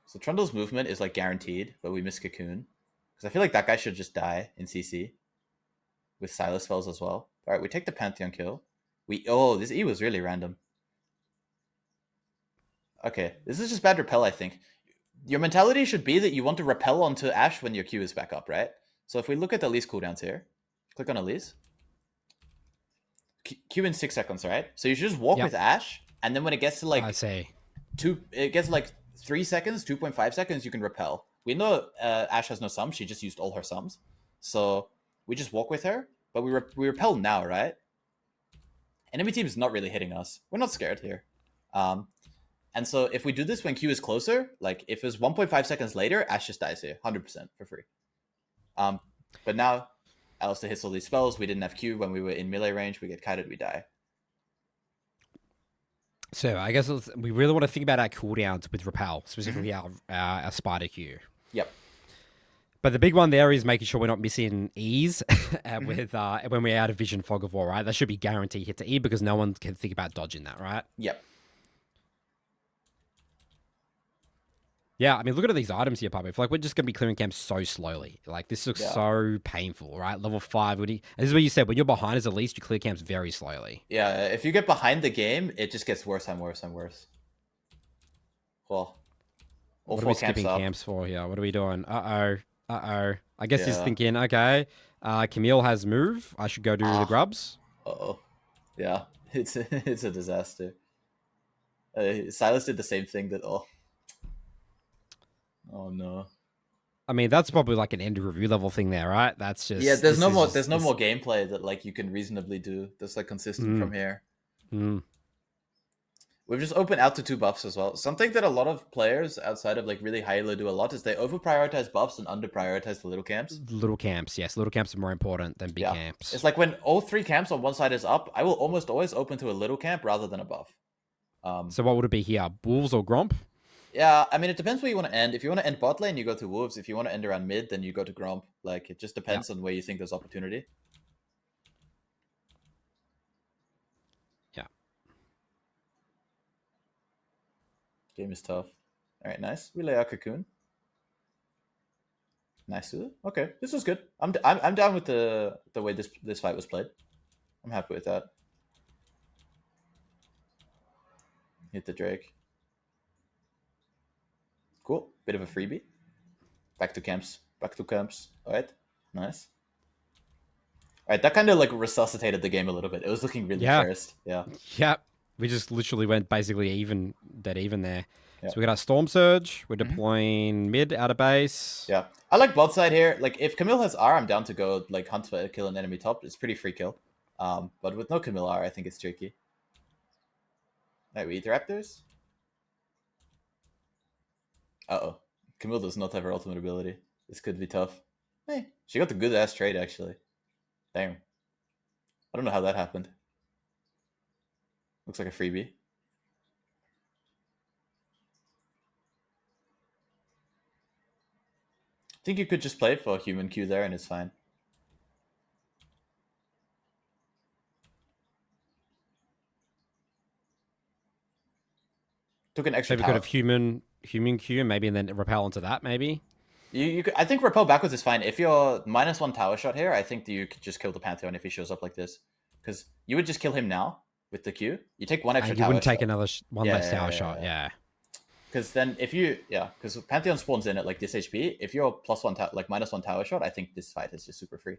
So Trundle's movement is like guaranteed, but we miss cocoon. Because I feel like that guy should just die in CC. With Silas spells as well. All right, we take the Pantheon kill. This E was really random. Okay, this is just bad repel, I think. Your mentality should be that you want to repel onto Ashe when your Q is back up, right? So if we look at the Elise cooldowns here, click on Elise. Q in 6 seconds, right? So you should just walk with Ashe, and then when it gets to like... it gets like 3 seconds, 2.5 seconds, you can repel. We know Ashe has no sums. She just used all her sums. So we just walk with her, but we repel now, right? Enemy team is not really hitting us. We're not scared here. And so if we do this when Q is closer, like if it's 1.5 seconds later, Ashe just dies here, 100% for free. But now, Alistair hits all these spells. We didn't have Q when we were in melee range. We get kited, we die. So I guess we really want to think about our cooldowns with repel, specifically our spider Q. Yep. But the big one there is making sure we're not missing E's with when we're out of Vision Fog of War, right? That should be guaranteed hit to E because no one can think about dodging that, right? Yep. Yeah, I mean, look at these items here, Pabu. I feel like we're just going to be clearing camps so slowly. Like, this looks so painful, right? Level 5. This is what you said. When you're behind as Elise, you clear camps very slowly. Yeah, if you get behind the game, it just gets worse and worse and worse. Well, what are we skipping camps for here? What are we doing? I guess he's thinking, okay, Camille has move. I should go do the grubs. Uh-oh. Yeah, it's a disaster. Silas did the same thing that... Oh no. I mean, that's probably like an end of review level thing there, right? That's just... Yeah, there's no more gameplay that like you can reasonably do that's like consistent from here. We've just opened out to 2 buffs as well. Something that a lot of players outside of like really high-elo do a lot is they over-prioritize buffs and under-prioritize the little camps. Little camps, yes. Little camps are more important than big camps. It's like when all 3 camps on one side is up, I will almost always open to a little camp rather than a buff. So what would it be here? Wolves or Gromp? Yeah, I mean, it depends where you want to end. If you want to end bot lane, you go to Wolves. If you want to end around mid, then you go to Gromp. Like, it just depends on where you think there's opportunity. Yeah. Game is tough. All right, nice. We lay our cocoon. Nice. Okay, this was good. I'm down with the way this fight was played. I'm happy with that. Hit the Drake. Cool. Bit of a freebie. Back to camps. Back to camps. All right. Nice. All right. That kind of like resuscitated the game a little bit. It was looking really cursed. Yeah. Yep. We just literally went basically dead even there. Yep. So we got our Stormsurge. We're deploying mid out of base. Yeah. I like bot side here. Like if Camille has R, I'm down to go like hunt for kill an enemy top. It's pretty free kill. But with no Camille R, I think it's tricky. All right, we eat the Raptors. Uh-oh. Camille does not have her ultimate ability. This could be tough. Hey, she got the good ass trade actually. Damn. I don't know how that happened. Looks like a freebie. I think you could just play for human Q there and it's fine. Took an extra Maybe we could have human Q maybe and then repel into that maybe. You could, I think repel backwards is fine. If you're -1 tower shot here, I think that you could just kill the Pantheon if he shows up like this. Because you would just kill him now with the Q. You take one extra tower shot. You wouldn't take another one less tower shot, yeah. Because then if you, because Pantheon spawns in at like this HP, if you're +1, like -1 tower shot, I think this fight is just super free.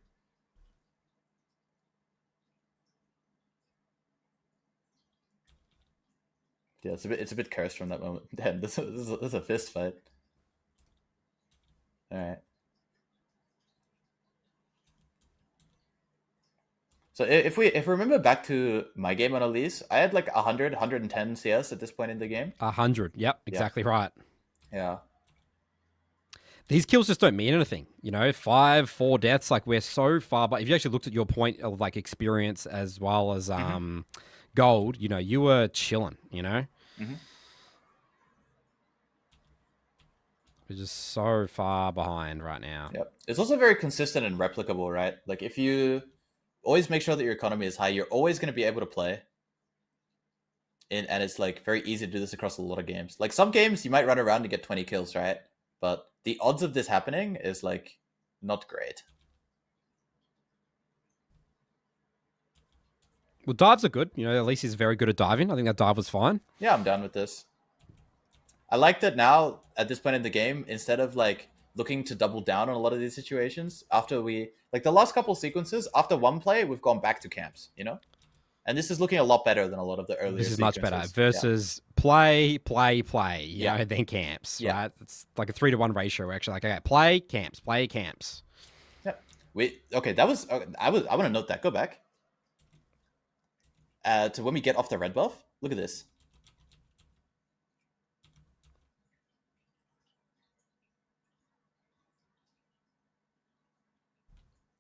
Yeah, it's a bit cursed from that moment. Damn, this is a fist fight. All right. So if we remember back to my game on Elise, I had like 100, 110 CS at this point in the game. 100, yep, exactly right. Yeah. These kills just don't mean anything, you know. 5, 4 deaths, like we're so far. But if you actually looked at your point of like experience as well as gold, you know, you were chilling, you know. We're just so far behind right now. Yep. It's also very consistent and replicable, right? Like if you always make sure that your economy is high, you're always going to be able to play. And it's like very easy to do this across a lot of games. Like some games you might run around and get 20 kills, right? But the odds of this happening is like not great. Well, dives are good. You know, Elise is very good at diving. I think that dive was fine. Yeah, I'm done with this. I like that now at this point in the game, instead of like looking to double down on a lot of these situations, after we like the last couple sequences, after one play, we've gone back to camps, you know? And this is looking a lot better than a lot of the earlier This is sequences. much better versus play, you know, then camps, right? It's like a 3-to-1 ratio. We're actually like, okay, play, camps. Yeah. Wait, okay, that was, I want to note that. Go back. To when we get off the red buff, look at this.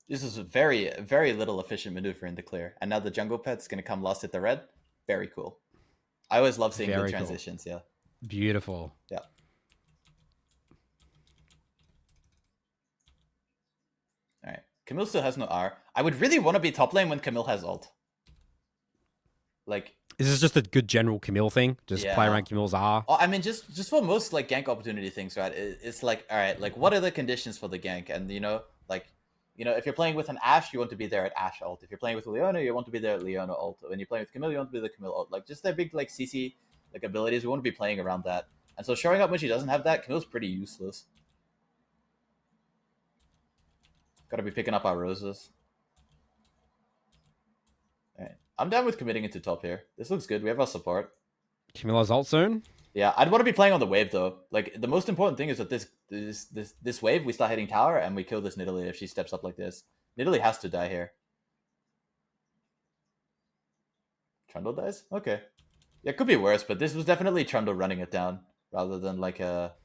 This is a very, very little efficient maneuver in the clear. And now the jungle pet's going to come last at the red. Very cool. I always love seeing the transitions, yeah. Beautiful. Yeah. All right. Camille still has no R. I would really want to be top lane when Camille has ult. Like... Is this just a good general Camille thing? Just play around Camille's R? Oh, I mean, just for most like gank opportunity things, right? It's like, all right, like what are the conditions for the gank? And, you know, like... You know, if you're playing with an Ashe, you want to be there at Ashe ult. If you're playing with Leona, you want to be there at Leona ult. When you're playing with Camille, you want to be the Camille ult. Like, just their big, like, CC like abilities, we want to be playing around that. And so showing up when she doesn't have that, Camille's pretty useless. Gotta be picking up our roses. Alright. I'm down with committing into top here. This looks good. We have our support. Camille's ult soon? Yeah, I'd want to be playing on the wave though. Like the most important thing is that this wave we start hitting tower and we kill this Nidalee if she steps up like this. Nidalee has to die here. Trundle dies? Okay. Yeah, it could be worse, but this was definitely Trundle running it down rather than like a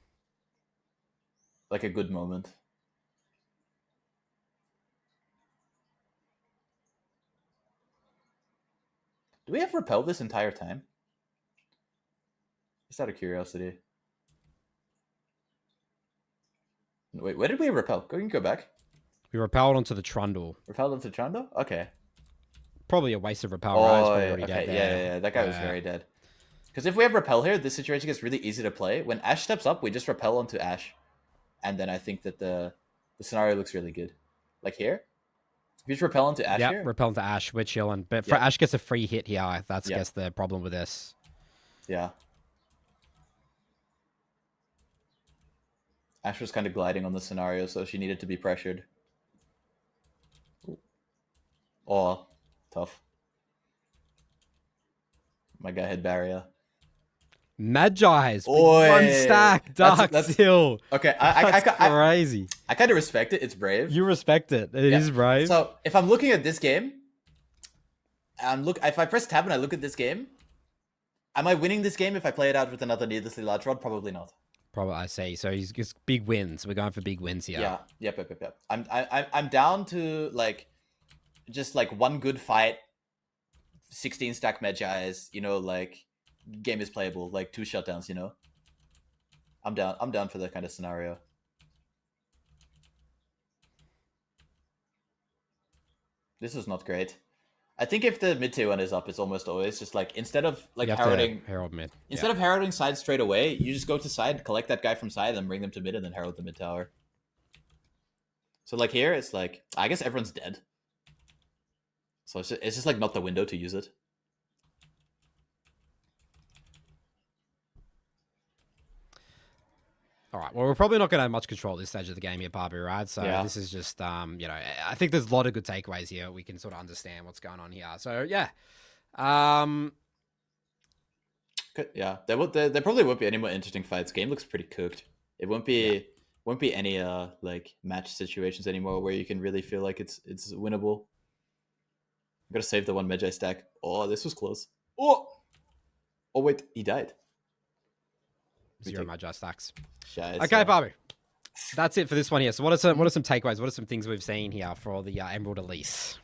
good moment. Do we have repel this entire time? Just out of curiosity. Wait, where did we repel? Go back. We repelled onto the Trundle. Repelled onto Trundle? Okay. Probably a waste of repel, right? It's probably already dead there. Yeah. That guy was very dead. Because if we have repel here, this situation gets really easy to play. When Ashe steps up, we just repel onto Ashe. And then I think that the scenario looks really good. Like here. If you just repel onto Ashe here. Yeah, repel onto Ashe. We're chilling. But for Ashe gets a free hit here. That's I guess the problem with this. Yeah. Ash was kind of gliding on the scenario, so she needed to be pressured. Oh, tough. My guy had barrier. Mejai's with Oi, one stack. Dark Seal. Okay, That's crazy. I kind of respect it. It's brave. You respect it. It is brave. So if I'm looking at this game, if I press tab and I look at this game, am I winning this game if I play it out with another needlessly large rod? Probably not. Probably, I see. So he's just big wins. We're going for big wins here. Yeah. Yep. I'm down to like just like one good fight, 16 stack Mejai's, you know, like game is playable, like 2 shutdowns, you know. I'm down for that kind of scenario. This is not great. I think if the mid tier one is up, it's almost always just like instead of like Herald mid. Instead of heralding side straight away, you just go to side, collect that guy from side, and bring them to mid, and then herald the mid tower. So like here, it's like I guess everyone's dead. So it's just like not the window to use it. All right. Well, we're probably not going to have much control at this stage of the game here, Pabu, right? So this is just, you know, I think there's a lot of good takeaways here. We can sort of understand what's going on here. So yeah. Yeah, there probably won't be any more interesting fights. Game looks pretty cooked. It won't be any like match situations anymore where you can really feel like it's winnable. I'm gonna save the one Mejai stack. Oh, this was close. Oh wait, he died. 0 Mejai stacks. Shies, okay, Pabu. That's it for this one here. So what are some takeaways? What are some things we've seen here for the Emerald Elise?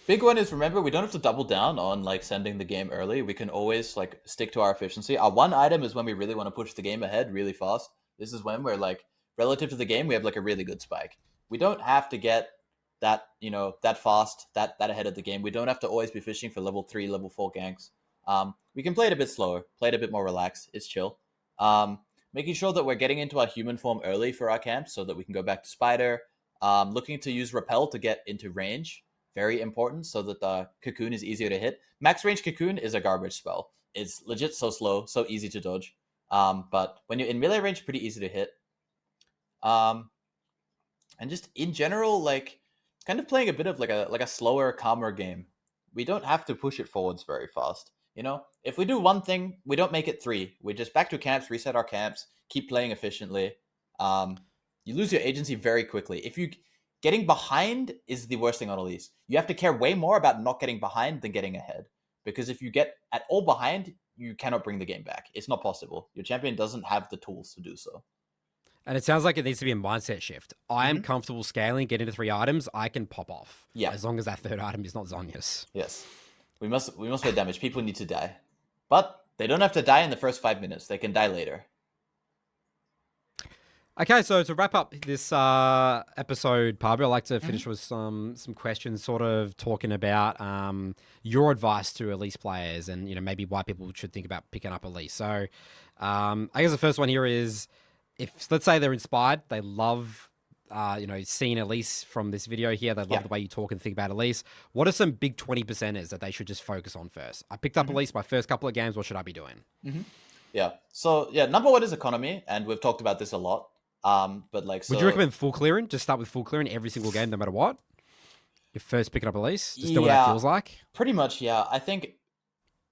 Big one is, remember, we don't have to double down on like sending the game early. We can always like stick to our efficiency. Our one item is when we really want to push the game ahead really fast. This is when we're like, relative to the game, we have like a really good spike. We don't have to get that, you know, that fast, that ahead of the game. We don't have to always be fishing for level 3, level 4 ganks. We can play it a bit slower, play it a bit more relaxed. It's chill. Making sure that we're getting into our human form early for our camps so that we can go back to spider. Looking to use repel to get into range. Very important so that the cocoon is easier to hit. Max range cocoon is a garbage spell. It's legit so slow, so easy to dodge. But when you're in melee range, pretty easy to hit. And just in general, like kind of playing a bit of like a slower, calmer game. We don't have to push it forwards very fast. You know, if we do one thing, we don't make it 3. We just back to camps, reset our camps, keep playing efficiently. You lose your agency very quickly. If you getting behind is the worst thing on Elise. You have to care way more about not getting behind than getting ahead. Because if you get at all behind, you cannot bring the game back. It's not possible. Your champion doesn't have the tools to do so. And it sounds like it needs to be a mindset shift. I am comfortable scaling, getting to 3 items. I can pop off. Yeah. As long as that 3rd item is not Zhonya's. Yes. We must play damage. People need to die. But they don't have to die in the first 5 minutes. They can die later. Okay, so to wrap up this episode, Pabu, I'd like to finish with some questions, sort of talking about your advice to Elise players and, you know, maybe why people should think about picking up Elise. So I guess the first one here is, if let's say they're inspired, they love you know, seeing Elise from this video here, they love the way you talk and think about Elise. What are some big 20%ers that they should just focus on first? I picked up Elise my first couple of games. What should I be doing? Yeah. So yeah, number 1 is economy, and we've talked about this a lot. But like, so, would you recommend full clearing? Just start with full clearing every single game, no matter what. You're first picking up Elise. Just know what that feels like. Pretty much, yeah. I think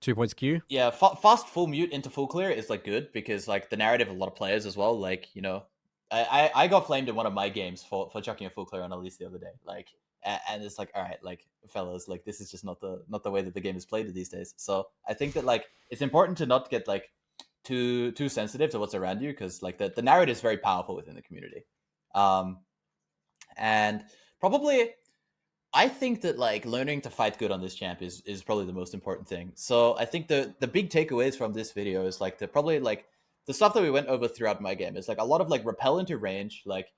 2 points Q. Yeah, fast full mute into full clear is like good because like the narrative of a lot of players as well. Like, you know, I got flamed in one of my games for chucking a full clear on Elise the other day. Like, and it's like, all right, like fellas, like this is just not the way that the game is played these days. So I think that like it's important to not get like too sensitive to what's around you, because like the narrative is very powerful within the community. And probably I think that like learning to fight good on this champ is probably the most important thing. So I think the big takeaways from this video is like the stuff that we went over throughout my game is like a lot of like repel into range, like,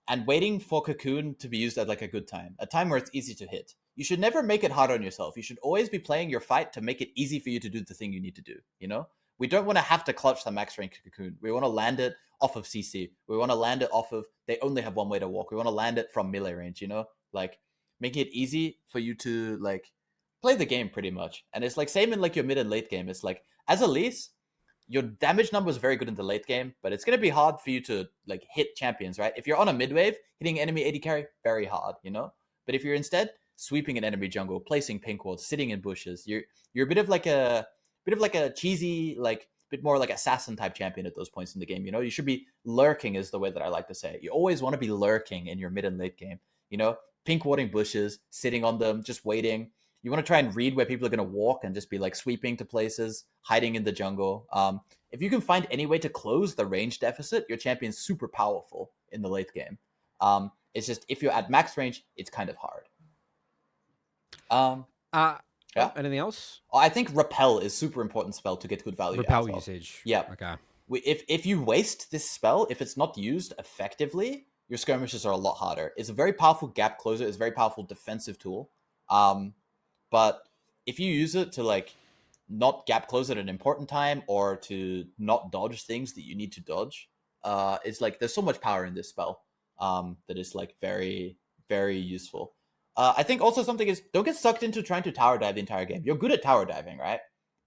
and waiting for cocoon to be used at like a good time, a time where it's easy to hit. You should never make it hard on yourself. You should always be playing your fight to make it easy for you to do the thing you need to do. You know, we don't want to have to clutch the max rank cocoon. We want to land it off of CC. We want to land it off of, they only have one way to walk. We want to land it from melee range, you know, like making it easy for you to like play the game pretty much. And it's like same in like your mid and late game. It's like as Elise, your damage number is very good in the late game, but it's gonna be hard for you to like hit champions, right? If you're on a mid wave, hitting enemy AD carry, very hard, you know. But if you're instead sweeping an enemy jungle, placing pink wards, sitting in bushes, you're a bit of like a cheesy, like bit more like assassin type champion at those points in the game. You know, you should be lurking is the way that I like to say it. You always want to be lurking in your mid and late game. You know, pink warding bushes, sitting on them, just waiting. You want to try and read where people are going to walk and just be like sweeping to places, hiding in the jungle. If you can find any way to close the range deficit, your champion's super powerful in the late game. It's just if you're at max range, it's kind of hard. Yeah. Anything else? I think repel is super important spell to get good value. Repel usage. Yeah. Okay. If you waste this spell, if it's not used effectively, your skirmishes are a lot harder. It's a very powerful gap closer. It's a very powerful defensive tool. But if you use it to like not gap close at an important time or to not dodge things that you need to dodge, it's like there's so much power in this spell that is like very, very useful. I think also something is don't get sucked into trying to tower dive the entire game. You're good at tower diving, right?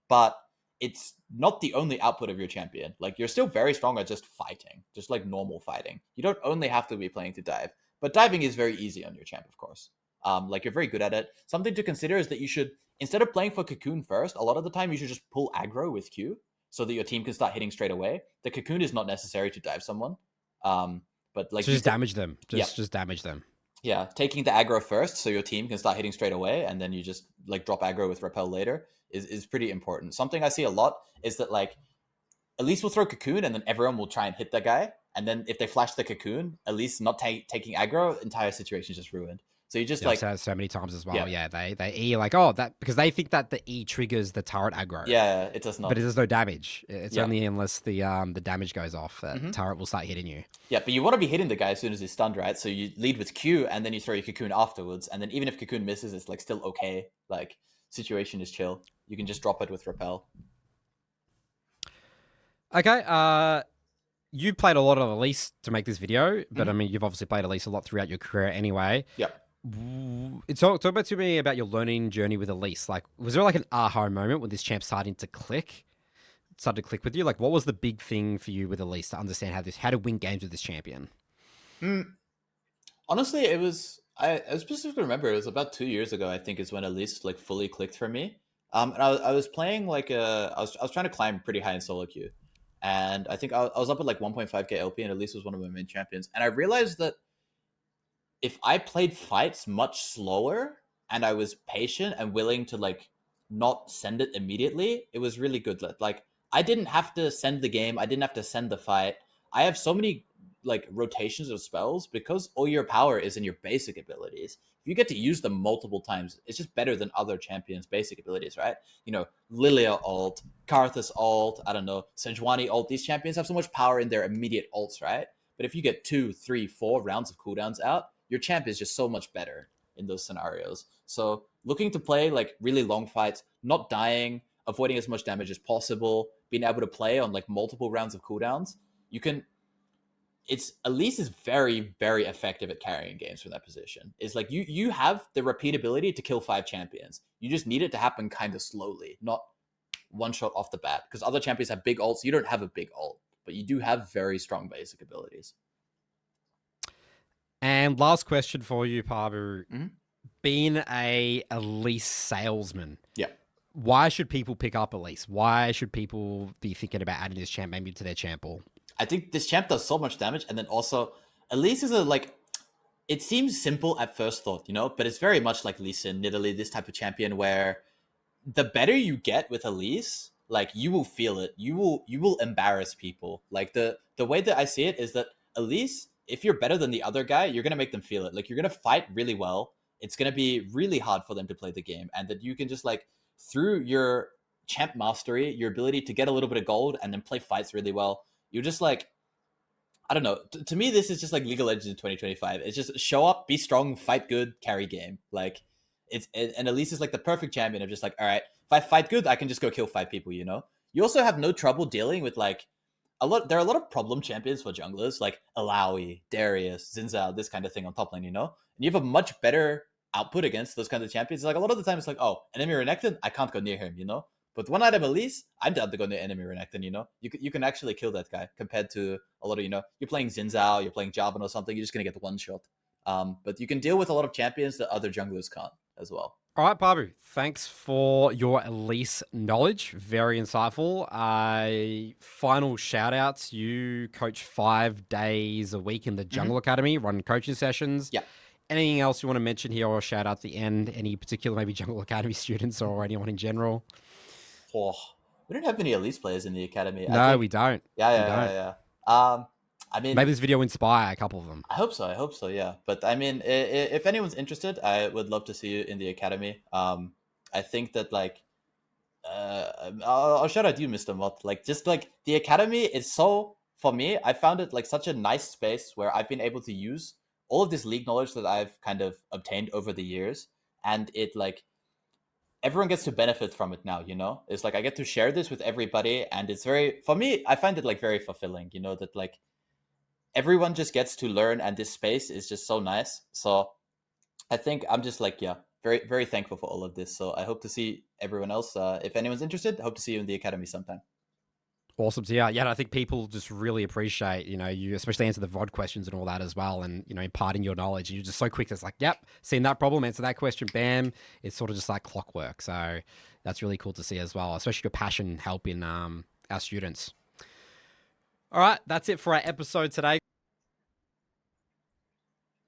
But it's not the only output of your champion. Like you're still very strong at just fighting, just like normal fighting. You don't only have to be playing to dive, but diving is very easy on your champ, of course. Like you're very good at it. Something to consider is that you should, instead of playing for cocoon first, a lot of the time you should just pull aggro with Q so that your team can start hitting straight away. The cocoon is not necessary to dive someone. But like so just damage them. Just damage them. Yeah, taking the aggro first so your team can start hitting straight away, and then you just like drop aggro with repel later is pretty important. Something I see a lot is that like Elise will throw cocoon and then everyone will try and hit that guy, and then if they flash the cocoon, Elise not taking aggro, entire situation is just ruined. So you just like said so many times as well. Yeah, they E like that because they think that the E triggers the turret aggro. Yeah, it does not. But it does no damage. It's only unless the damage goes off that turret will start hitting you. Yeah, but you want to be hitting the guy as soon as he's stunned, right? So you lead with Q and then you throw your cocoon afterwards, and then even if cocoon misses, it's like still okay. Like situation is chill. You can just drop it with repel. Okay. You played a lot of Elise to make this video, but I mean, you've obviously played Elise a lot throughout your career anyway. Yep. Talk about to me about your learning journey with Elise. Like, was there like an aha moment when this champ started to click with you? Like, what was the big thing for you with Elise to understand how to win games with this champion? Honestly, it was I specifically remember it was about 2 years ago. I think is when Elise like fully clicked for me. And I was playing like I was trying to climb pretty high in solo queue, and I think I was up at like 1.5k LP, and Elise was one of my main champions, and I realized that if I played fights much slower and I was patient and willing to like not send it immediately, it was really good. Like I didn't have to send the game. I didn't have to send the fight. I have so many like rotations of spells because all your power is in your basic abilities. If you get to use them multiple times, it's just better than other champions' basic abilities, right? You know, Lilia ult, Karthus ult, I don't know, Sejuani ult. These champions have so much power in their immediate ults, right? But if you get 2, 3, 4 rounds of cooldowns out, your champ is just so much better in those scenarios. So looking to play like really long fights, not dying, avoiding as much damage as possible, being able to play on like multiple rounds of cooldowns, Elise is very, very effective at carrying games from that position. It's like you have the repeatability to kill 5 champions. You just need it to happen kind of slowly, not one shot off the bat. Because other champions have big ults. You don't have a big ult, but you do have very strong basic abilities. And last question for you, Pabu. Being a Elise salesman, why should people pick up Elise? Why should people be thinking about adding this champ maybe to their champ pool? I think this champ does so much damage, and then also Elise is it seems simple at first thought, you know, but it's very much like Lee Sin, Nidalee, this type of champion where the better you get with Elise, like you will feel it. You will embarrass people. Like the way that I see it is that Elise, if you're better than the other guy, you're going to make them feel it. Like you're going to fight really well. It's going to be really hard for them to play the game. And that you can just like, through your champ mastery, your ability to get a little bit of gold and then play fights really well, you're just like, I don't know. To me, this is just like League of Legends in 2025. It's just show up, be strong, fight good, carry game. Like and Elise is like the perfect champion of just like, all right, if I fight good, I can just go kill 5 people, you know? You also have no trouble dealing with like, there are a lot of problem champions for junglers, like Alawi, Darius, Zinzao, this kind of thing on top lane, you know? And you have a much better output against those kinds of champions. Like a lot of the time it's like, oh, enemy renekton, I can't go near him, you know? But one item Elise, I'm down to go into enemy Renekton, you can actually kill that guy compared to a lot of, you're playing Xin you're playing Jarvan or something, you're just going to get the one shot. But you can deal with a lot of champions that other junglers can't as well. All right, Pabu, thanks for your Elise knowledge. Very insightful. Final shout outs. You coach 5 days a week in the Jungle Academy, run coaching sessions. Yeah. Anything else you want to mention here or shout out at the end? Any particular maybe Jungle Academy students or anyone in general? Oh, we don't have many Elise players in the academy. No, we don't. Yeah. I mean, maybe this video will inspire a couple of them. I hope so. Yeah. But I mean, if anyone's interested, I would love to see you in the academy. I think that like, I'll shout out you, Mr. Mott. Like, just like the academy is so, for me, I found it like such a nice space where I've been able to use all of this league knowledge that I've kind of obtained over the years. And it like, everyone gets to benefit from it now, It's like I get to share this with everybody. And it's very, for me, I find it like very fulfilling, that like, everyone just gets to learn, and this space is just so nice. So I think I'm just like, very, very thankful for all of this. So I hope to see everyone else. If anyone's interested, I hope to see you in the academy sometime. Awesome to hear. Yeah, and I think people just really appreciate, you especially answer the VOD questions and all that as well. And, imparting your knowledge. You're just so quick. It's like, yep, seen that problem, answer that question, bam. It's sort of just like clockwork. So that's really cool to see as well, especially your passion helping our students. All right, that's it for our episode today.